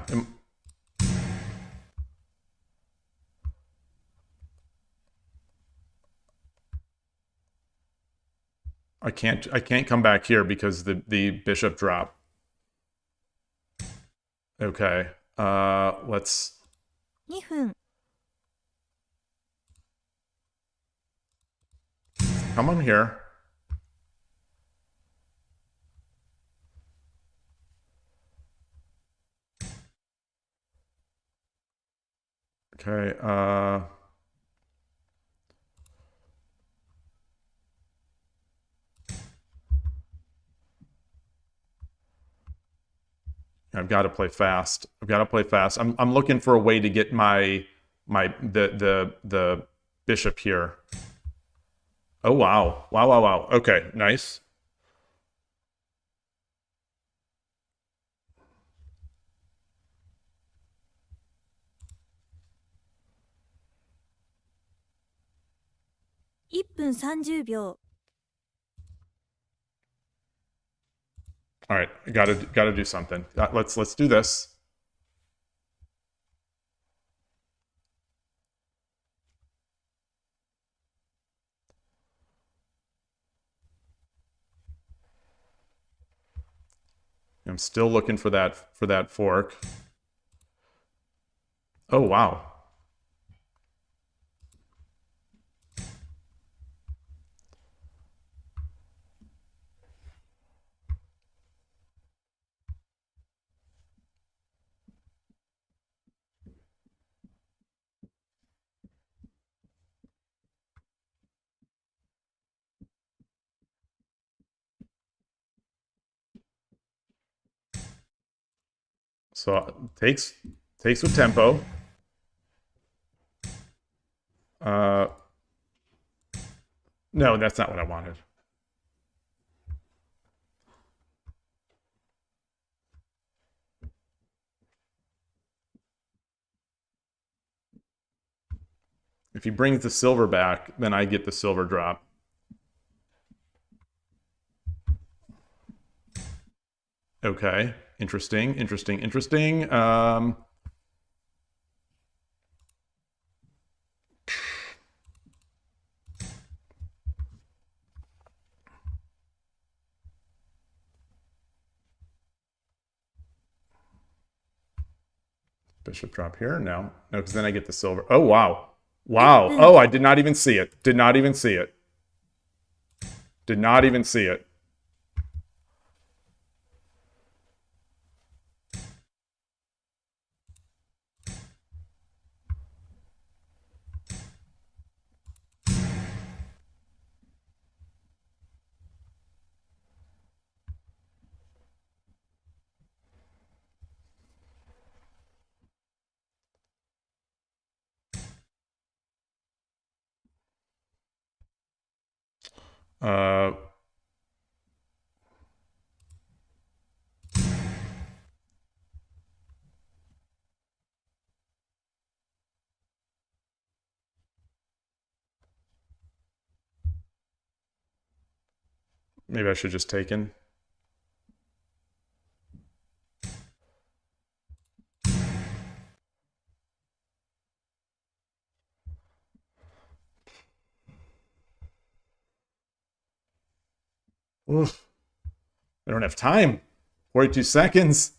I can't come back here because the bishop drop. Okay. Let's 2分 come on here. Okay, I've got to play fast. I've got to play fast. I'm looking for a way to get the bishop here. Oh wow. Wow, wow, wow. Okay, nice. ,1分30秒 All right, I gotta do something. Let's do this. I'm still looking for that fork. Oh wow. So takes with tempo. No, that's not what I wanted. If he brings the silver back, then I get the silver drop. Okay, interesting, interesting, interesting. Bishop drop here? No, because then I get the silver. Oh, wow. Wow. Oh, I did not even see it. Did not even see it. Did not even see it. Maybe I should just taken. Oof. I don't have time. 42 seconds.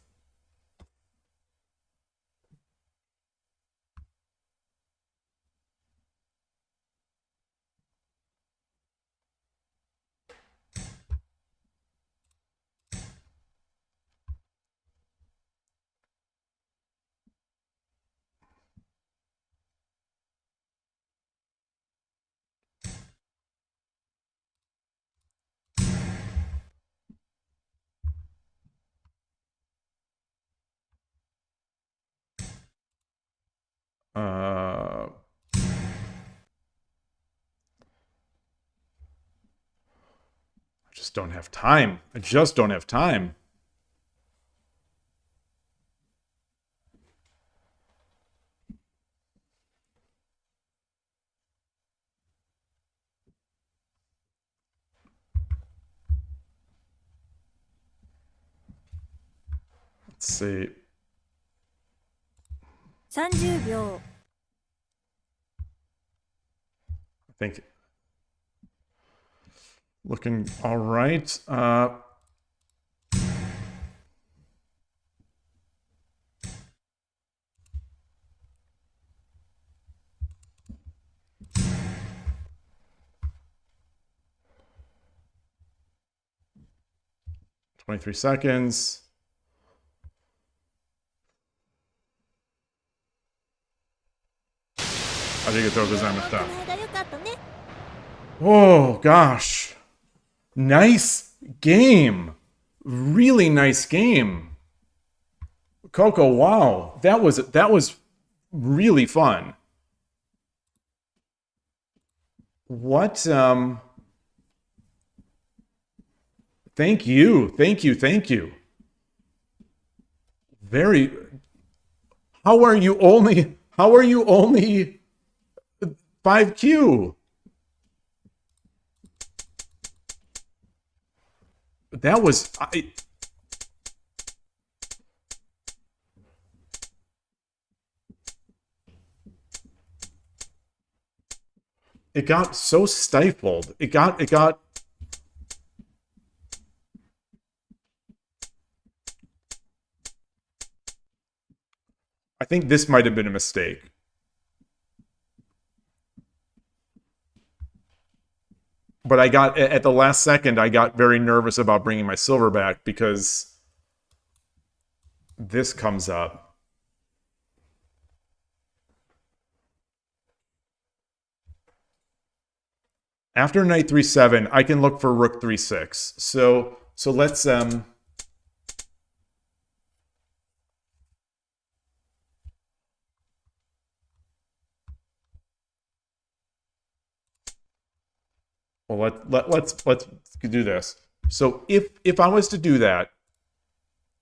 I just don't have time. I just don't have time. Let's see. 30秒。 I think looking all right. "23 seconds. Arigatou gozaimashita. この間よかったね。 Oh gosh. Nice game. Really nice game. Coco, wow. That was really fun. What thank you. Thank you. Thank you. Very How are you only 5Q? That was it got so stifled. It got I think this might have been a mistake. But I got, at the last second, I got very nervous about bringing my silver back because this comes up. After knight 3-7, I can look for rook 3-6. So let's Well, let's do this. So if I was to do that,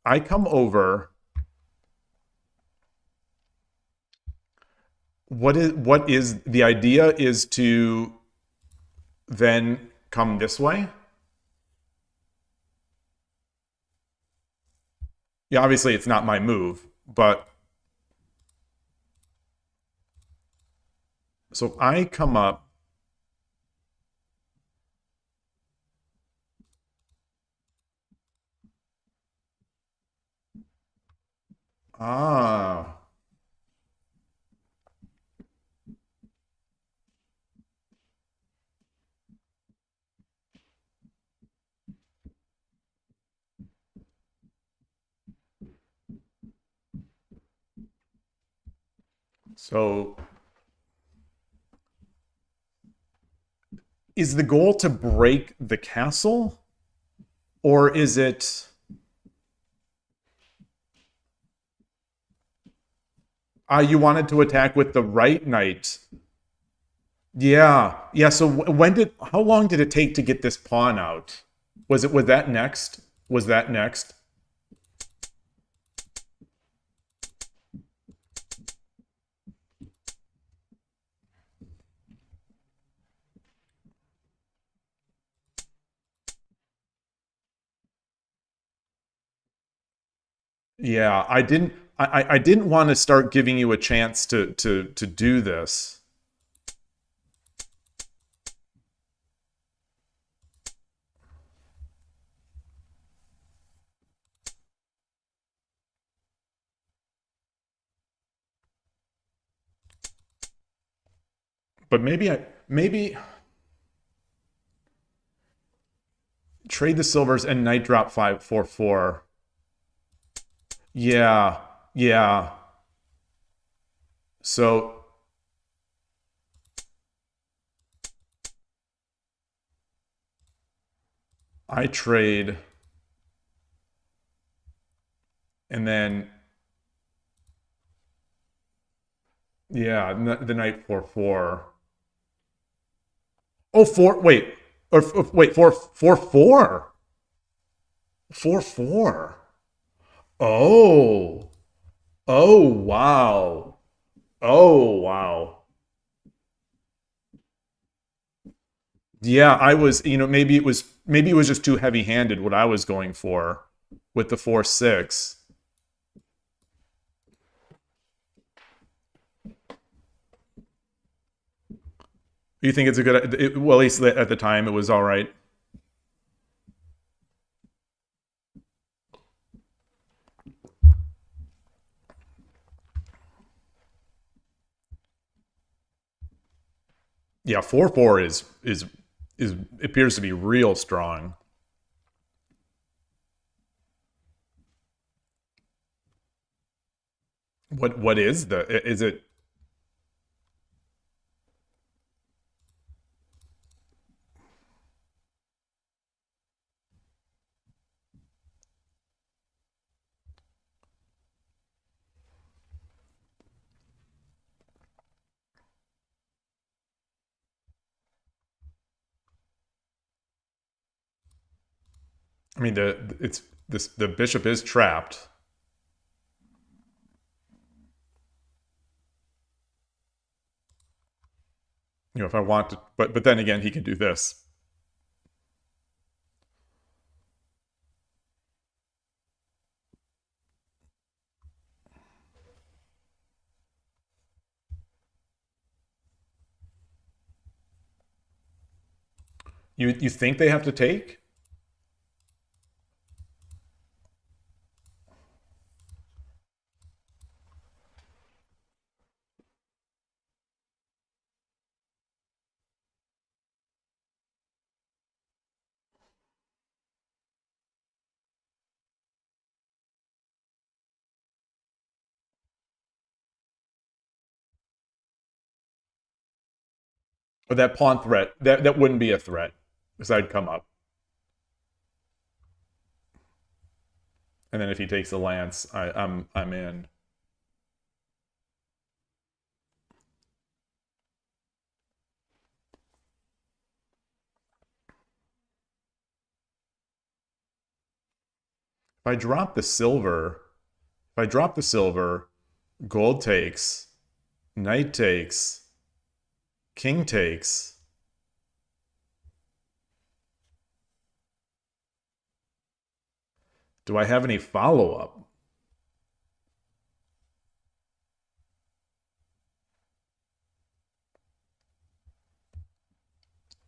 I come over. What is the idea is to then come this way? Yeah, obviously it's not my move, but so I come up. Ah. So is the goal to break the castle? Or is it... you wanted to attack with the right knight. Yeah. Yeah, so how long did it take to get this pawn out? Was that next? Was that next? Yeah, I didn't want to start giving you a chance to do this. But maybe trade the silvers and knight drop 5 4 4. Yeah, yeah. So I trade, and then yeah, the knight 4 4. Oh, four. Wait, or wait, 4 4 4. 4 4. Oh, oh wow, oh wow. Yeah, I was, maybe it was just too heavy-handed what I was going for with the 4 6. You think it's a good, well, at least at the time it was all right. Yeah, 4 4 is appears to be real strong. What is it? I mean, the bishop is trapped. If I want to, but then again, he can do this. You think they have to take? Or that pawn threat, that wouldn't be a threat, because I'd come up. And then if he takes the lance, I'm in. If I drop the silver, gold takes, knight takes, king takes. Do I have any follow-up?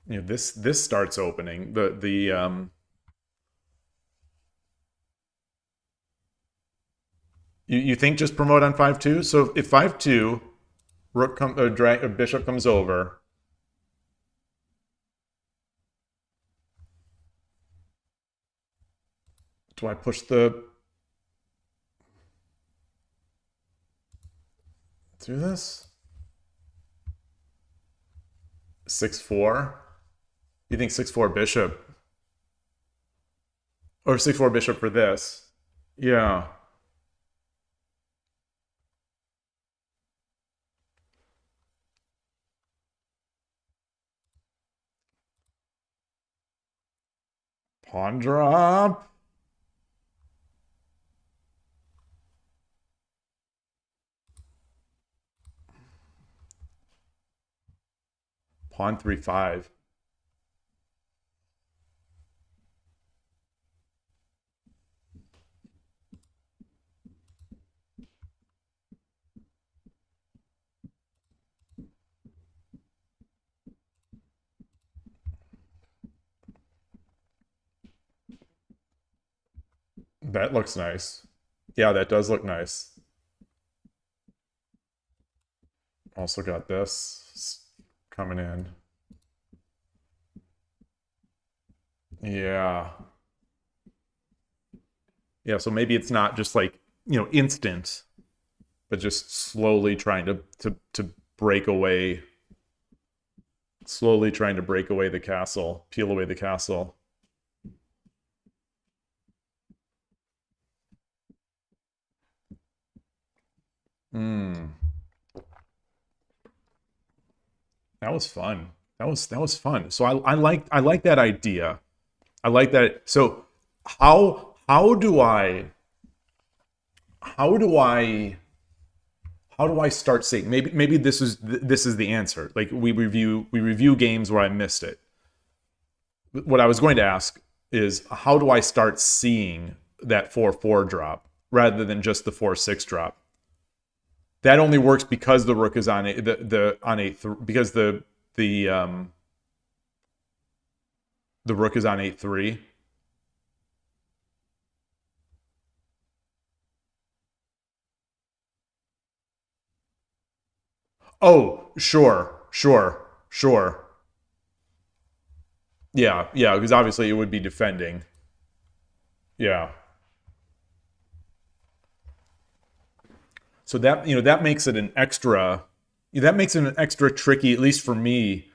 You know, this starts opening. You think just promote on 5-2? So if 5-2, bishop comes over. Do I push through this? 6-4? You think 6-4 bishop? Or 6-4 bishop for this? Yeah. Pawn drop. Pawn 3-5. That looks nice. Yeah, that does look nice. Also got this coming in. Yeah. Yeah, so maybe it's not just like, you know, instant, but just slowly trying to break away. Slowly trying to break away the castle, peel away the castle. That was fun. That was fun. So I like that idea. I like that. So how do I start seeing? Maybe this is the answer. Like we review games where I missed it. What I was going to ask is, how do I start seeing that 4-4 drop rather than just the 4-6 drop? That only works because the rook is on because the rook is on 8-3. Oh, sure. Yeah, because obviously it would be defending. Yeah. So that, you know, that makes it an extra tricky, at least for me,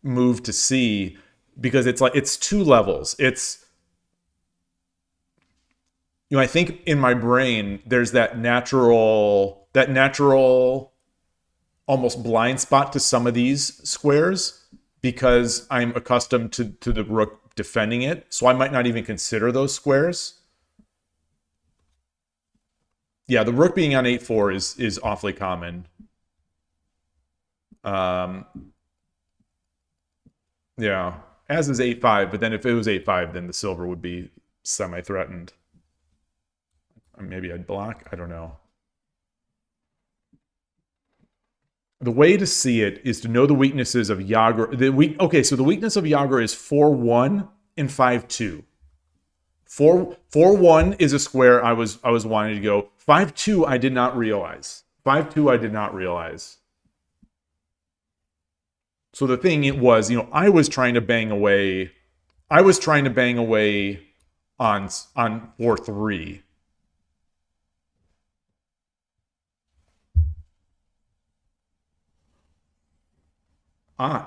move to see, because it's like it's two levels. It's, you know, I think in my brain there's that natural almost blind spot to some of these squares because I'm accustomed to the rook defending it. So I might not even consider those squares. Yeah, the rook being on 8-4 is awfully common. Yeah, as is 8-5, but then if it was 8-5, then the silver would be semi-threatened. Maybe I'd block, I don't know. The way to see it is to know the weaknesses of Yager. Okay, so the weakness of Yager is 4-1 and 5-2. 4-1 is a square I was wanting to go. 5-2 I did not realize. 5-2 I did not realize. So the thing it was, you know, I was trying to bang away on 4-3.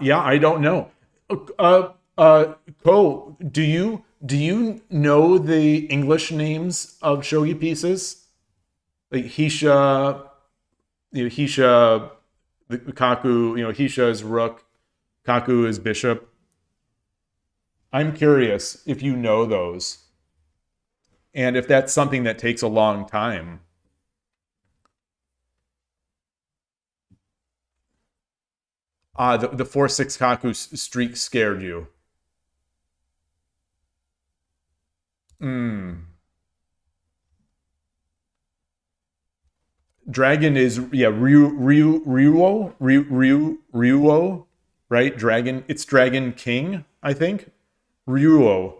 Yeah, I don't know. Ko, do you know the English names of shogi pieces? Like Hisha, you know, Hisha, the Kaku, you know, Hisha is rook, Kaku is bishop. I'm curious if you know those. And if that's something that takes a long time. The 4-6 Kaku streak scared you. Dragon is, yeah, Ryuo, right? Dragon, it's Dragon King, I think. Ryuo.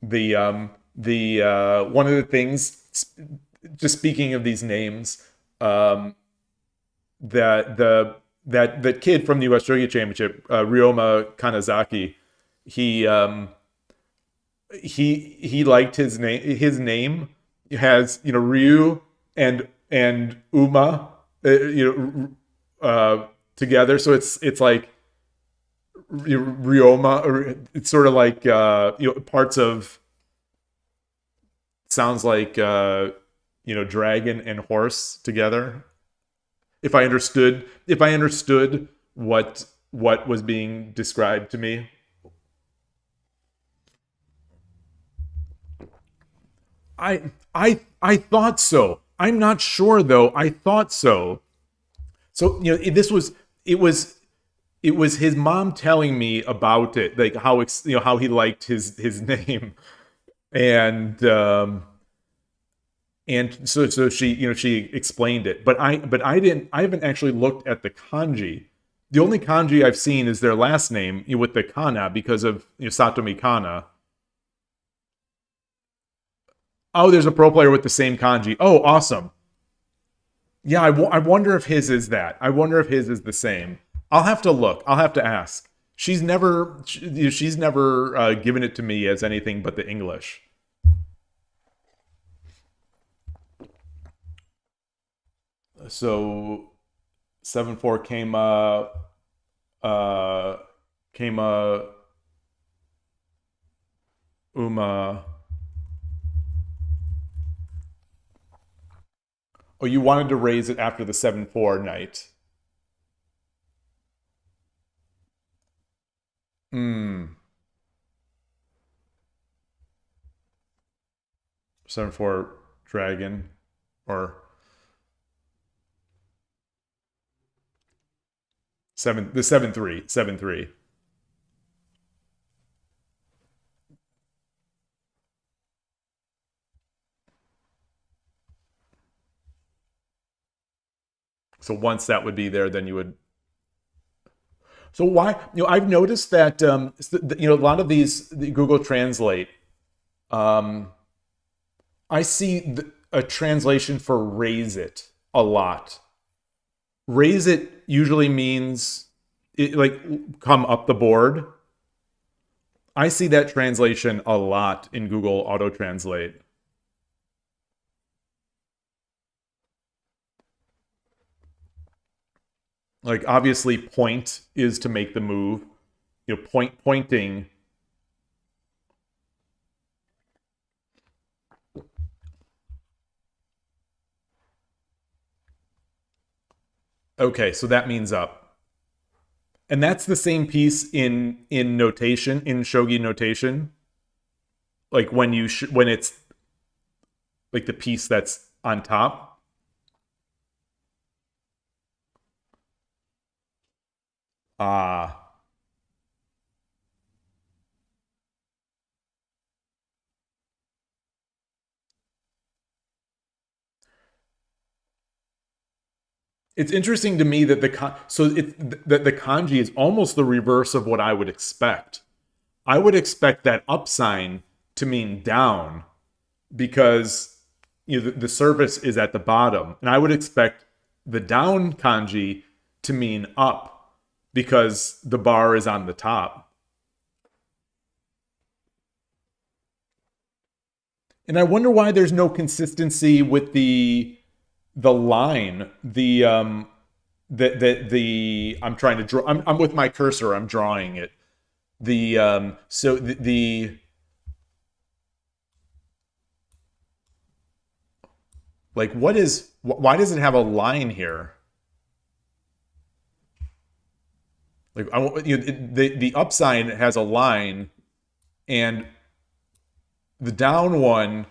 The one of the things, just speaking of these names, that kid from the U.S. Shogi Championship, Ryoma Kanazaki, he liked his name. His name has, Ryu and Uma, together. So it's like Ryoma, or it's sort of like parts of, sounds like dragon and horse together. If I understood what was being described to me. I thought so. I'm not sure though. I thought so. So it was his mom telling me about it, like how how he liked his name, and so she explained it, but I haven't actually looked at the kanji. The only kanji I've seen is their last name with the kana, because of Satomi Kana. Oh, there's a pro player with the same kanji. Oh, awesome. Yeah, I wonder if his is that. I wonder if his is the same. I'll have to look. I'll have to ask. She's never given it to me as anything but the English. So 7-4 came Uma. Oh, you wanted to raise it after the 7-4 night. 7-4 dragon, or the 7-3. So once that would be there, then you would. So why? I've noticed that a lot of these Google Translate, I see a translation for raise it a lot. Raise it usually means like come up the board. I see that translation a lot in Google Auto Translate. Like, obviously, point is to make the move. Pointing. Okay, so that means up. And that's the same piece in notation, in shogi notation. Like when it's like the piece that's on top. It's interesting to me that the kanji is almost the reverse of what I would expect. I would expect that up sign to mean down, because the surface is at the bottom, and I would expect the down kanji to mean up, because the bar is on the top. And I wonder why there's no consistency with the line. I'm trying to draw. I'm with my cursor. I'm drawing it. Like, what is Why does it have a line here? Like the up sign has a line, and the down one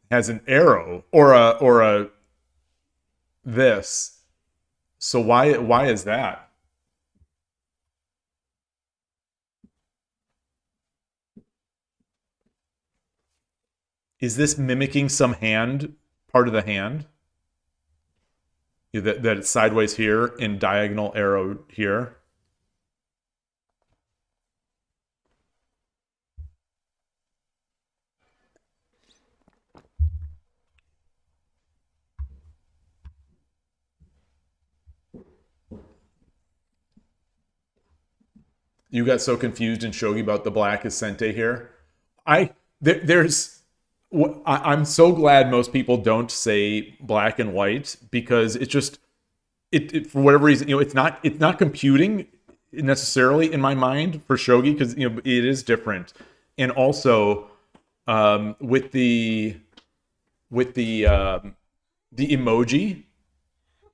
has an arrow or a this. So why is that? Is this mimicking some hand, part of the hand? That it's sideways here and diagonal arrow here? You got so confused in Shogi about the black is Sente here. I'm so glad most people don't say black and white, because it's just it for whatever reason, it's not computing necessarily in my mind for Shogi, because it is different. And also with the emoji,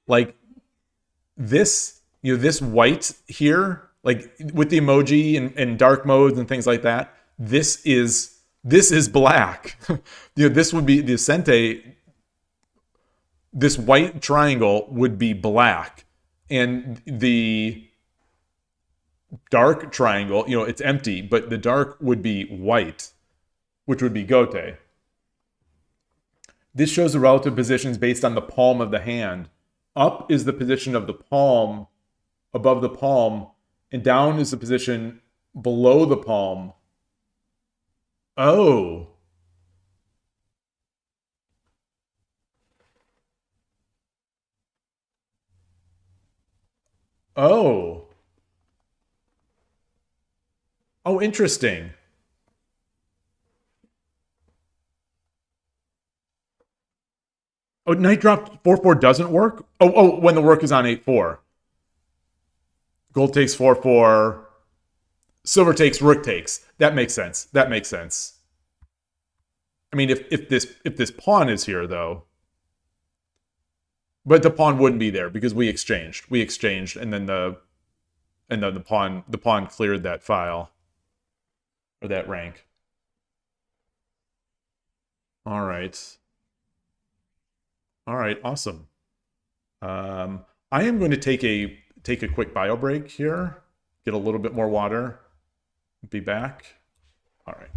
like this, this white here, like with the emoji and dark modes and things like that, this is black. This would be the Sente. This white triangle would be black, and the dark triangle, it's empty, but the dark would be white, which would be Gote. This shows the relative positions based on the palm of the hand. Up is the position of the palm, above the palm, and down is the position below the palm. Oh. Oh. Oh, interesting. Oh, night drop 4/4 doesn't work? Oh, when the work is on 8/4. Gold takes 4/4. Silver takes, rook takes. That makes sense. That makes sense. I mean, if this pawn is here though, but the pawn wouldn't be there because we exchanged. And then the pawn cleared that file or that rank. All right. All right, awesome. I am going to take a quick bio break here, get a little bit more water, be back. All right.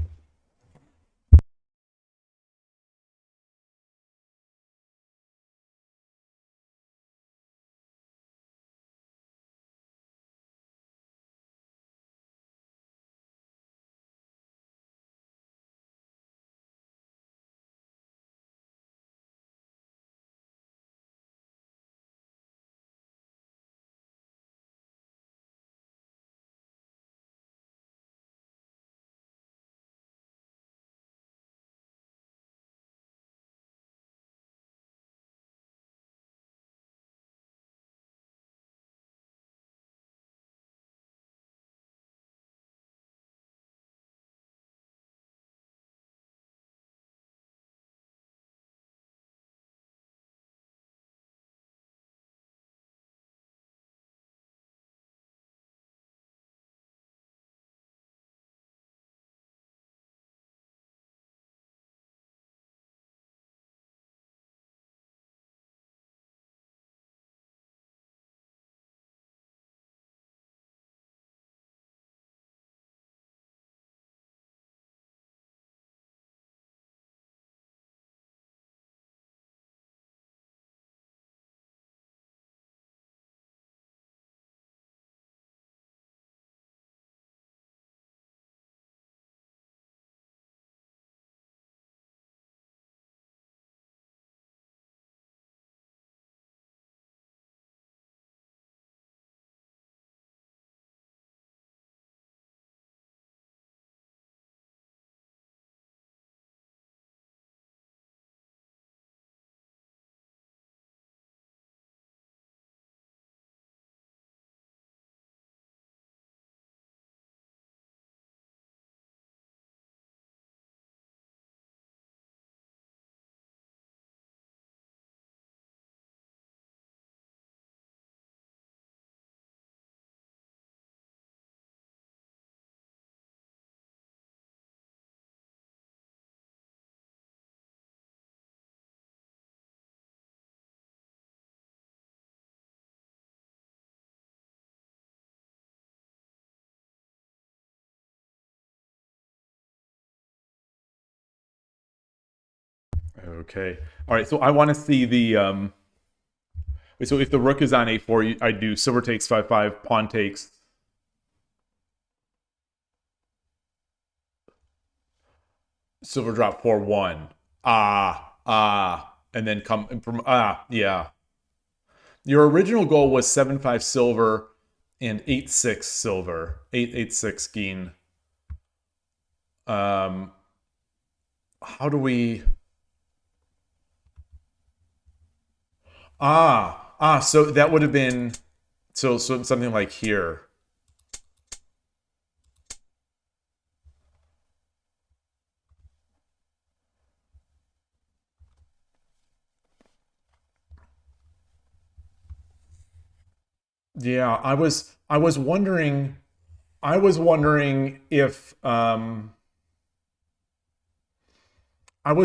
Okay. All right. So I want to see the so if the rook is on a4, I do silver takes 5-5, pawn takes. Silver drop 4-1. And then come from yeah. Your original goal was 7-5 silver and 8-6 silver, 8-8-6 Geen. How do we? So that would have been so something like here. Yeah, I was wondering if I was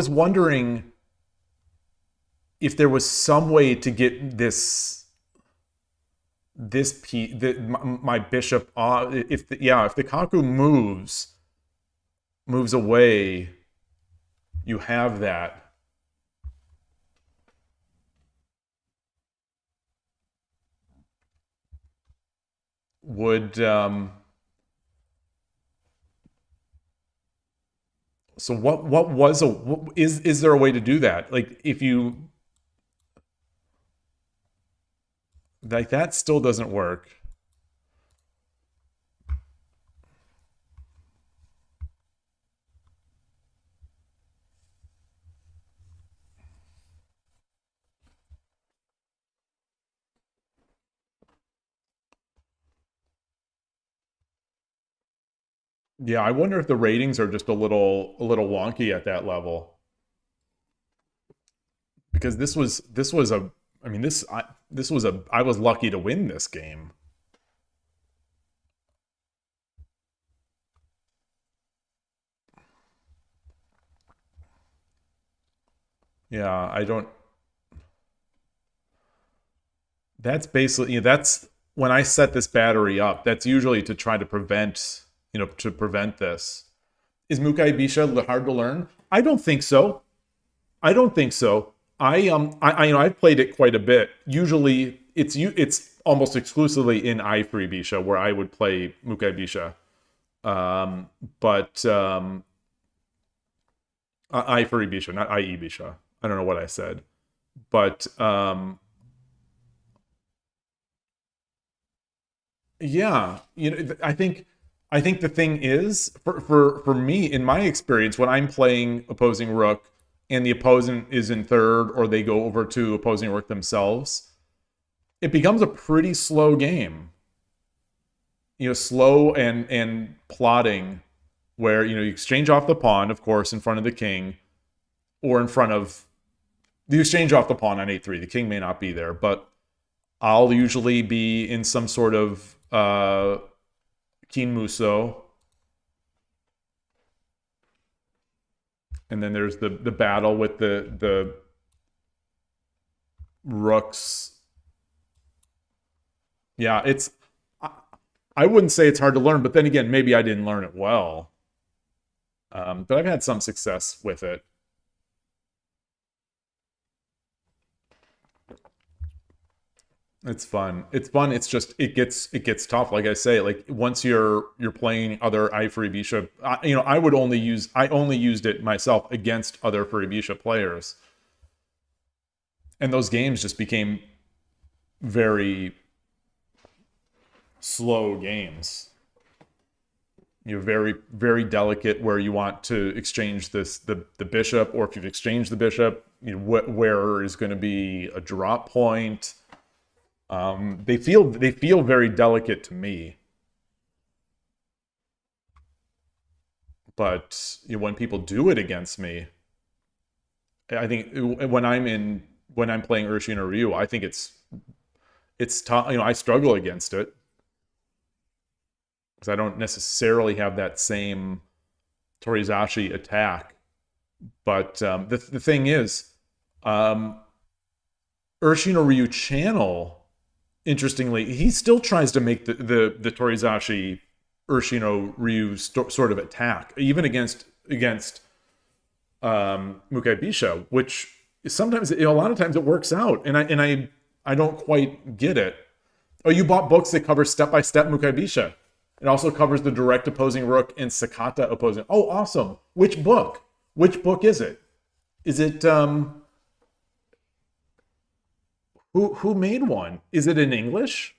wondering if there was some way to get this piece, my bishop, if the Kaku moves away, you have that. Would so what was is there a way to do that? Like if you like that still doesn't work. Yeah, I wonder if the ratings are just a little wonky at that level. Because this was a I mean this was a I was lucky to win this game. Yeah, I don't that's basically that's when I set this battery up, that's usually to try to prevent, to prevent this. Is Mukai Bisha hard to learn? I don't think so. I don't think so. I've played it quite a bit. Usually it's almost exclusively in I3 Bisha where I would play Mukai Bisha. But I3 Bisha, not IE Bisha. I don't know what I said. But yeah, I think the thing is for me in my experience when I'm playing opposing rook and the opponent is in third or they go over to opposing rook themselves, it becomes a pretty slow game. Slow and plotting where you exchange off the pawn, of course, in front of the king or in front of the exchange off the pawn on 8-3. The king may not be there, but I'll usually be in some sort of Kin Muso. And then there's the battle with the rooks. Yeah, I wouldn't say it's hard to learn, but then again, maybe I didn't learn it well. But I've had some success with it. It's fun. It's fun. It's just it gets tough. Like I say, like once you're playing other Furibisha, I only used it myself against other Furibisha players, and those games just became very slow games. Very very delicate where you want to exchange the bishop, or if you've exchanged the bishop, where is going to be a drop point. They feel very delicate to me, but when people do it against me, I think when I'm playing Urshin or Ryu, I think it's tough. I struggle against it because I don't necessarily have that same Torizashi attack. But the thing is, Urshin or Ryu channel. Interestingly, he still tries to make the Torizashi Urshino Ryu sort of attack, even against Mukai Bisha, which sometimes, a lot of times it works out, and I don't quite get it. Oh, you bought books that cover step-by-step Mukai Bisha. It also covers the direct opposing rook and Sakata opposing. Oh, awesome. Which book? Which book is it? Is it, who made one? Is it in English?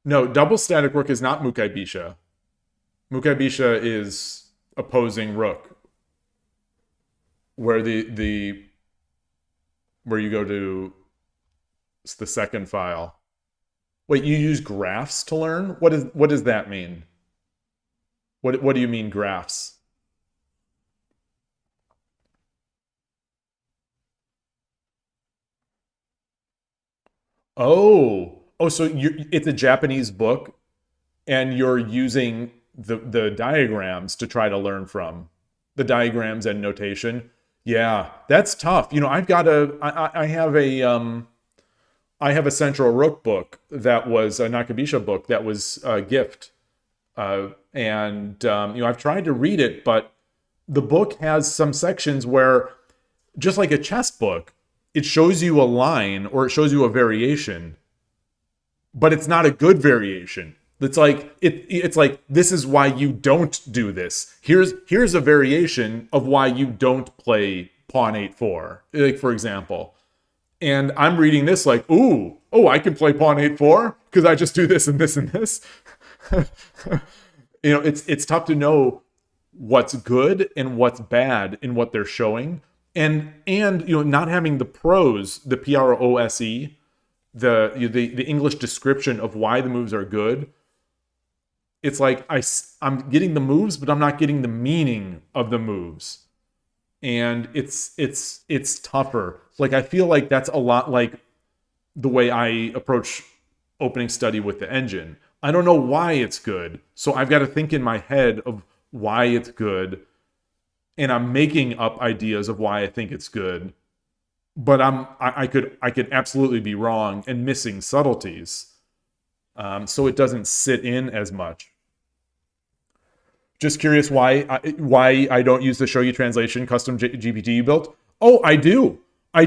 No, double static rook is not Mukai Bisha. Mukai Bisha is opposing rook, where where you go to the second file. Wait, you use graphs to learn? What does that mean? What do you mean graphs? Oh, so it's a Japanese book, and you're using the diagrams to try to learn from the diagrams and notation. Yeah, that's tough. You know, I have a Central Rook book that was a Nakabisha book that was a gift, and you know, I've tried to read it, but the book has some sections where, just like a chess book, it shows you a line or it shows you a variation, but it's not a good variation. It's like it's like, this is why you don't do this. Here's a variation of why you don't play pawn 8-4, like, for example. And I'm reading this like, oh, I can play pawn 8-4 because I just do this and this and this. You know, it's tough to know what's good and what's bad in what they're showing. And you know, not having the prose, the PROSE, the English description of why the moves are good. It's like I'm getting the moves, but I'm not getting the meaning of the moves. And it's tougher. Like, I feel like that's a lot like the way I approach opening study with the engine. I don't know why it's good, so I've got to think in my head of why it's good, and I'm making up ideas of why I think it's good. But I could absolutely be wrong and missing subtleties, so it doesn't sit in as much. Just curious why I don't use the Shogi translation custom GPT you built. Oh, I do. I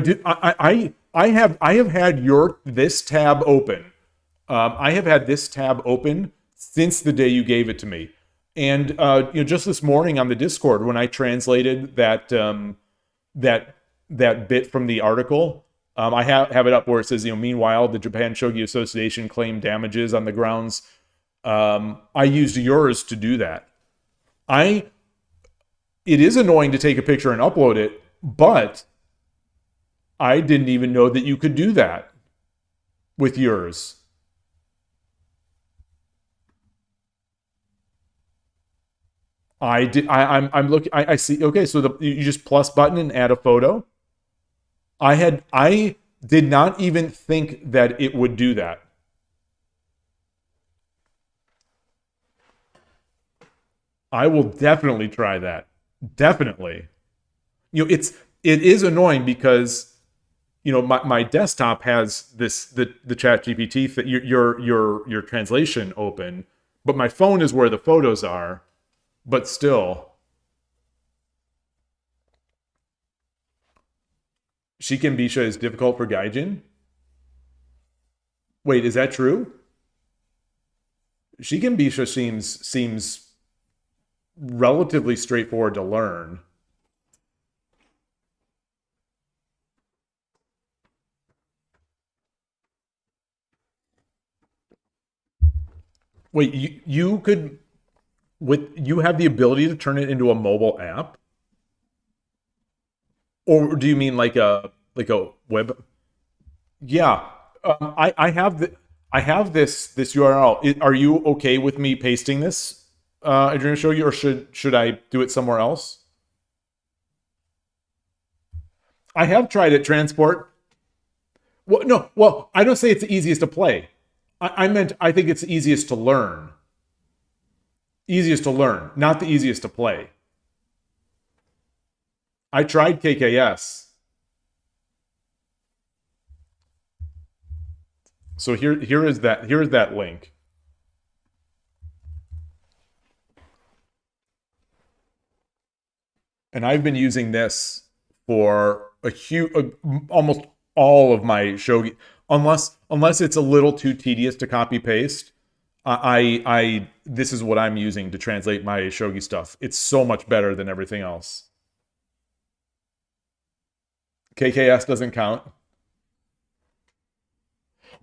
have had this tab open. I have had this tab open since the day you gave it to me. And you know, just this morning on the Discord, when I translated that bit from the article, I have it up where it says, you know, meanwhile, the Japan Shogi Association claimed damages on the grounds. I used yours to do that. It is annoying to take a picture and upload it, but I didn't even know that you could do that with yours. I did. I'm looking. I see. Okay, so you just plus button and add a photo. I did not even think that it would do that. I will definitely try that. Definitely. You know, it is annoying because, you know, my desktop has the chat GPT your translation open, but my phone is where the photos are. But still, Shiken Bisha is difficult for Gaijin? Wait, is that true? Shiken Bisha seems relatively straightforward to learn. Wait, you could, you have the ability to turn it into a mobile app? Or do you mean like a web? Yeah, I have this URL. Are you okay with me pasting this? Adrian, show you, or should I do it somewhere else? I have tried it, Transport. Well, no, well, I don't say it's the easiest to play. I meant I think it's the easiest to learn. Easiest to learn, not the easiest to play. I tried KKS. So here is that link. And I've been using this for a huge, almost all of my shogi, unless it's a little too tedious to copy paste. I this is what I'm using to translate my shogi stuff. It's so much better than everything else. KKS doesn't count.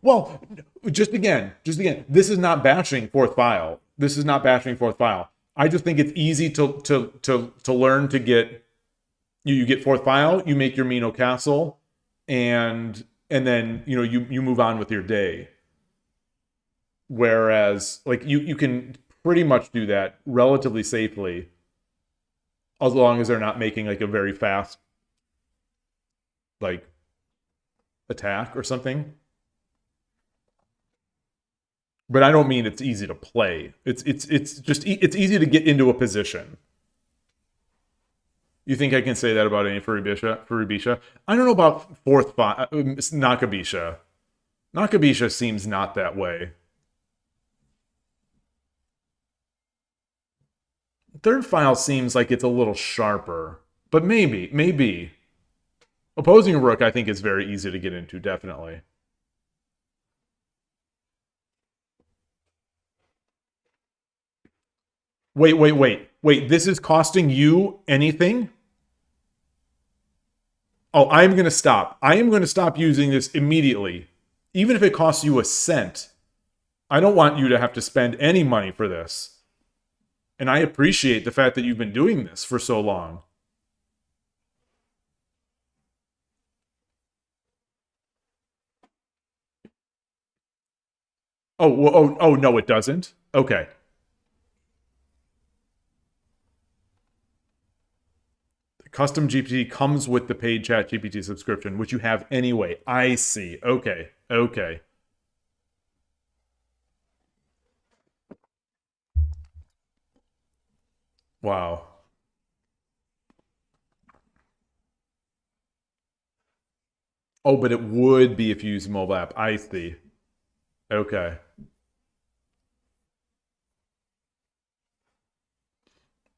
Well, just again, this is not bashing fourth file. This is not bashing fourth file. I just think it's easy to learn to get. You get fourth file, you make your Mino castle, and then you move on with your day. Whereas like you can pretty much do that relatively safely, as long as they're not making like a very fast like attack or something. But I don't mean it's easy to play. It's easy to get into a position. You think I can say that about any Furibisha? I don't know about fourth file. Nakabisha. Nakabisha seems not that way. Third file seems like it's a little sharper. But maybe. Opposing Rook, I think, is very easy to get into, definitely. Wait, this is costing you anything? Oh, I'm going to stop. I am going to stop using this immediately. Even if it costs you a cent. I don't want you to have to spend any money for this. And I appreciate the fact that you've been doing this for so long. Oh, no, it doesn't? Okay. Custom GPT comes with the paid Chat GPT subscription, which you have anyway. I see. Okay. Wow. Oh, but it would be if you use mobile app. I see. Okay.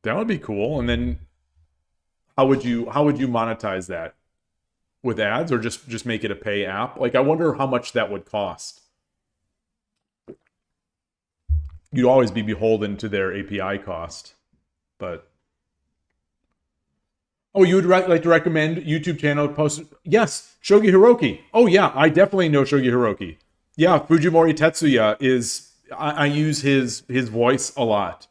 That would be cool. And then how would you monetize that? With ads, or just make it a pay app? Like, I wonder how much that would cost. You'd always be beholden to their API cost. But oh, you would like to recommend YouTube channel post? Yes, Shogi Hiroki. Oh yeah, I definitely know Shogi Hiroki. Yeah, Fujimori Tetsuya is. I use his voice a lot.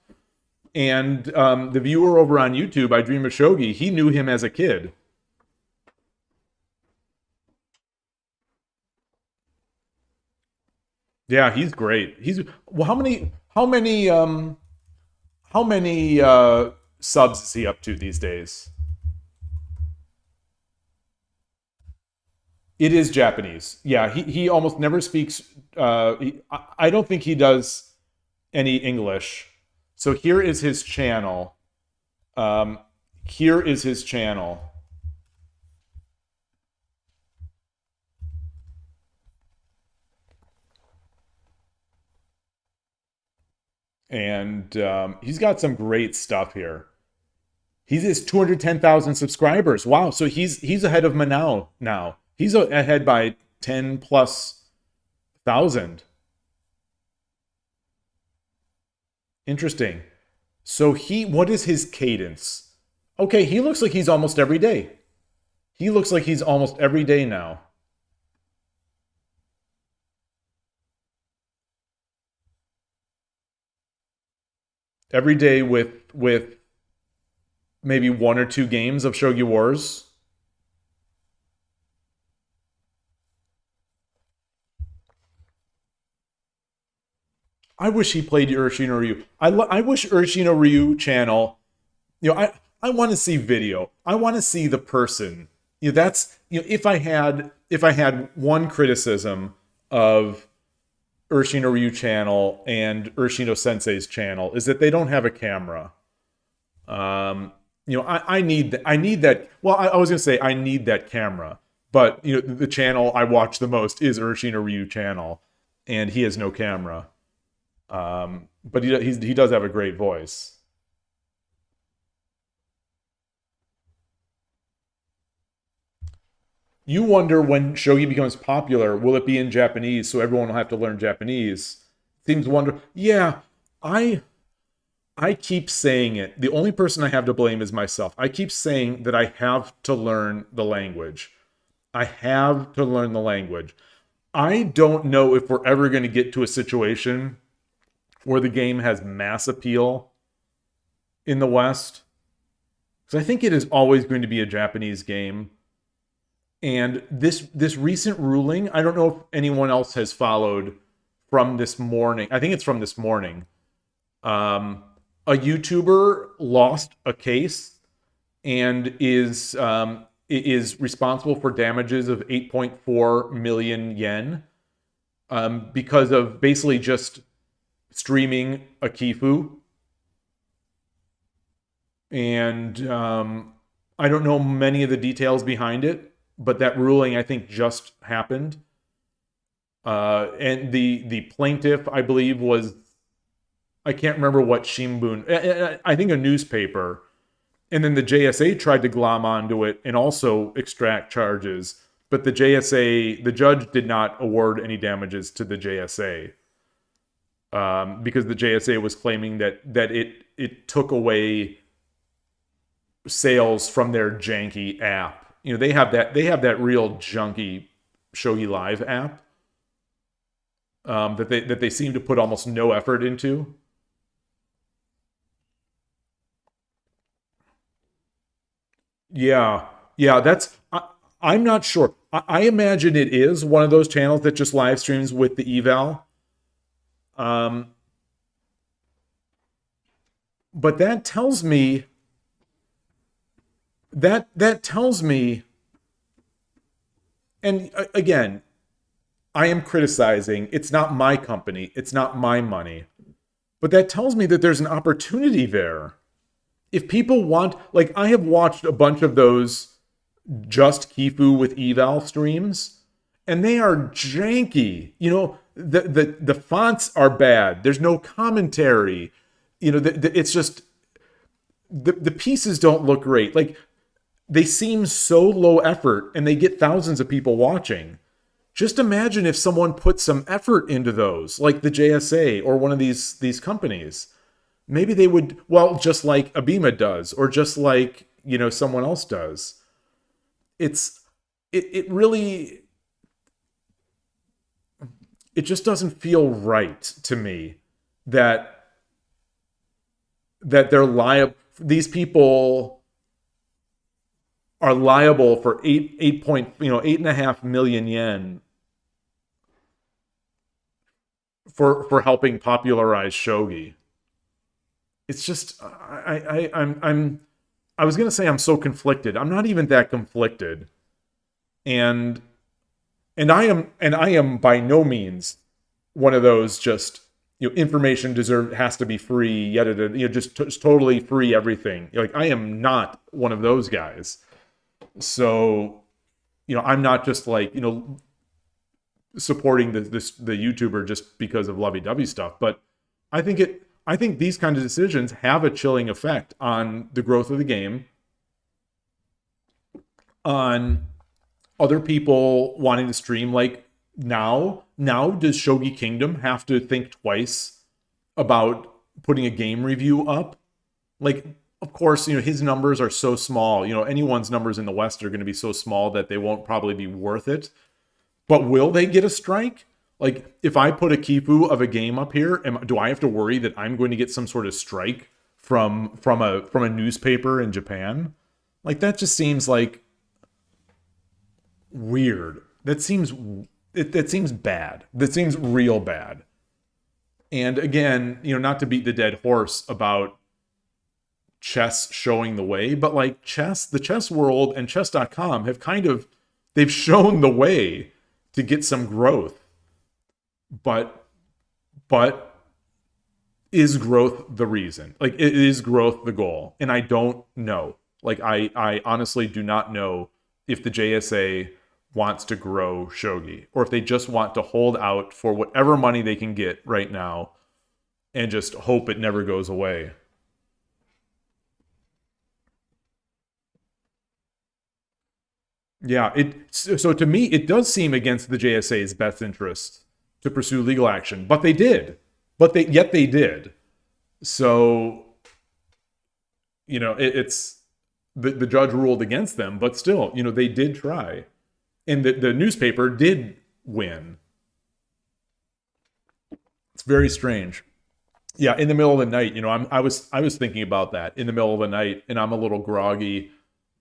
And the viewer over on YouTube, I Dream of Shogi, he knew him as a kid. Yeah, he's great. Well, how many subs is he up to these days? It is Japanese. Yeah, he almost never speaks. I don't think he does any English. So here is his channel. Here is his channel. And he's got some great stuff here. He's his 210,000 subscribers. Wow, so he's ahead of Manao now. He's ahead by 10 plus thousand. Interesting. So what is his cadence? Okay, he looks like he's almost every day. He looks like he's almost every day now. Every day with maybe 1 or 2 games of Shogi Wars. I wish he played Urshino Ryu. I wish Urshino Ryu channel. I want to see video. I want to see the person. That's if I had one criticism of Urshino Ryu channel and Urshino Sensei's channel is that they don't have a camera. I need that. Well, I was gonna say I need that camera, but the channel I watch the most is Urshino Ryu channel. and he has no camera. But he does have a great voice. You wonder when shogi becomes popular, will it be in Japanese so everyone will have to learn Japanese? Seems wonder. Yeah, I keep saying it. The only person I have to blame is myself. I keep saying that I have to learn the language. I have to learn the language. I don't know if we're ever going to get to a situation where the game has mass appeal in the West. Because I think it is always going to be a Japanese game. And this recent ruling, I don't know if anyone else has followed from this morning. I think it's from this morning. A YouTuber lost a case and is responsible for damages of 8.4 million yen because of basically just streaming a Kifu. And I don't know many of the details behind it, but that ruling, I think, just happened. And the plaintiff, I believe, was, I can't remember what Shimbun, I think a newspaper. And then the JSA tried to glom onto it and also extract charges. But the judge did not award any damages to the JSA. Because the JSA was claiming that it took away sales from their janky app. You know, they have that real junky Shogi Live app that they seem to put almost no effort into. Yeah, that's I'm not sure. I imagine it is one of those channels that just live streams with the eval. But that tells me that tells me, and again, I am criticizing. It's not my company. It's not my money. But that tells me that there's an opportunity there. If people want, like, I have watched a bunch of those just Kifu with eval streams, and they are janky. You know, the fonts are bad. There's no commentary. You know, it's just the pieces don't look great. Like, they seem so low effort, and they get thousands of people watching. Just imagine if someone put some effort into those, like the JSA or one of these companies. Maybe they would, well, just like Abima does, or just like, you know, someone else does. It really, it just doesn't feel right to me that they're liable. These people are liable for 8.5 million yen for helping popularize shogi. It's just I was gonna say I'm so conflicted. I'm not even that conflicted, and I am by no means one of those just, you know, information has to be free, yet just totally free everything. Like, I am not one of those guys. So, you know, I'm not just like, you know, supporting the YouTuber just because of lovey-dovey stuff, but I think these kinds of decisions have a chilling effect on the growth of the game, on other people wanting to stream. Like, now does Shogi Kingdom have to think twice about putting a game review up? Like, of course, you know, his numbers are so small. You know, anyone's numbers in the West are going to be so small that they won't probably be worth it. But will they get a strike? Like, if I put a Kifu of a game up here, do I have to worry that I'm going to get some sort of strike from a newspaper in Japan? Like, that just seems like weird. That seems bad. That seems real bad. And again, you know, not to beat the dead horse about chess showing the way, but like the chess world and chess.com have they've shown the way to get some growth. But is growth the reason? Like, is growth the goal? And I don't know. Like, I honestly do not know if the JSA wants to grow Shogi, or if they just want to hold out for whatever money they can get right now and just hope it never goes away. Yeah, so to me, it does seem against the JSA's best interest to pursue legal action, but they did. Yet they did. So, it's the judge ruled against them, but still, they did try. And the newspaper did win. It's very strange. Yeah, in the middle of the night, I was thinking about that in the middle of the night, and I'm a little groggy.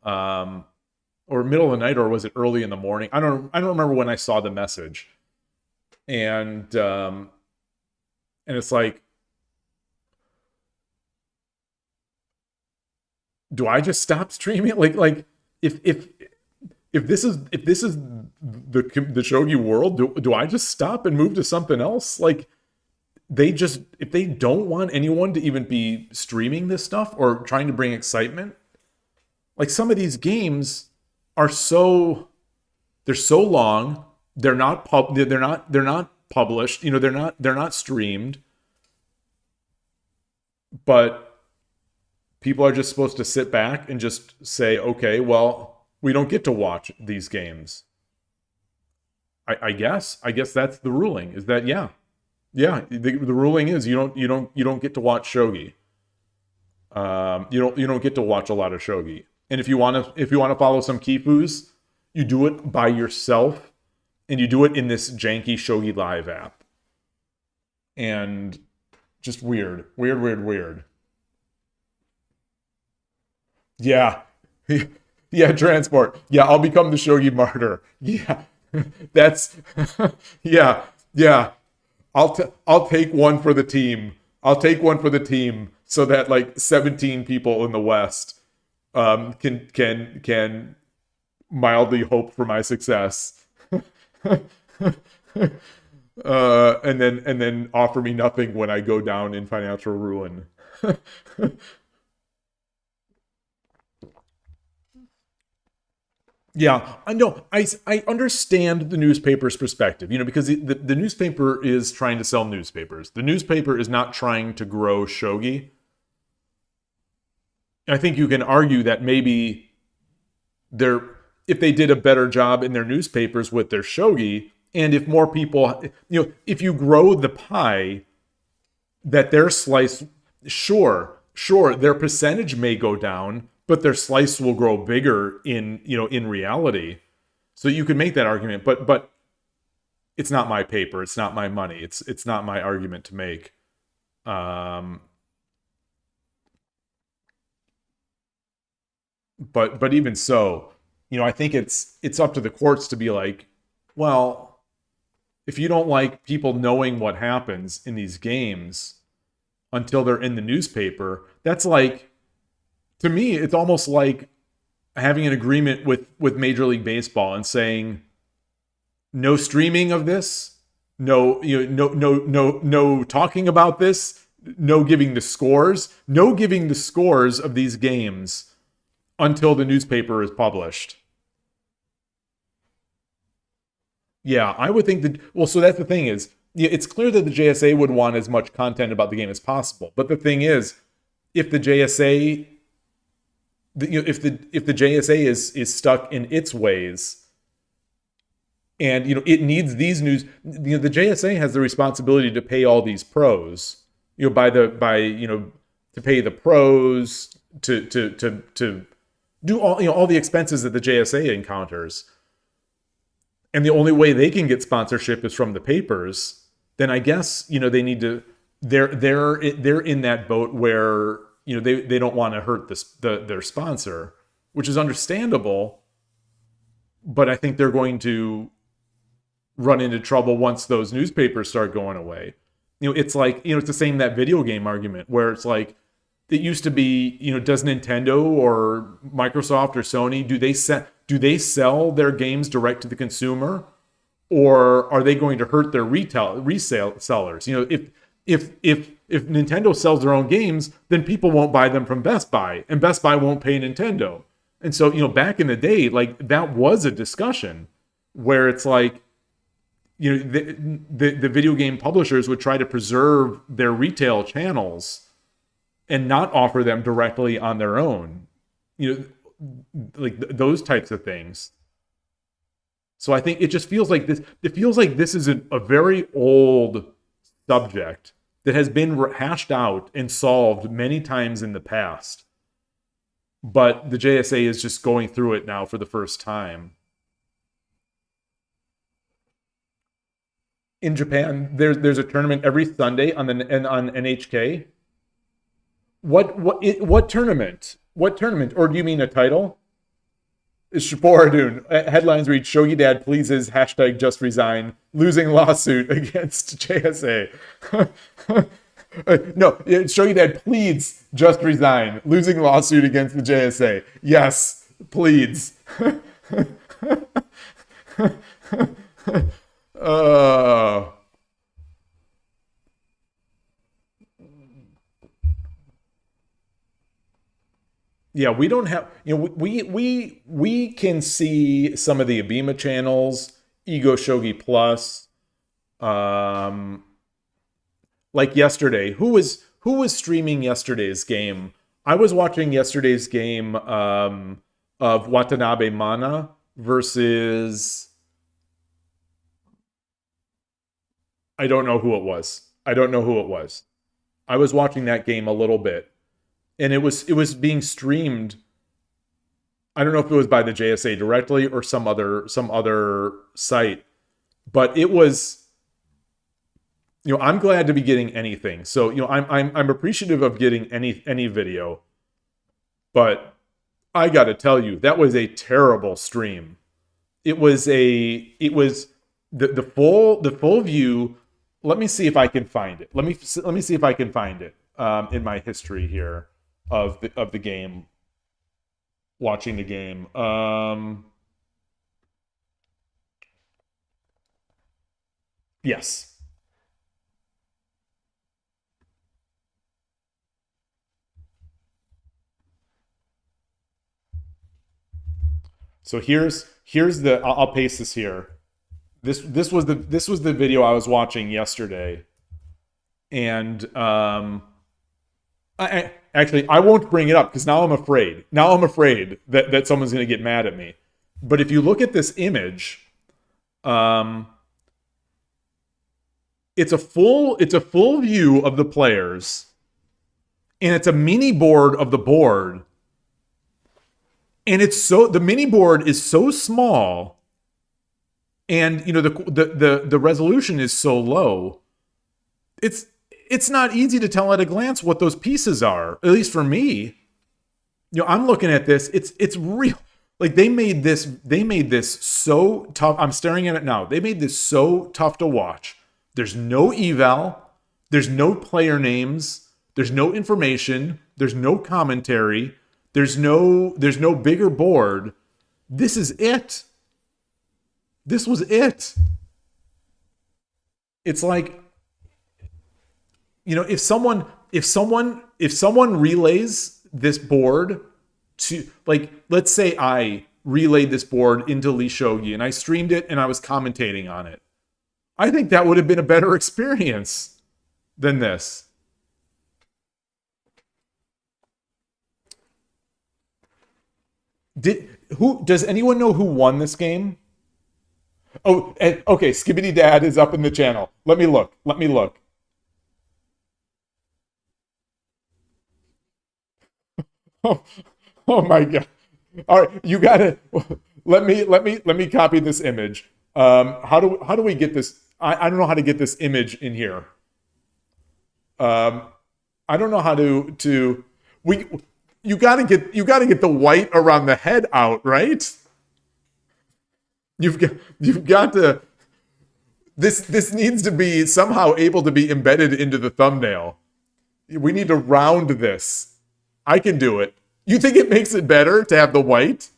Or middle of the night, or was it early in the morning? I don't remember when I saw the message. And it's like, do I just stop streaming? Like if this is the Shogi world, do I just stop and move to something else? Like, if they don't want anyone to even be streaming this stuff or trying to bring excitement, like some of these games are they're so long, they're not published, they're not streamed, but people are just supposed to sit back and just say, okay, well, we don't get to watch these games. I guess that's the ruling, is that the ruling is you don't get to watch Shogi. You don't get to watch a lot of Shogi. And if you want to follow some Kifus, you do it by yourself, and you do it in this janky Shogi Live app. And just weird. Yeah. Yeah, transport. Yeah, I'll become the Shogi martyr. Yeah. That's yeah. I'll take one for the team. So that like 17 people in the West can mildly hope for my success, and then offer me nothing when I go down in financial ruin. Yeah, I know. I understand the newspaper's perspective, because the newspaper is trying to sell newspapers. The newspaper is not trying to grow Shogi. I think you can argue that maybe if they did a better job in their newspapers with their Shogi, and if more people, if you grow the pie, that their slice, sure, their percentage may go down, but their slice will grow bigger in reality. So you could make that argument, but it's not my paper, it's not my money, it's not my argument to make. But even so, I think it's up to the courts to be like, well, if you don't like people knowing what happens in these games until they're in the newspaper, that's like, to me, it's almost like having an agreement with Major League Baseball and saying, no streaming of this, no talking about this, no giving the scores of these games until the newspaper is published. Yeah, I would think that, well, so that's the thing is, it's clear that the JSA would want as much content about the game as possible. But the thing is, if the JSA, if the JSA is stuck in its ways, and it needs these news, the JSA has the responsibility to pay all these pros, to pay the pros, to do all the expenses that the JSA encounters. And the only way they can get sponsorship is from the papers. Then I guess they need to. They're in that boat where they don't want to hurt their sponsor, which is understandable. But I think they're going to run into trouble once those newspapers start going away. It's like it's the same that video game argument where it's like, it used to be, does Nintendo or Microsoft or Sony, do they sell their games direct to the consumer, or are they going to hurt their resale sellers? If Nintendo sells their own games, then people won't buy them from Best Buy, and Best Buy won't pay Nintendo. And so, back in the day, like, that was a discussion. where it's like, the video game publishers would try to preserve their retail channels and not offer them directly on their own, like those types of things. So I think it just feels like this. It feels like this is a very old subject that has been hashed out and solved many times in the past. But the JSA is just going through it now for the first time. In Japan, there's a tournament every Sunday on NHK. What tournament? What tournament? Or do you mean a title? Shapordun. Headlines read, Shogi Dad pleases, #JustResign, losing lawsuit against JSA. No, Shogi Dad pleads just resign, losing lawsuit against the JSA. Yes, pleads. Yeah, we don't have, we can see some of the Abima channels, Ego Shogi Plus, like yesterday. Who was streaming yesterday's game? I was watching yesterday's game of Watanabe Mana versus, I don't know who it was. I was watching that game a little bit. And it was being streamed. I don't know if it was by the JSA directly or some other site, but it was. I'm glad to be getting anything. So I'm appreciative of getting any video, but I got to tell you, that was a terrible stream. It was the full view. Let me see if I can find it. Let me see if I can find it in my history here of the game, watching the game. Yes. So here's the, I'll paste this here. This was the video I was watching yesterday, and I won't bring it up because now I'm afraid. That someone's going to get mad at me. But if you look at this image, it's a full view of the players, and it's a mini board of the board. And the mini board is so small, and the resolution is so low. It's not easy to tell at a glance what those pieces are, at least for me. I'm looking at this. It's real. Like they made this so tough. I'm staring at it now. They made this so tough to watch. There's no eval. There's no player names. There's no information. There's no commentary. There's no bigger board. This is it. This was it. It's like, if someone relays this board to, like, let's say I relayed this board into Lee Shogi and I streamed it and I was commentating on it, I think that would have been a better experience than this. Does anyone know who won this game? Oh, okay, Skibbity Dad is up in the channel. Let me look. Oh my God. All right, you got to let me copy this image. How do we get this? I don't know how to get this image in here. I don't know how to you got to get the white around the head out, right? You've got to, this needs to be somehow able to be embedded into the thumbnail. We need to round this. I can do it. You think it makes it better to have the white?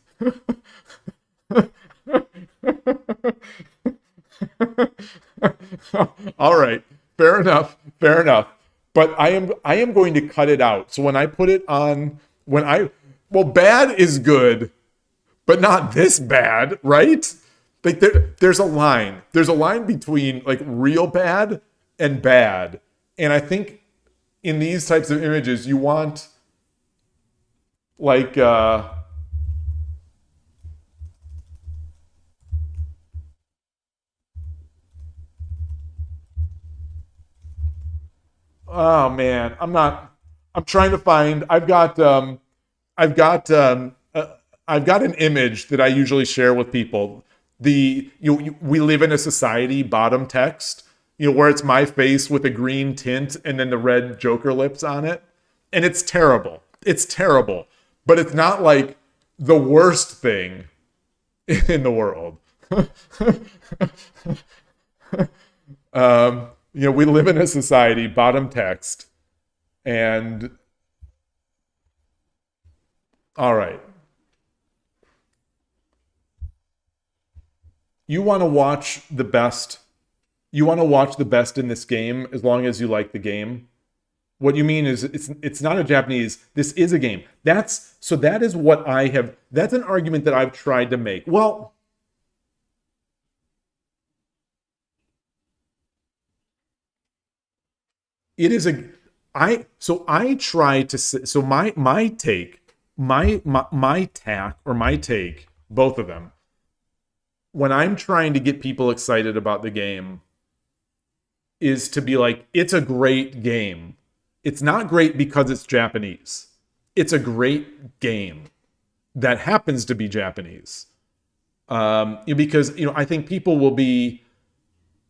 All right. Fair enough. But I am going to cut it out. So when I put it on, bad is good, but not this bad, right? Like there's a line. There's a line between like real bad and bad. And I think in these types of images, you want like oh man, I'm trying to find. I've got I've got an image that I usually share with people. We live in a society bottom text, where it's my face with a green tint and then the red Joker lips on it, and it's terrible. It's terrible, but it's not like the worst thing in the world. We live in a society bottom text, and all right. You want to watch the best. You want to watch the best in this game as long as you like the game. What you mean is it's not a Japanese. This is a game. That is what I have. That's an argument that I've tried to make. Well, it is a. I try to say. So my take, my tack or my take, both of them. When I'm trying to get people excited about the game, is to be like, it's a great game. It's not great because it's Japanese. It's a great game that happens to be Japanese. Because I think people will be.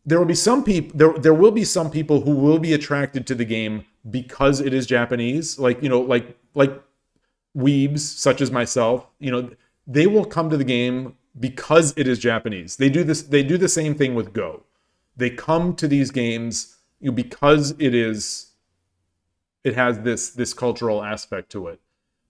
There will be some people. There will be some people who will be attracted to the game because it is Japanese. Like weebs such as myself. They will come to the game because it is Japanese. They do this. They do the same thing with Go. They come to these games because it has this cultural aspect to it.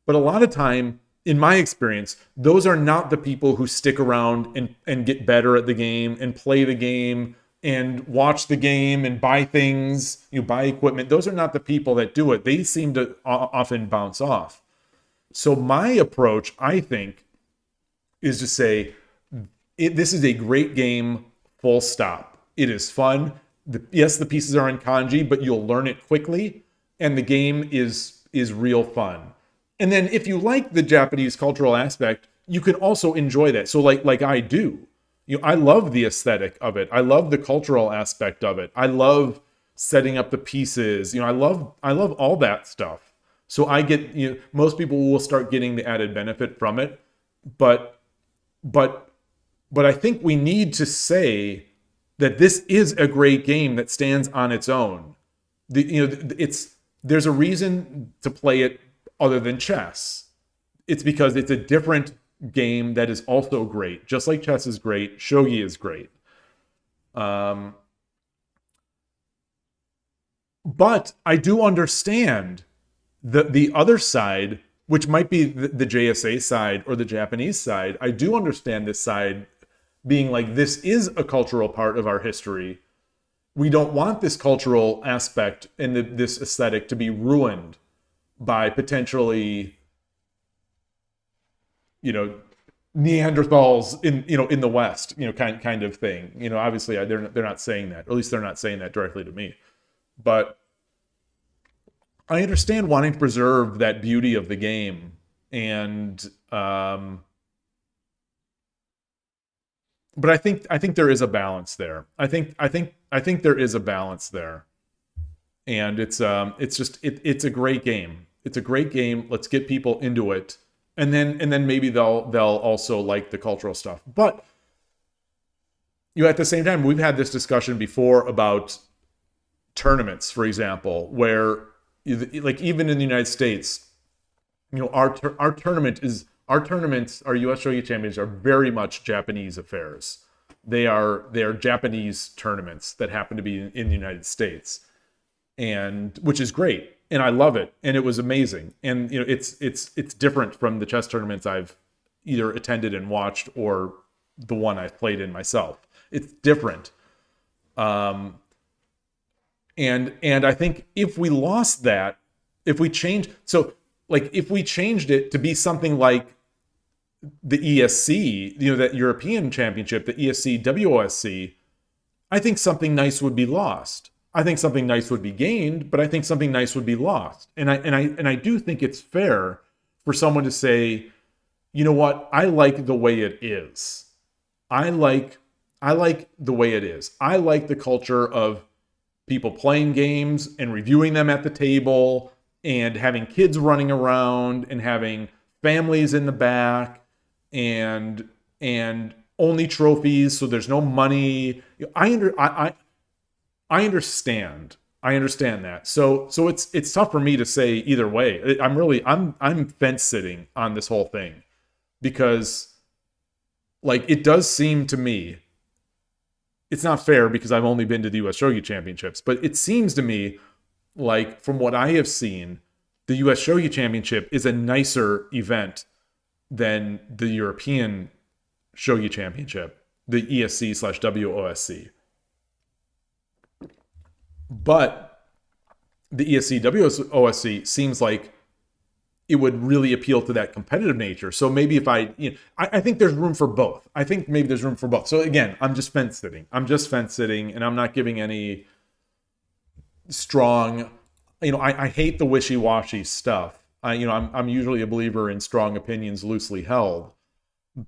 But a lot of time, in my experience, those are not the people who stick around and get better at the game and play the game and watch the game and buy things, buy equipment. Those are not the people that do it. They seem to often bounce off. So my approach, I think, is to say, this is a great game, full stop. It is fun. Yes, the pieces are in kanji, but you'll learn it quickly, and the game is real fun. And then if you like the Japanese cultural aspect, you can also enjoy that. So like I do. I love the aesthetic of it. I love the cultural aspect of it. I love setting up the pieces. I love all that stuff. So I get, most people will start getting the added benefit from it. But I think we need to say that this is a great game that stands on its own. There's a reason to play it other than chess. It's because it's a different game that is also great. Just like chess is great, shogi is great. But I do understand the other side, which might be the JSA side or the Japanese side. I do understand this side being like, this is a cultural part of our history. We don't want this cultural aspect and this aesthetic to be ruined by potentially, Neanderthals in the West, kind of thing. Obviously they're not saying that, or at least they're not saying that directly to me. But I understand wanting to preserve that beauty of the game, and but I think there is a balance there. I think there is a balance there, and it's a great game. It's a great game. Let's get people into it, and then maybe they'll also like the cultural stuff. But at the same time, we've had this discussion before about tournaments, for example, where like even in the United States, our tournaments, our U.S. Shogi Champions are very much Japanese affairs. They are Japanese tournaments that happen to be in the United States, and which is great, and I love it, and it was amazing. And it's different from the chess tournaments I've either attended and watched or the one I've played in myself. It's different. And I think if we lost that, if we changed it to be something like the ESC, that European Championship, the ESC WOSC, I think something nice would be lost. I think something nice would be gained, but I think something nice would be lost. And I do think it's fair for someone to say, you know what, I like the way it is. I like the way it is. I like the culture of people playing games and reviewing them at the table and having kids running around and having families in the back and only trophies, so there's no money. I understand that. So it's tough for me to say either way. I'm fence sitting on this whole thing, because like it does seem to me, it's not fair because I've only been to the US Shogi Championships, but it seems to me like from what I have seen, the US Shogi Championship is a nicer event than the European Shogi Championship, the ESC/WOSC. But the ESC/WOSC seems like it would really appeal to that competitive nature. So maybe if I think there's room for both. I think maybe there's room for both. So again, I'm just fence sitting, and I'm not giving any strong, I hate the wishy-washy stuff. I'm usually a believer in strong opinions loosely held,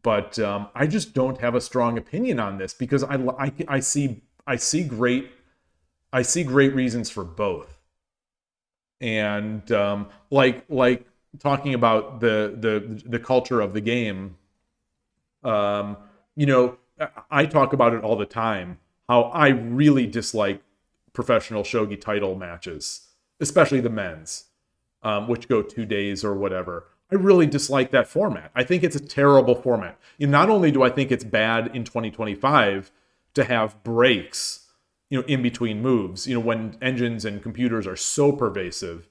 but I just don't have a strong opinion on this because I see great reasons for both. And like talking about the culture of the game, I talk about it all the time, how I really dislike professional shogi title matches, especially the men's, which go 2 days or whatever. I really dislike that format. I think it's a terrible format. Not only do I think it's bad in 2025 to have breaks, in between moves, when engines and computers are so pervasive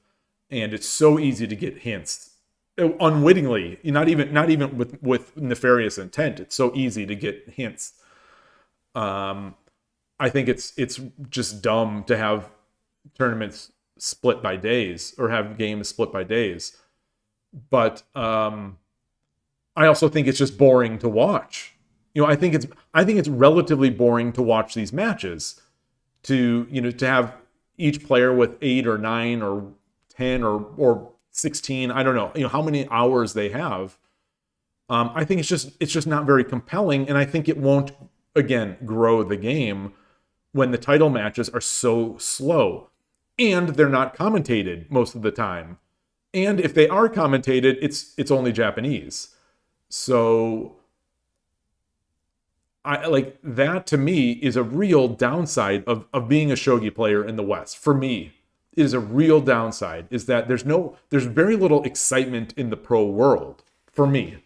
and it's so easy to get hints unwittingly, not even with nefarious intent. It's so easy to get hints. I think it's just dumb to have tournaments split by days or have games split by days. But I also think it's just boring to watch. I think it's relatively boring to watch these matches. To have each player with 8 or 9 or 10 or 16, I don't know, how many hours they have. I think it's just not very compelling, and I think it won't, again, grow the game when the title matches are so slow and they're not commentated most of the time. And if they are commentated, it's only Japanese. So that to me is a real downside of being a shogi player in the West. For me, it is a real downside, is that there's very little excitement in the pro world for me.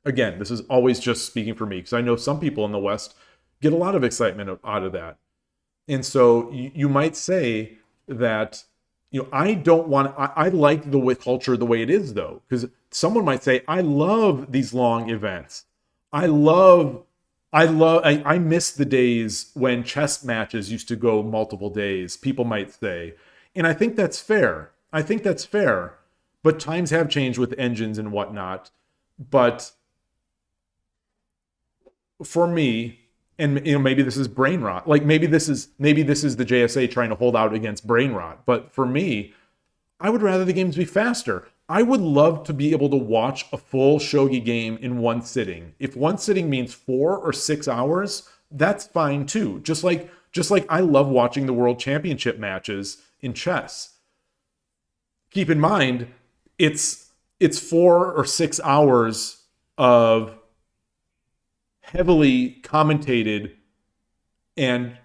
Again, this is always just speaking for me, because I know some people in the West get a lot of excitement out of that. And so you might say that, I like the culture the way it is, though, because someone might say, I love these long events. I miss the days when chess matches used to go multiple days, people might say. And I think that's fair. But times have changed with engines and whatnot. But for me, and maybe this is brain rot. Like maybe this is the JSA trying to hold out against brain rot. But for me, I would rather the games be faster. I would love to be able to watch a full shogi game in one sitting. If one sitting means 4 or 6 hours, that's fine too. Just like I love watching the World Championship matches in chess. Keep in mind, it's 4 or 6 hours of heavily commentated and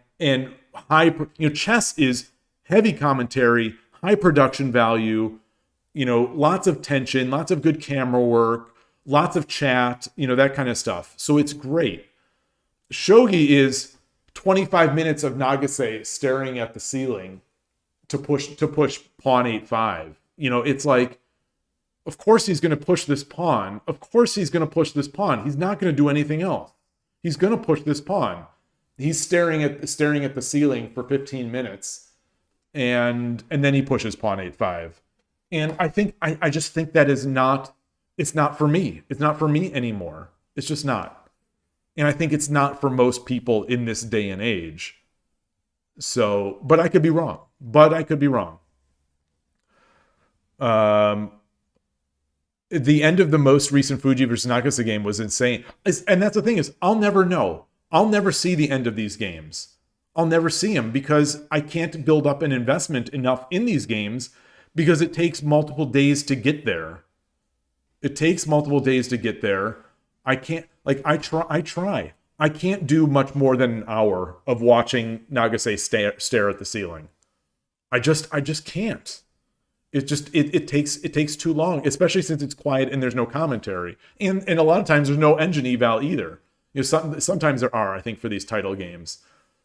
high. Chess is heavy commentary, high production value. Lots of tension, lots of good camera work, lots of chat, that kind of stuff. So it's great. Shogi is 25 minutes of Nagase staring at the ceiling to push pawn 8-5. It's like, of course he's going to push this pawn. He's not going to do anything else. He's going to push this pawn. He's staring at the ceiling for 15 minutes, and then he pushes pawn 8-5. And I just think that is not it's not for me. It's not for me anymore. It's just not. And I think it's not for most people in this day and age. So, but I could be wrong. The end of the most recent Fuji versus Nakasa game was insane. And that's the thing is, I'll never know. I'll never see the end of these games. I'll never see them because I can't build up an investment enough in these games because it takes multiple days to get there. It takes multiple days to get there. I can't, like, I try. I can't do much more than an hour of watching Nagase stare at the ceiling. I just can't. It takes too long, especially since it's quiet and there's no commentary. And a lot of times there's no engine eval either. You know, sometimes there are, I think, for these title games.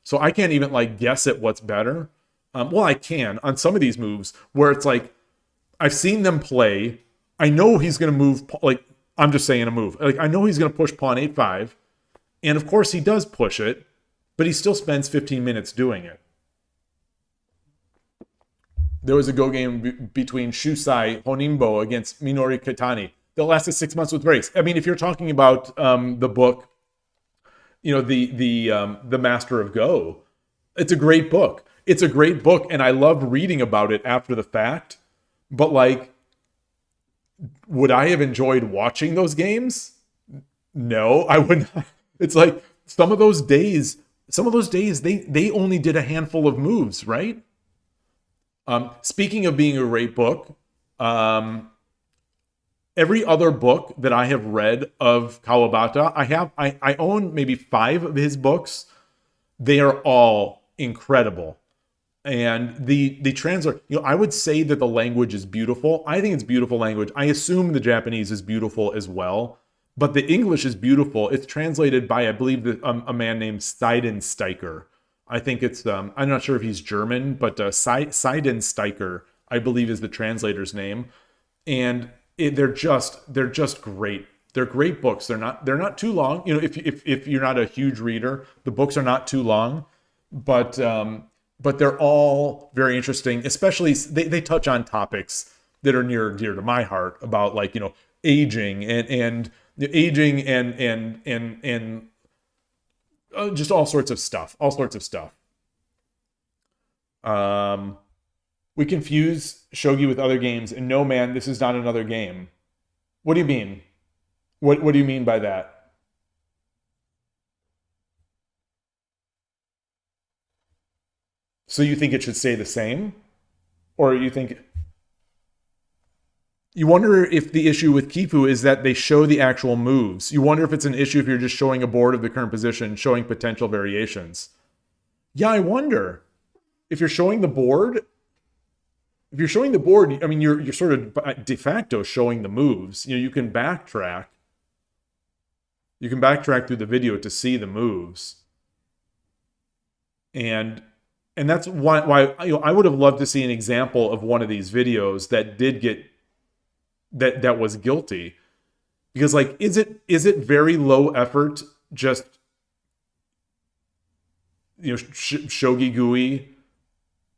So I can't even like guess at what's better. Well, I can on some of these moves where it's like, I've seen them play. I know he's going to move, like, I'm just saying a move. Like, I know he's going to push pawn 8-5. And of course he does push it, but he still spends 15 minutes doing it. There was a go game between Shusai Honimbo against Minori Kitani that lasted 6 months with breaks. I mean, if you're talking about the book, you know, the Master of Go, it's a great book. It's a great book, and I love reading about it after the fact. But like, would I have enjoyed watching those games? No, I would not. It's like some of those days, they only did a handful of moves, right? Speaking of being a great book, every other book that I have read of Kawabata, I own maybe 5 of his books. They are all incredible. And the translate, you know, I would say that the language is beautiful. I think it's beautiful language. I assume the Japanese is beautiful as well. But the English is beautiful. It's translated by, I believe, a man named Seidensteicher. I think it's, I'm not sure if he's German, but Seidensteicher, I believe, is the translator's name. And they're just great. They're great books. They're not too long. You know, if you're not a huge reader, the books are not too long. But they're all very interesting. Especially they touch on topics that are near and dear to my heart about, like, you know, aging and just all sorts of stuff. We confuse shogi with other games, and no, man, this is not another game. What do you mean? What do you mean by that? So you think it should stay the same? Or you think... You wonder if the issue with Kifu is that they show the actual moves. You wonder if it's an issue if you're just showing a board of the current position, showing potential variations. Yeah, I wonder. If you're showing the board, I mean, you're sort of de facto showing the moves. You know, you can backtrack. You can backtrack through the video to see the moves. And that's why you know, I would have loved to see an example of one of these videos that did get that was guilty, because like, is it very low effort, just, you know, shogi gui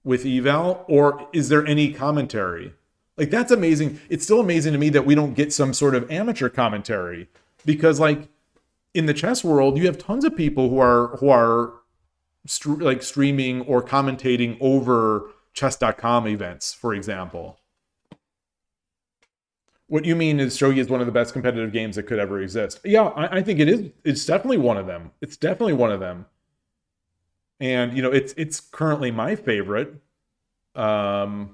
with eval, or is there any commentary? Like, that's amazing. It's still amazing to me that we don't get some sort of amateur commentary, because like in the chess world, you have tons of people who are streaming or commentating over chess.com events, for example. What you mean is shogi is one of the best competitive games that could ever exist. Yeah, I think it is. It's definitely one of them. It's definitely one of them. And, you know, it's currently my favorite. But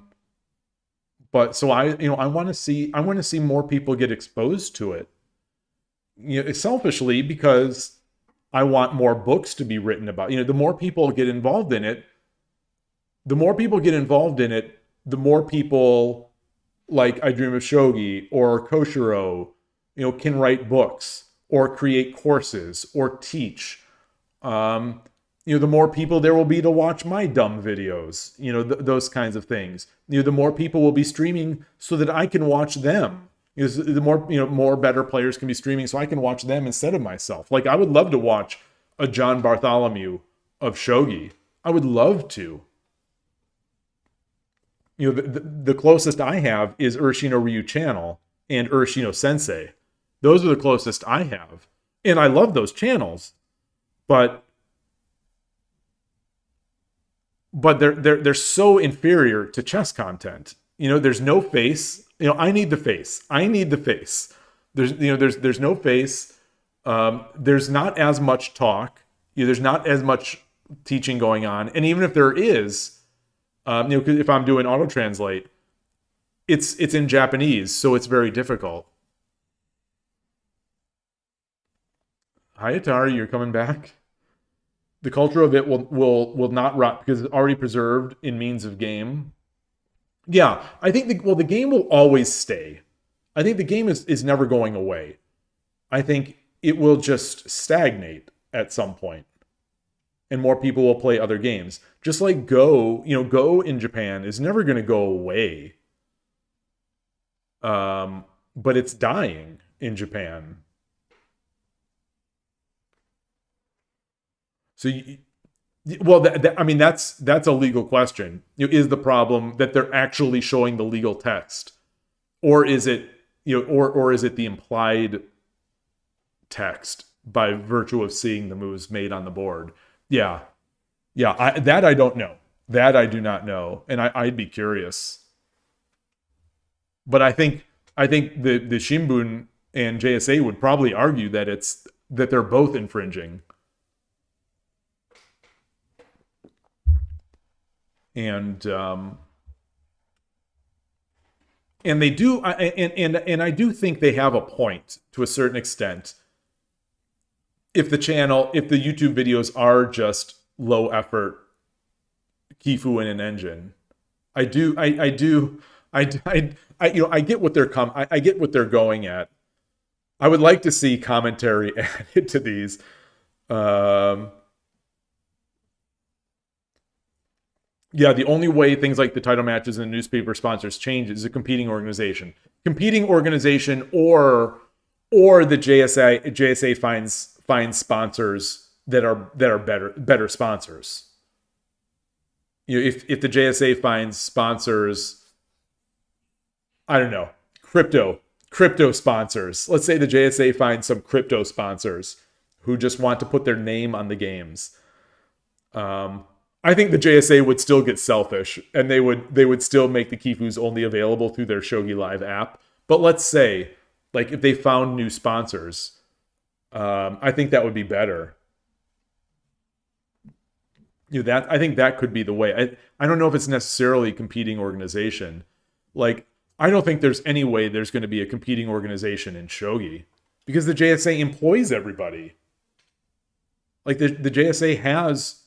so I want to see more people get exposed to it. You know, selfishly, because I want more books to be written about. You know, the more people get involved in it, the more people like I Dream of Shogi or Koshiro, you know, can write books or create courses or teach. You know, the more people there will be to watch my dumb videos, you know, those kinds of things. You know, the more people will be streaming so that I can watch them. You know, the more, you know, more better players can be streaming so I can watch them instead of myself. Like, I would love to watch a John Bartholomew of Shogi. I would love to. You know, the closest I have is Urshino Ryu Channel, and Urashino Sensei. Those are the closest I have. And I love those channels. But they're so inferior to chess content. There's no face. I need the face. There's no face. There's not as much talk. There's not as much teaching going on. And even if there is, if I'm doing auto translate, it's in Japanese, so it's very difficult. Hi Atari, you're coming back. The culture of it will not rot because it's already preserved in means of game. Yeah, I think the game will always stay. I think the game is never going away. I think it will just stagnate at some point, and more people will play other games. Just like Go, Go in Japan is never going to go away. But it's dying in Japan. So, that's a legal question. Is the problem that they're actually showing the legal text, or is it, or is it the implied text by virtue of seeing the moves made on the board? Yeah. That I don't know. That I do not know, and I'd be curious. But I think the Shimbun and JSA would probably argue that they're both infringing. And they do, and I do think they have a point to a certain extent. If the YouTube videos are just low effort Kifu in an engine, I get what I get what they're going at. I would like to see commentary added to these. Yeah, the only way things like the title matches and the newspaper sponsors change is a competing organization. Or the JSA finds sponsors that are better sponsors. If the JSA finds sponsors, I don't know, crypto sponsors. Let's say the JSA finds some crypto sponsors who just want to put their name on the games. I think the JSA would still get selfish, and they would still make the Kifus only available through their Shogi Live app. But let's say, like, if they found new sponsors, I think that would be better. I think that could be the way. I don't know if it's necessarily a competing organization. Like, I don't think there's any way there's going to be a competing organization in Shogi, because the JSA employs everybody. Like, the JSA has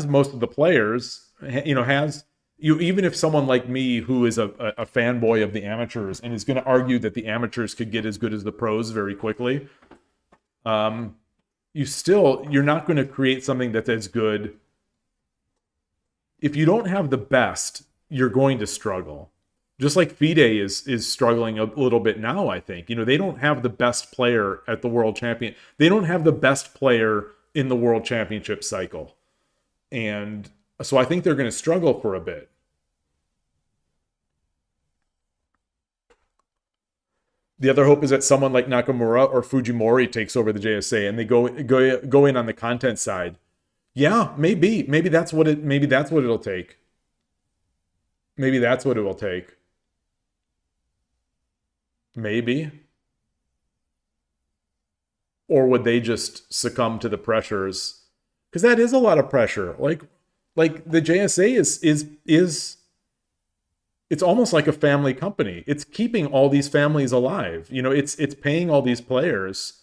most of the players, even if someone like me who is a fanboy of the amateurs and is going to argue that the amateurs could get as good as the pros very quickly, you're not going to create something that's as good. If you don't have the best, you're going to struggle. Just like FIDE is struggling a little bit now, I think. They don't have the best player at the World Champion. They don't have the best player in the World Championship cycle. And so I think they're going to struggle for a bit. The other hope is that someone like Nakamura or Fujimori takes over the JSA and they go in on the content side. Yeah, maybe that's what it'll take. Maybe that's what it will take. Maybe. Or would they just succumb to the pressures? Because that is a lot of pressure. Like the JSA is it's almost like a family company. It's keeping all these families alive. It's paying all these players.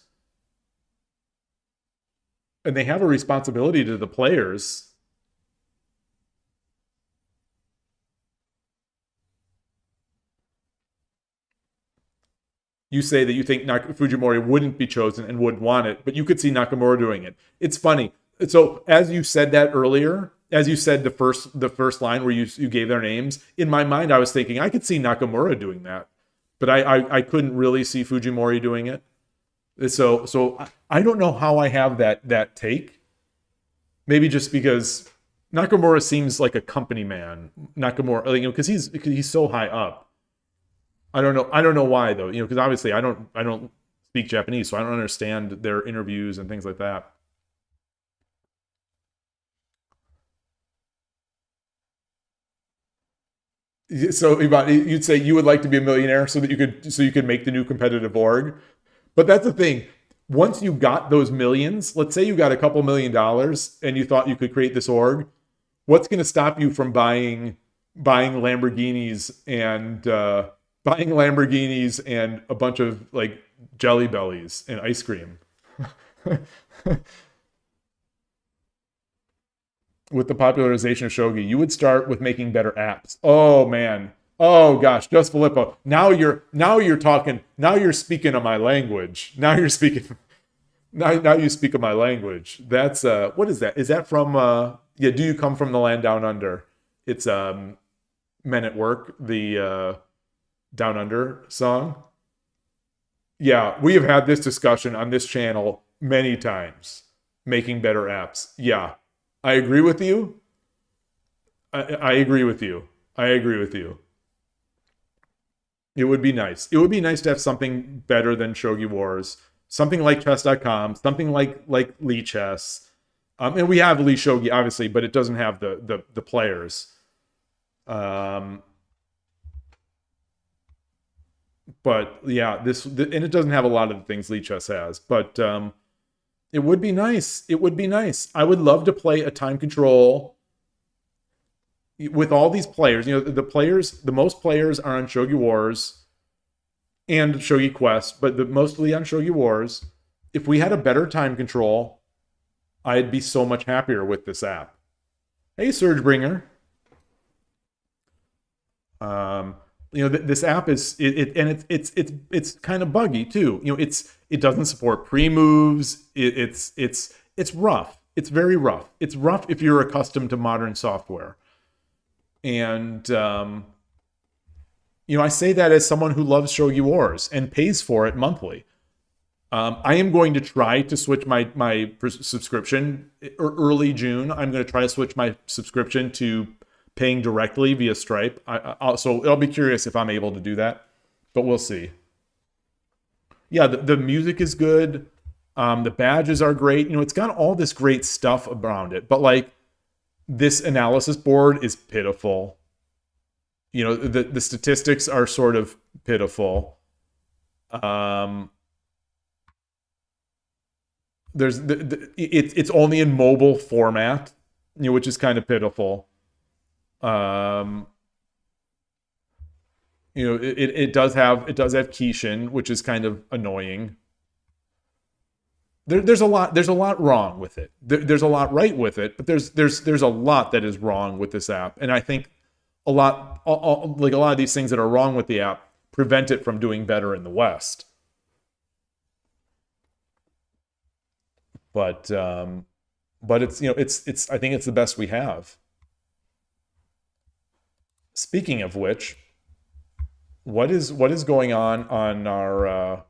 And they have a responsibility to the players. You say that you think Fujimori wouldn't be chosen and would want it, but you could see Nakamura doing it. It's funny. So as you said that earlier, as you said the first line where you gave their names, in my mind I was thinking I could see Nakamura doing that, but I couldn't really see Fujimori doing it. So I don't know how I have that take. Maybe just because Nakamura seems like a company man. Nakamura, because he's so high up. I don't know. I don't know why though. Because obviously I don't speak Japanese, so I don't understand their interviews and things like that. So you'd say you would like to be a millionaire so that you could make the new competitive org. But that's the thing. Once you got those millions, let's say you got a couple $1,000,000 and you thought you could create this org, what's going to stop you from buying Lamborghinis and a bunch of like Jelly Bellies and ice cream? With the popularization of shogi, you would start with making better apps. Oh man. Oh gosh, just Filippo. Now you're talking. Now you're speaking of my language. Now you're speaking. Now you speak of my language. That's what is that? Is that from yeah, Do You Come From the Land Down Under? It's Men at Work, the Down Under song. Yeah, we have had this discussion on this channel many times. Making better apps. Yeah. I agree with you. I agree with you. I agree with you. It would be nice. It would be nice to have something better than Shogi Wars. Something like chess.com, something like Lee Chess. And we have Lee Shogi, obviously, but it doesn't have the players. But yeah, and it doesn't have a lot of the things Lee Chess has. But it would be nice. It would be nice. I would love to play a time control with all these players. The most players are on Shogi Wars and Shogi Quest, but mostly on Shogi Wars. If we had a better time control, I'd be so much happier with this app. Hey, Surgebringer. This app is it's kind of buggy too. It doesn't support pre-moves. It's rough. It's very rough. It's rough if you're accustomed to modern software. And I say that as someone who loves Shogi Wars and pays for it monthly. I am going to try to switch my subscription early June. I'm going to try to switch my subscription to paying directly via Stripe. So I'll be curious if I'm able to do that, but we'll see. Yeah, the music is good. The badges are great. It's got all this great stuff around it, but like this analysis board is pitiful. The statistics are sort of pitiful. It's only in mobile format, which is kind of pitiful. It does have Kishin, which is kind of annoying. There's a lot wrong with it. There's a lot right with it, but there's a lot that is wrong with this app, and I think a lot of these things that are wrong with the app prevent it from doing better in the West. But it's I think it's the best we have. Speaking of which, what is going on our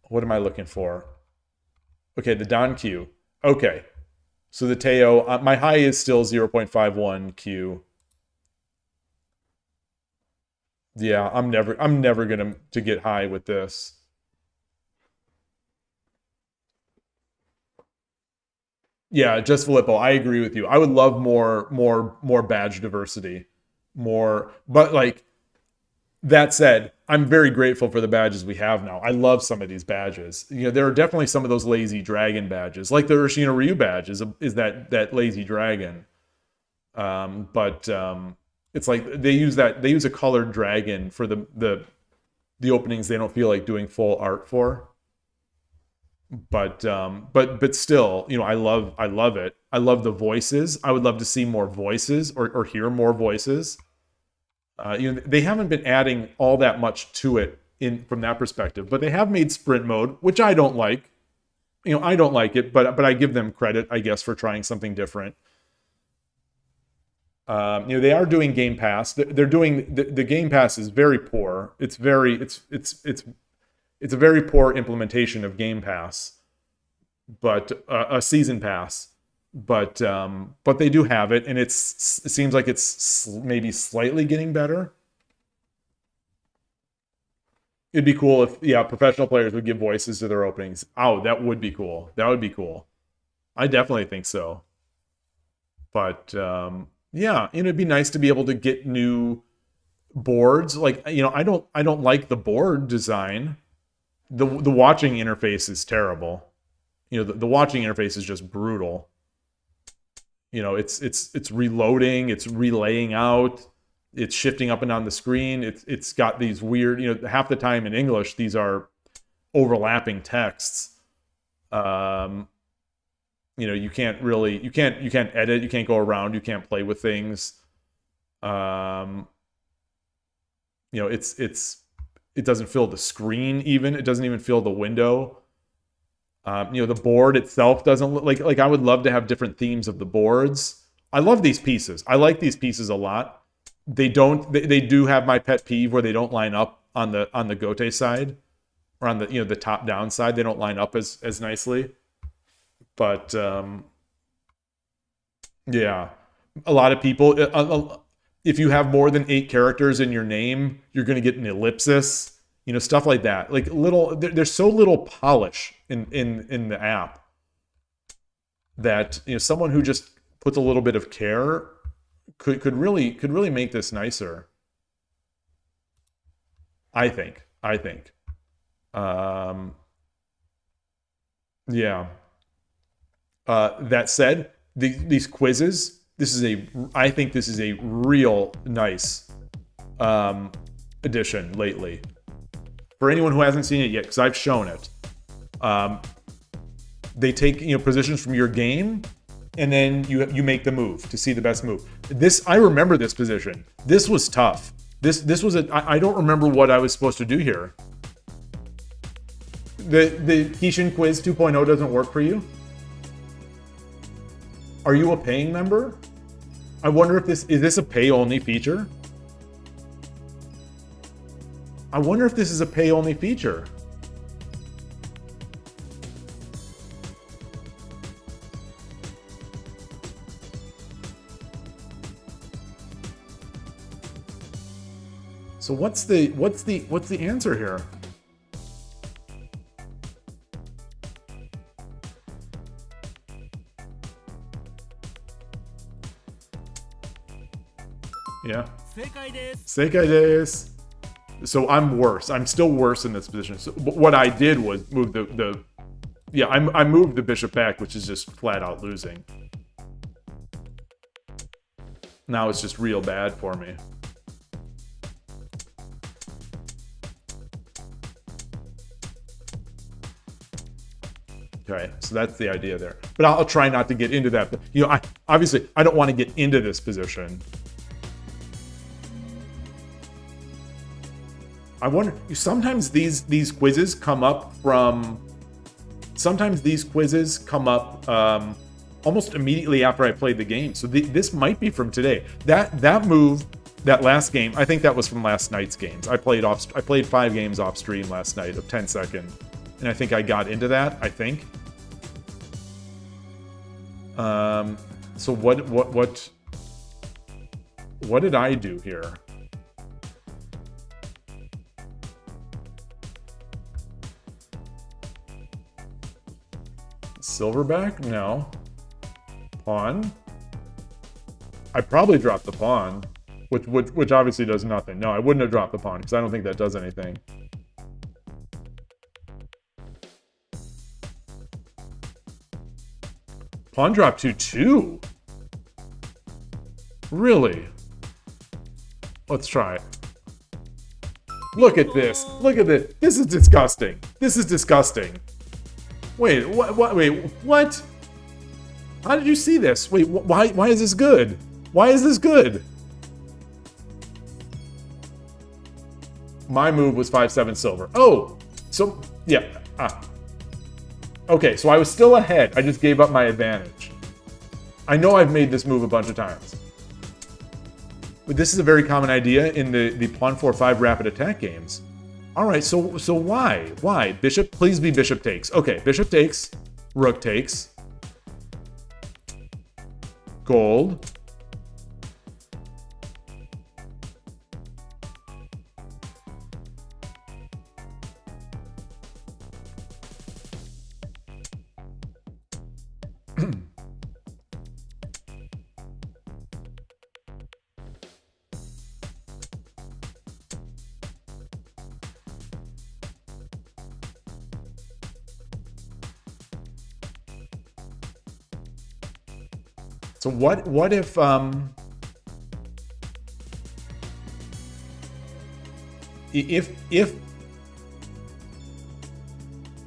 what am I looking for? Okay, the Don Q. Okay. So the Teo, my high is still 0.51 Q. Yeah, I'm never going to get high with this. Yeah, just Filippo, I agree with you. I would love more badge diversity. But like that said, I'm very grateful for the badges we have now. I love some of these badges. There are definitely some of those lazy dragon badges, like the Urshino Ryu badge is that lazy dragon. But it's like they use a colored dragon for the openings they don't feel like doing full art for. But still, I love it. I love the voices. I would love to see more voices or hear more voices. They haven't been adding all that much to it from that perspective, but they have made sprint mode, which I don't like. I don't like it, but I give them credit, I guess, for trying something different. They are doing Game Pass. They're doing the Game Pass is very poor. It's a very poor implementation of Game Pass, but a season pass, But they do have it, and it seems like it's maybe slightly getting better. It'd be cool if, yeah, professional players would give voices to their openings. Oh, that would be cool. That would be cool. I definitely think so. But yeah, it'd be nice to be able to get new boards. Like, I don't like the board design. The watching interface is terrible. The watching interface is just brutal. It's reloading, it's relaying out, it's shifting up and down the screen. It's got these weird, half the time in English, these are overlapping texts. You can't really, you can't edit, you can't go around, you can't play with things. It doesn't fill the screen even. It doesn't even fill the window. The board itself doesn't look like I would love to have different themes of the boards. I love these pieces. I like these pieces a lot. They do have my pet peeve where they don't line up on the Gote side, or on the top down side. They don't line up as nicely. But yeah, a lot of people, if you have more than 8 characters in your name, you're going to get an ellipsis. Stuff like that. Like there's so little polish in the app that someone who just puts a little bit of care could really make this nicer. I think. Yeah. That said, these quizzes, I think this is a real nice addition lately. For anyone who hasn't seen it yet, because I've shown it, they take positions from your game, and then you make the move to see the best move. I remember this position. This was tough. This was I don't remember what I was supposed to do here. The Kishin Quiz 2.0 doesn't work for you? Are you a paying member? I wonder if is this a pay-only feature? I wonder if this is a pay-only feature. So what's the answer here? Yeah. Seikai desu. So I'm worse. I'm still worse in this position. So what I did was move I moved the bishop back, which is just flat out losing. Now it's just real bad for me. Okay, so that's the idea there. But I'll try not to get into that. But, obviously I don't want to get into this position. I wonder, sometimes these quizzes come up almost immediately after I played the game. So this might be from today. That move, that last game, I think that was from last night's games. I played 5 games off stream last night of 10 second, and I think I got into that, I think. So what did I do here? Silverback? No. Pawn? I probably dropped the pawn, which obviously does nothing. No, I wouldn't have dropped the pawn because I don't think that does anything. Pawn drop 2-2? Really? Let's try it. Look at this. Look at this. This is disgusting. This is disgusting. Wait, what? Wait, what? How did you see this? Wait, why is this good? Why is this good? My move was 5-7 silver. Oh, so, yeah. Okay, so I was still ahead. I just gave up my advantage. I know I've made this move a bunch of times. But this is a very common idea in the pawn 4-5 rapid attack games. All right, so why? Why? Bishop, please be bishop takes. Okay, bishop takes, rook takes. gold. So what if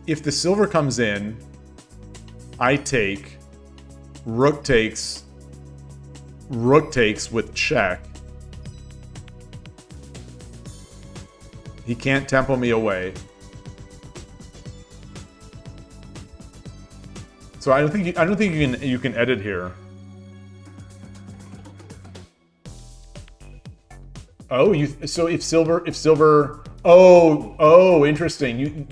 if the silver comes in, I take, rook takes with check. He can't tempo me away. So I don't think you can edit here. Oh, so if silver oh, interesting.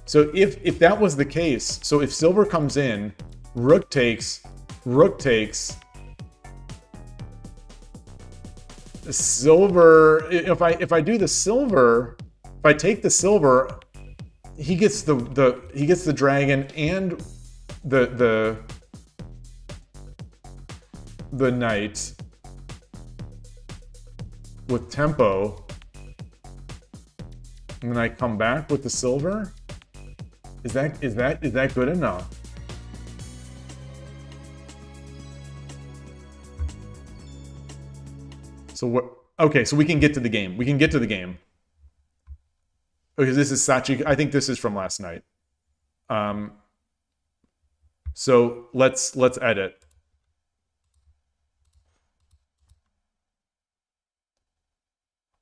So if that was the case, so if silver comes in, rook takes, silver, if I do the silver, if I take the silver, he gets the dragon and the knight with tempo, and then I come back with the silver. Is that good enough? So what? Okay, so we can get to the game. We can get to the game. Okay, this is Sachi. I think this is from last night. So let's edit.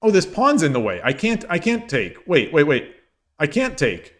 Oh, this pawn's in the way. I can't take. Wait. I can't take.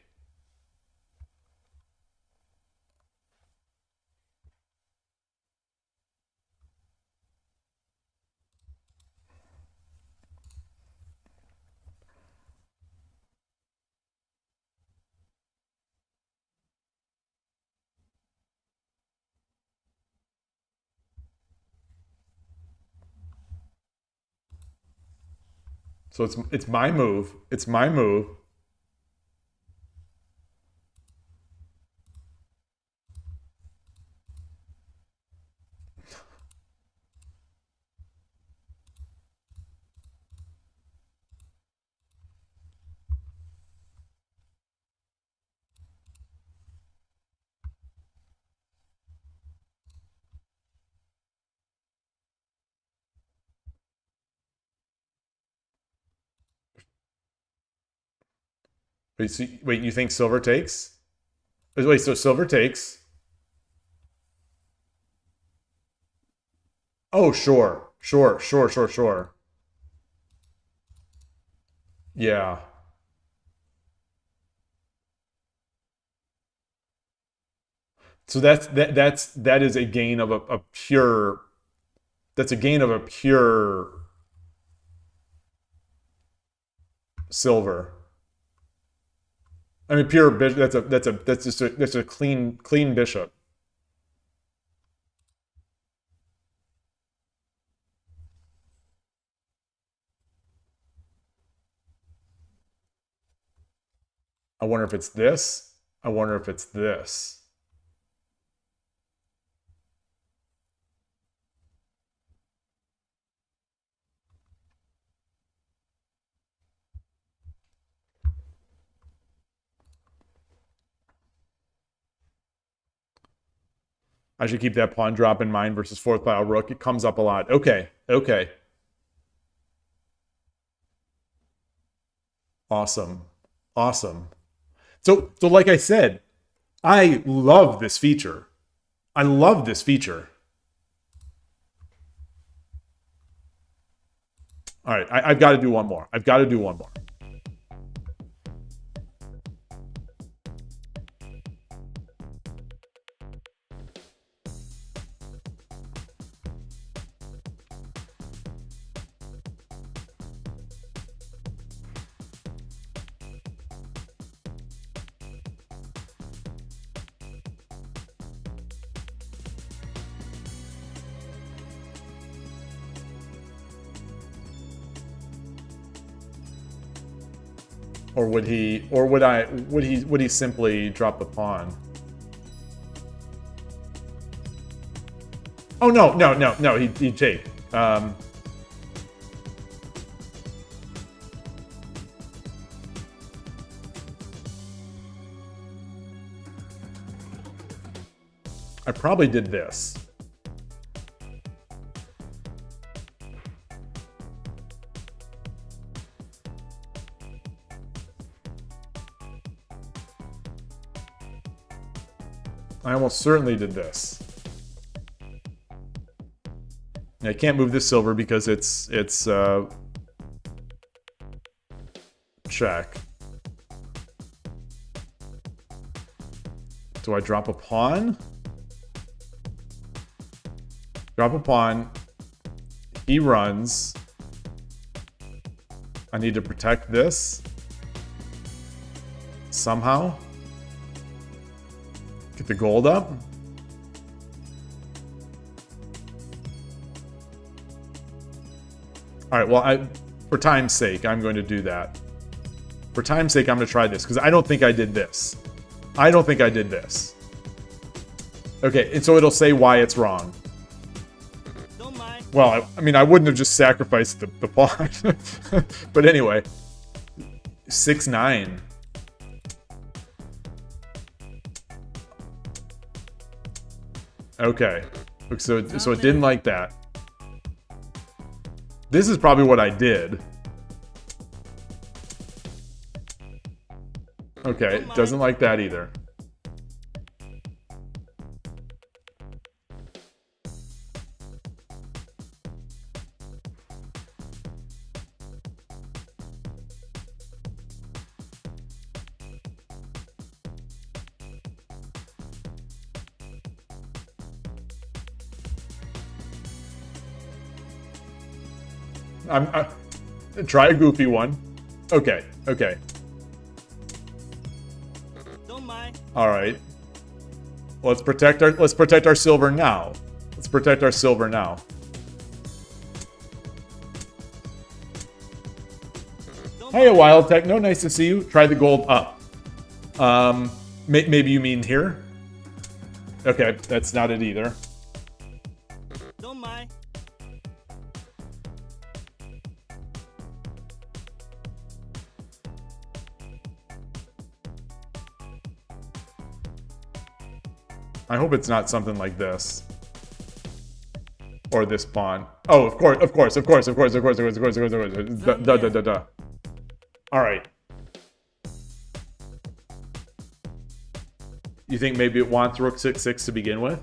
So it's my move. It's my move. Wait, you think silver takes? Wait, so silver takes. Oh, sure. Yeah. So that is a gain of a pure. That's a gain of a pure silver. I mean, pure bishop. That's just a clean bishop. I wonder if it's this. I wonder if it's this. I should keep that pawn drop in mind versus fourth pile rook. It comes up a lot. Okay. Awesome. So like I said, I love this feature. All right, I've got to do one more. Or would he, or would he simply drop the pawn? Oh, no, he'd take. I probably did this. I almost certainly did this. I can't move this silver because it's check. Do I drop a pawn? Drop a pawn. He runs. I need to protect this. Somehow. Get the gold up. Alright, well, for time's sake, I'm going to do that. For time's sake, I'm going to try this, because I don't think I did this. I don't think I did this. Okay, and so it'll say why it's wrong. Well, I mean, I wouldn't have just sacrificed the pawn. But anyway. 6-9. Okay. So it didn't like that. This is probably what I did. Okay, doesn't like that either. Try a goofy one. Okay, okay. Don't mind. All right. Let's protect our silver now. Let's protect our silver now. Hey, Wild Techno, nice to see you. Try the gold up. Maybe you mean here? Okay, that's not it either. Don't mind. I hope it's not something like this. Or this pawn. Oh, of course. Duh. Alright. You think maybe it wants rook 6-6 to begin with?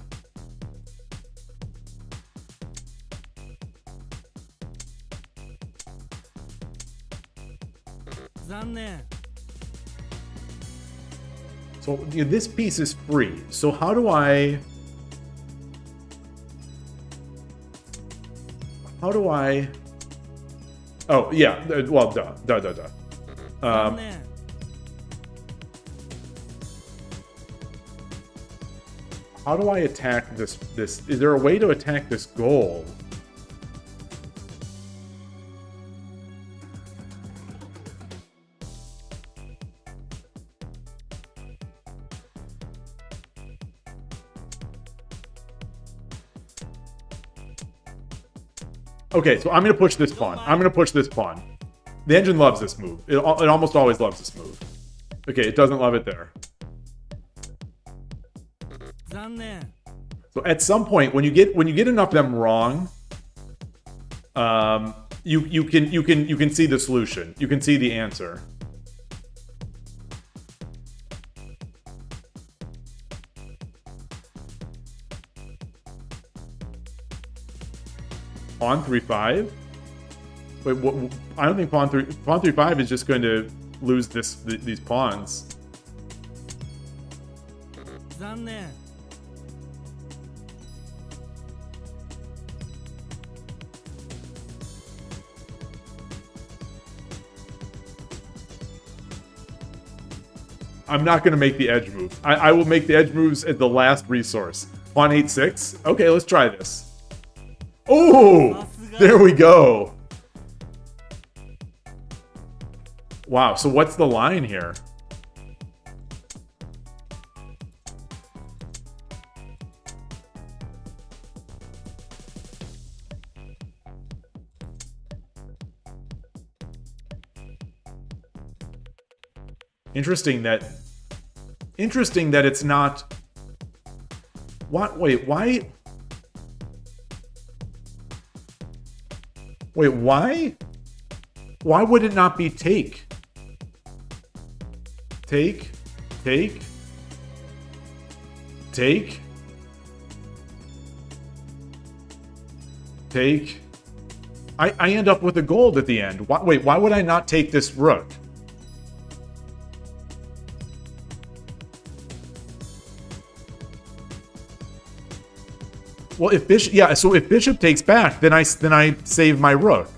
So this piece is free. So how do I... Oh, yeah. Well, duh. How do I attack this? Is there a way to attack this gold? Okay, so I'm going to push this pawn. The engine loves this move. It almost always loves this move. Okay, it doesn't love it there. So at some point, when you get enough of them wrong, you can see the solution. You can see the answer. Pawn 3-5. Wait, what? I don't think pawn 3-5 is just going to lose these pawns. I'm not going to make the edge move. I will make the edge moves at the last resource. Pawn 8-6. Okay, let's try this. Oh, there we go. Wow, so what's the line here? Interesting that it's not. What? Wait, why? Wait, why? Why would it not be take? Take, take, take, take. I end up with a gold at the end. Wait, why would I not take this rook? Well, if bishop, yeah, so if bishop takes back, then I save my rook,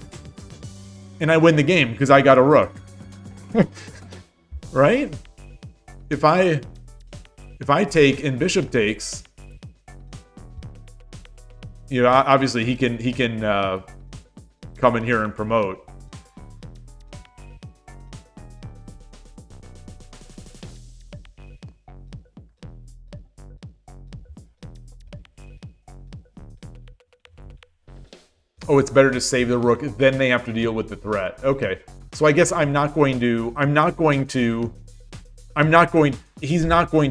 and I win the game because I got a rook, right? If I take and bishop takes, you know, obviously he can come in here and promote. Oh, it's better to save the rook, then they have to deal with the threat. Okay. So I guess he's not going to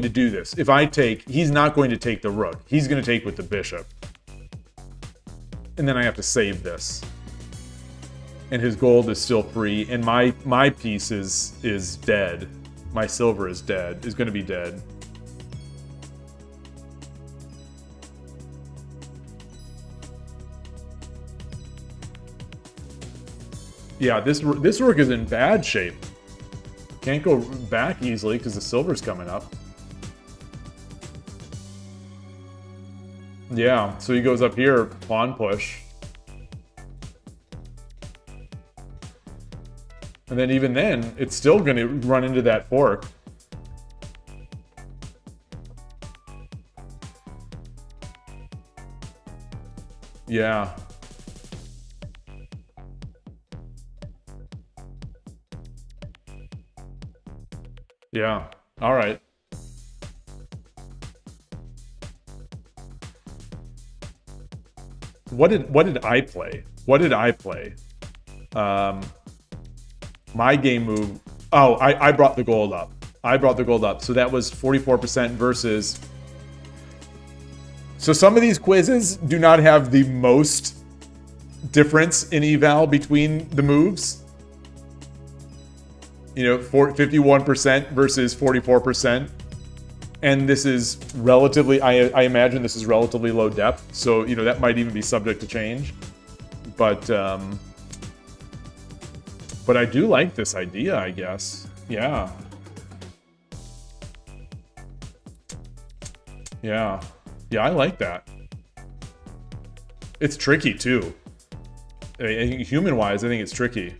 do this. If I take, he's not going to take the rook. He's going to take with the bishop. And then I have to save this. And his gold is still free, and my piece is dead. My silver is dead, is going to be dead. Yeah, this rook is in bad shape. Can't go back easily because the silver's coming up. Yeah, so he goes up here, pawn push. And then even then, it's still going to run into that fork. Yeah. Yeah. All right. What did I play? What did I play? My game move. Oh, I brought the gold up. I brought the gold up. So that was 44% versus. So some of these quizzes do not have the most difference in eval between the moves. You know, 51% versus 44%. And this is relatively, I imagine this is relatively low depth. So, you know, that might even be subject to change. But I do like this idea, I guess. Yeah. Yeah. Yeah, I like that. It's tricky, too. I think human-wise, I think it's tricky.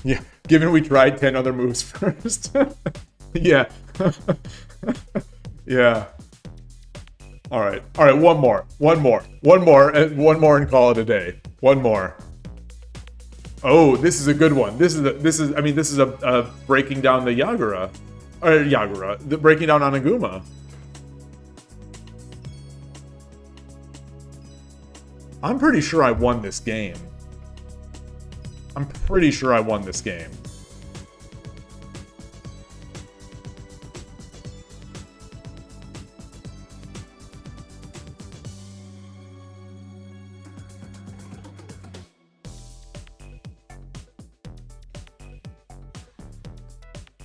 Yeah, given we tried 10 other moves first. Yeah. Yeah. All right, one more and call it a day. One more. Oh, this is a good one. This is a breaking down the the breaking down Anaguma. I'm pretty sure I won this game. I'm pretty sure I won this game.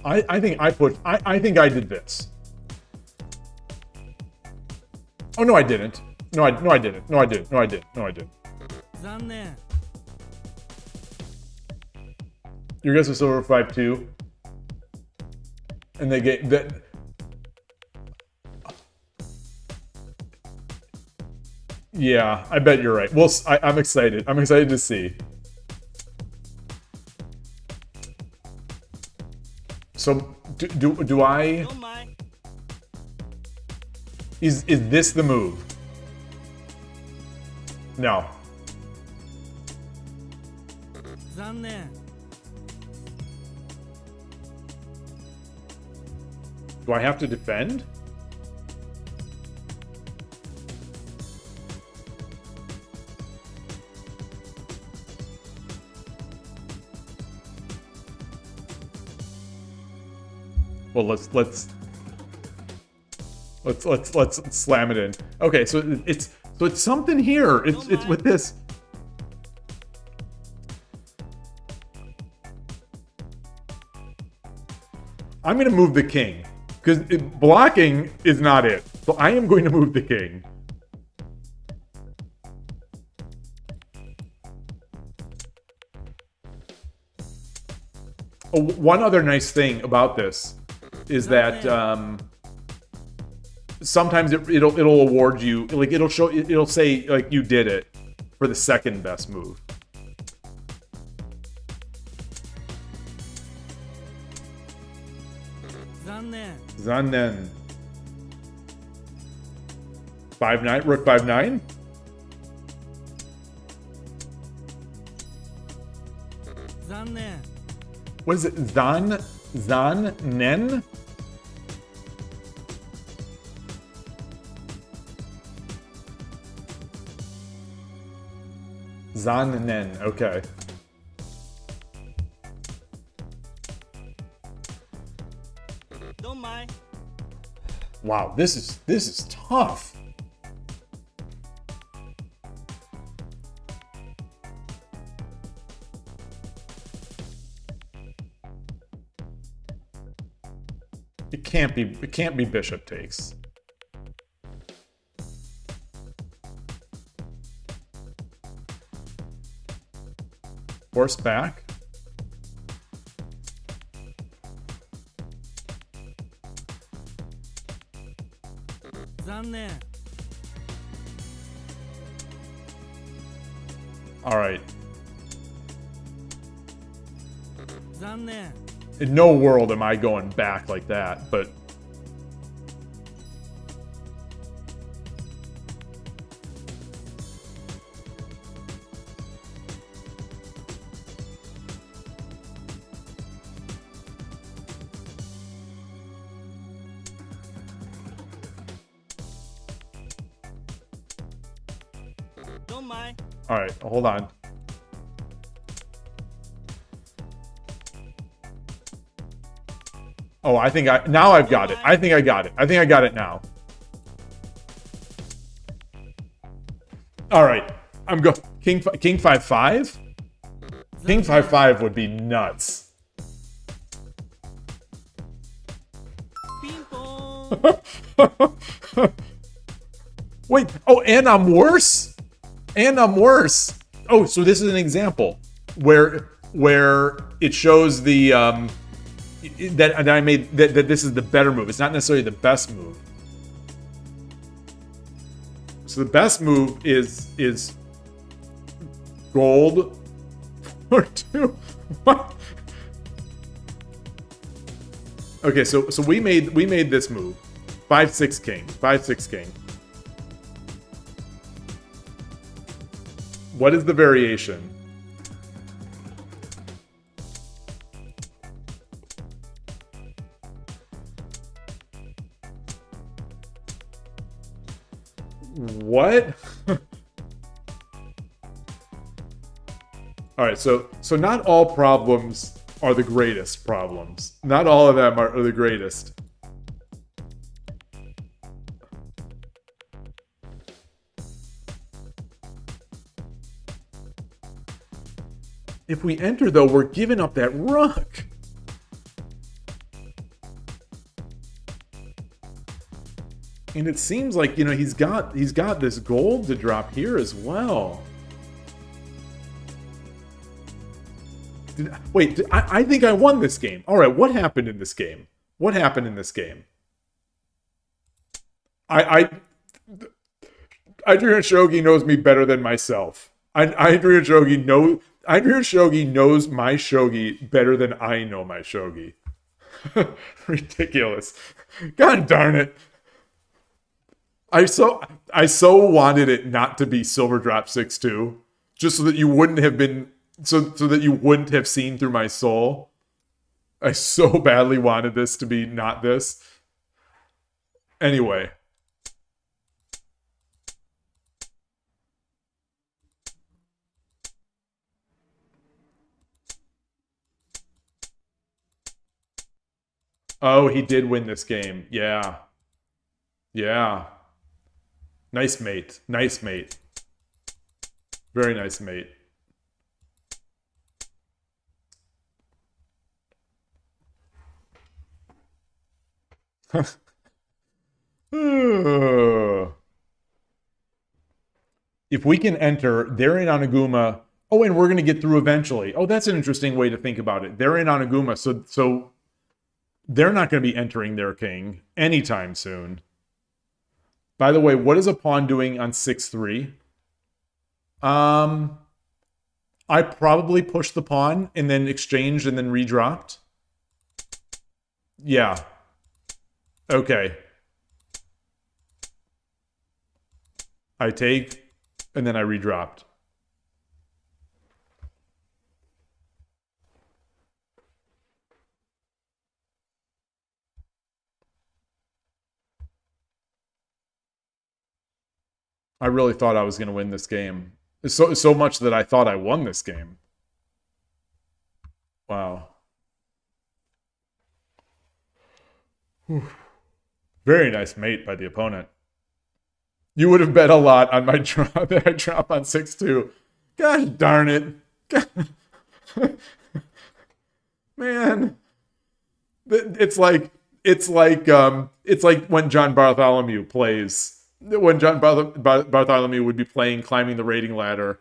I think I did this. Oh no, I didn't. No, I didn't. No, I didn't. No, I didn't. No, I didn't. 残念 Your guys are silver 5-2. And they get that. Yeah, I bet you're right. Well, I'm excited. I'm excited to see. So do I? Don't mind. Is this the move? No. 残念。 Do I have to defend? Well, let's slam it in. Okay, so it's something here. It's with this. I'm going to move the king because blocking is not it. So I am going to move the king. Oh, one other nice thing about this is that sometimes it'll award you, like it'll say like you did it for the second best move. Zannen. 5-9, rook 5-9. What is it? Zannen? Zannen, okay. Don't mind. Wow, this is tough. It can't be bishop takes. Horse back. All right. In no world am I going back like that, but Don't mind. all right, hold on. Oh, I think now I've got it. I think I got it. I think I got it now. All right, I'm go king 5-5. King 5-5 would be nuts. Ping pong. Wait, oh, and I'm worse? And I'm worse. Oh, so this is an example where it shows the that I made that this is the better move. It's not necessarily the best move. So the best move is gold or 2. What? Okay, so we made this move. 5-6 king. 5-6 king. What is the variation? What? All right, so not all problems are the greatest problems. Not all of them are the greatest. If we enter, though, we're giving up that rook. And it seems like, you know, he's got this gold to drop here as well. I think I won this game. All right, what happened in this game? What happened in this game? Adrian Shogi knows me better than myself. Adrian Shogi knows my shogi better than I know my shogi. Ridiculous. God darn it. I so wanted it not to be Silver Drop 6-2, just so that you wouldn't have been so that you wouldn't have seen through my soul. I so badly wanted this to be not this. Anyway. Oh, he did win this game. Yeah. Yeah. Nice mate. Nice mate. Very nice mate. If we can enter, they're in Oniguma. Oh, and we're going to get through eventually. Oh, that's an interesting way to think about it. They're in Oniguma, so they're not going to be entering their king anytime soon. By the way, what is a pawn doing on 6-3? I probably pushed the pawn and then exchanged and then redropped. Yeah. Okay. I take, and then I redropped. I really thought I was going to win this game. So much that I thought I won this game. Wow. Whew. Very nice mate by the opponent. You would have bet a lot on my drop that I drop on 6-2. Gosh darn it. Man. It's like when John Bartholomew plays. When John Bartholomew would be playing Climbing the Rating Ladder,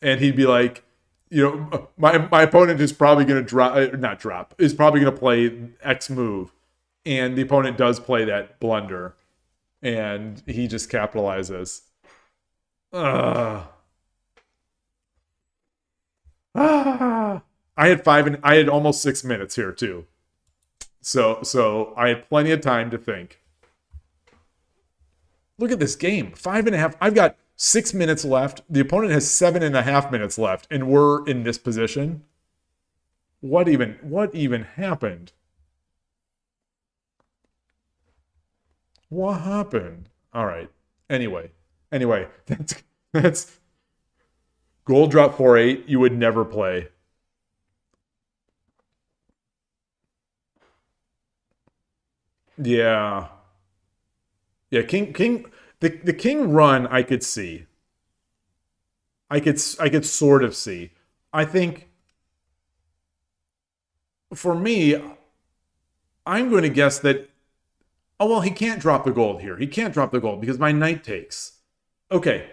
and he'd be like, you know, my opponent is probably going to is probably going to play X move. And the opponent does play that blunder. And he just capitalizes. I had almost 6 minutes here too. So I had plenty of time to think. Look at this game. 5.5. I've got 6 minutes left. The opponent has 7.5 minutes left, and we're in this position. What even happened? What happened? All right. Anyway, that's gold drop 4-8. You would never play. Yeah. Yeah, the king run I could see. I could sort of see. I think for me, I'm going to guess that, oh, well, he can't drop the gold here. He can't drop the gold because my knight takes. Okay.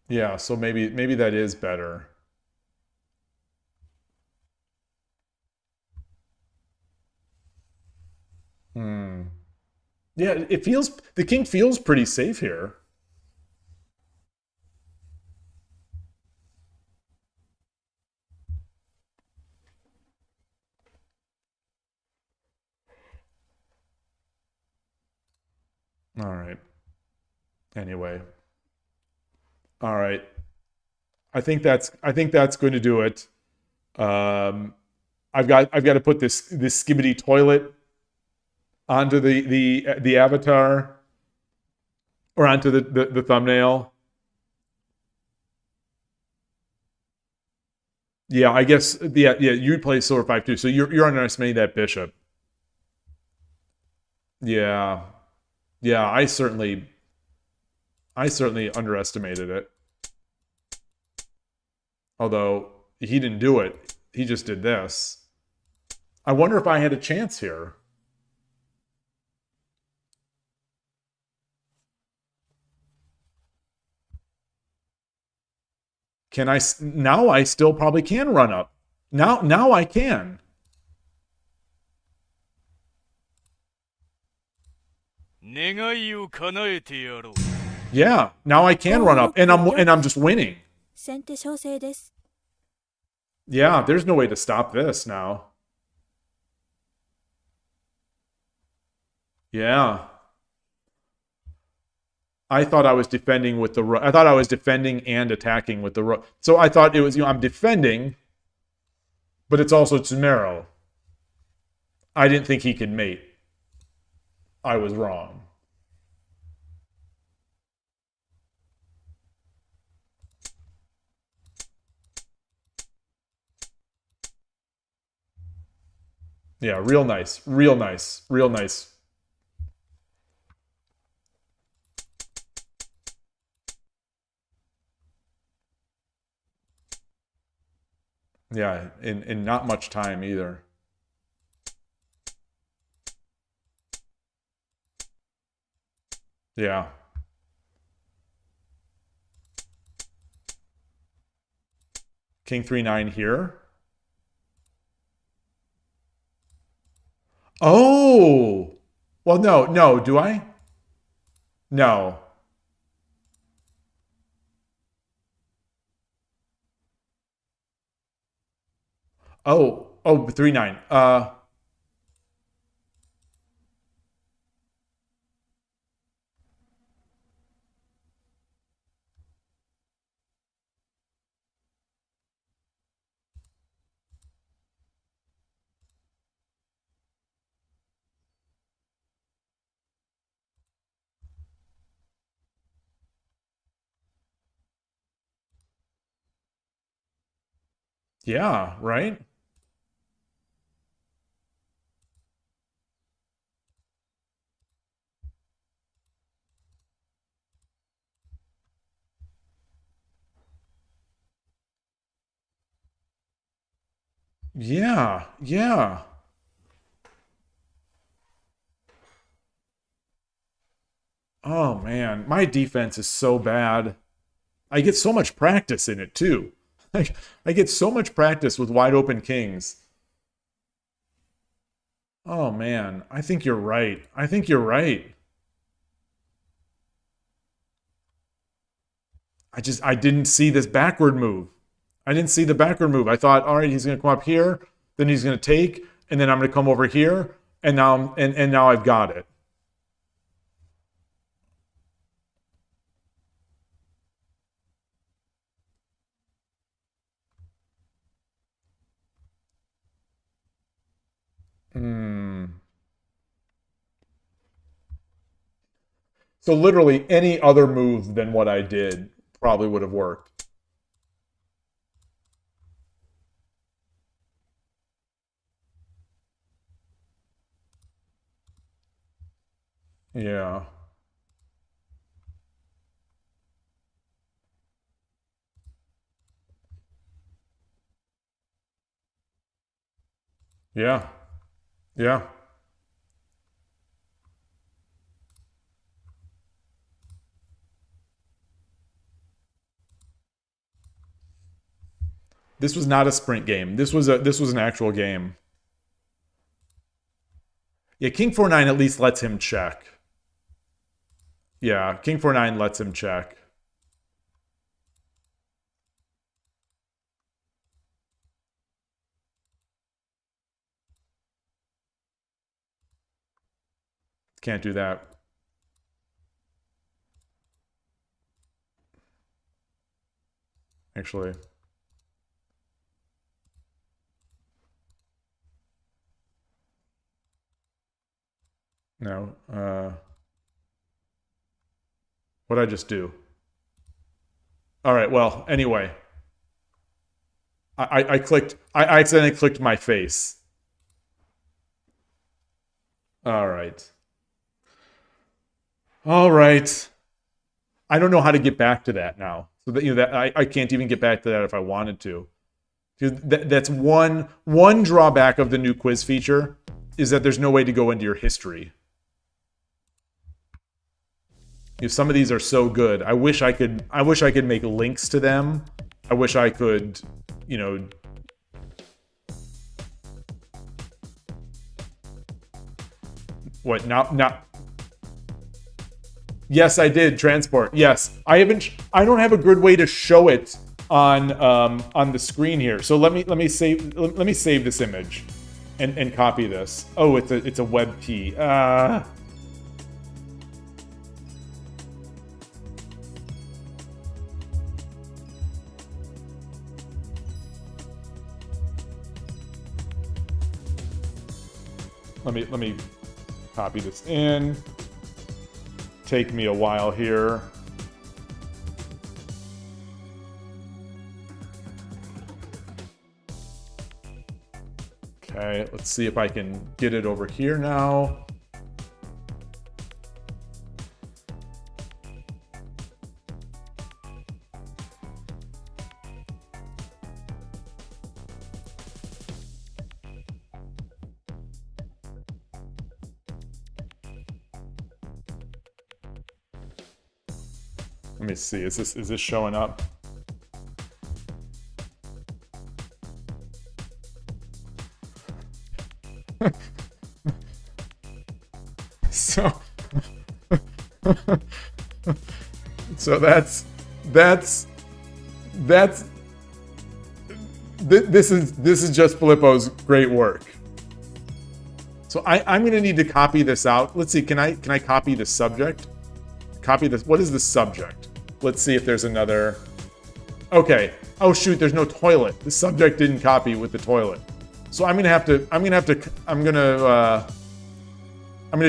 Yeah, so maybe that is better. Yeah, the king feels pretty safe here. All right. Anyway. All right. I think that's going to do it. I've got to put this skibbity toilet onto the avatar or onto the thumbnail. Yeah, I guess yeah, you play silver 5-2, so you're underestimating that bishop. Yeah. Yeah, I certainly underestimated it. Although he didn't do it. He just did this. I wonder if I had a chance here. Can I now? I still probably can run up. Now I can. Yeah, now I can run up, and I'm just winning. 先手勝勢です。 Yeah, there's no way to stop this now. Yeah. I thought I was defending with the rook. I thought I was defending and attacking with the rook. So I thought it was, I'm defending, but it's also Tsumero. I didn't think he could mate. I was wrong. Yeah, real nice. Real nice. Real nice. Yeah, in not much time either. Yeah. King 3-9 here. Oh! Well, no, do I? No. Oh, 3-9. Yeah, right? Yeah, yeah. Oh man, my defense is so bad. I get so much practice in it too. I get so much practice with wide open kings. Oh man, I think you're right. I think you're right. I didn't see this backward move. I didn't see the backward move. I thought, all right, he's going to come up here, then he's going to take, and then I'm going to come over here, and now and now I've got it. So literally any other move than what I did probably would have worked. Yeah. Yeah. Yeah. This was not a sprint game. This was an actual game. Yeah, King 4-9 at least lets him check. Yeah, King 4-9 lets him check. Can't do that. Actually. No. What'd I just do? All right, well, anyway. I accidentally clicked my face. All right. All right. I don't know how to get back to that now. So that that I can't even get back to that if I wanted to. That's one drawback of the new quiz feature is that there's no way to go into your history. Some of these are so good. I wish I could make links to them. I wish I could, what not Yes, I did transport. Yes. I don't have a good way to show it on the screen here. So let me save this image and copy this. Oh, it's a WebP. Let me copy this in. Take me a while here. Okay, let's see if I can get it over here now. Let me see, is this showing up? So this is just Filippo's great work. So I'm gonna need to copy this out. Let's see, can I copy the subject? Copy this. What is the subject? Let's see if there's another. Okay. Oh shoot, there's no toilet. The subject didn't copy with the toilet. So I'm gonna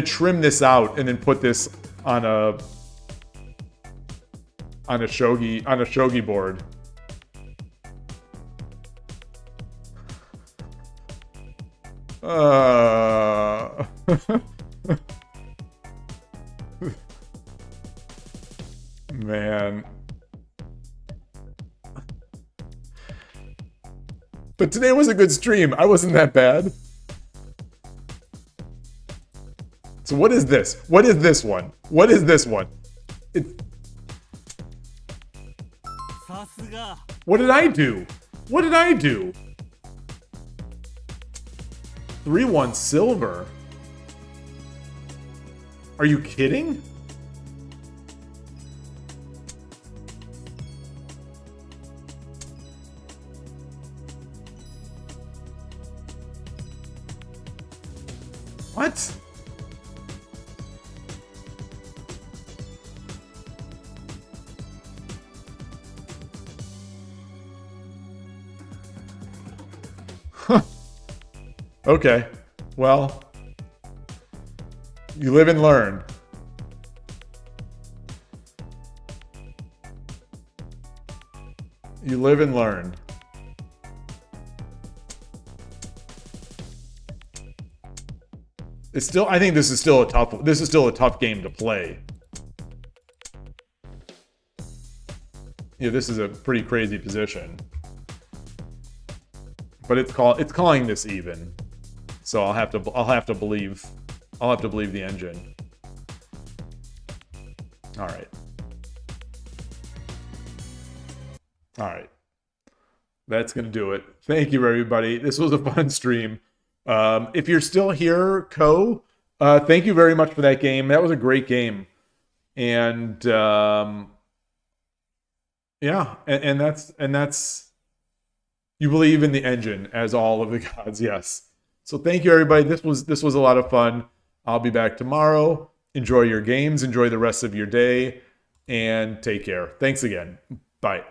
trim this out and then put this on a shogi board. Man. But today was a good stream. I wasn't that bad. So what is this? What is this one? What is this one? What did I do? What did I do? 3-1 silver? Are you kidding? What? Huh. Okay. Well, you live and learn. You live and learn. It's still, I think this is still a tough game to play. Yeah, this is a pretty crazy position. But it's calling this even. So I'll have to believe the engine. All right. All right. That's going to do it. Thank you, everybody. This was a fun stream. If you're still here, thank you very much for that game. That was a great game. And yeah, and that's you believe in the engine as all of the gods, yes. So thank you, everybody. This was a lot of fun. I'll be back tomorrow. Enjoy your games, enjoy the rest of your day, and take care. Thanks again. Bye.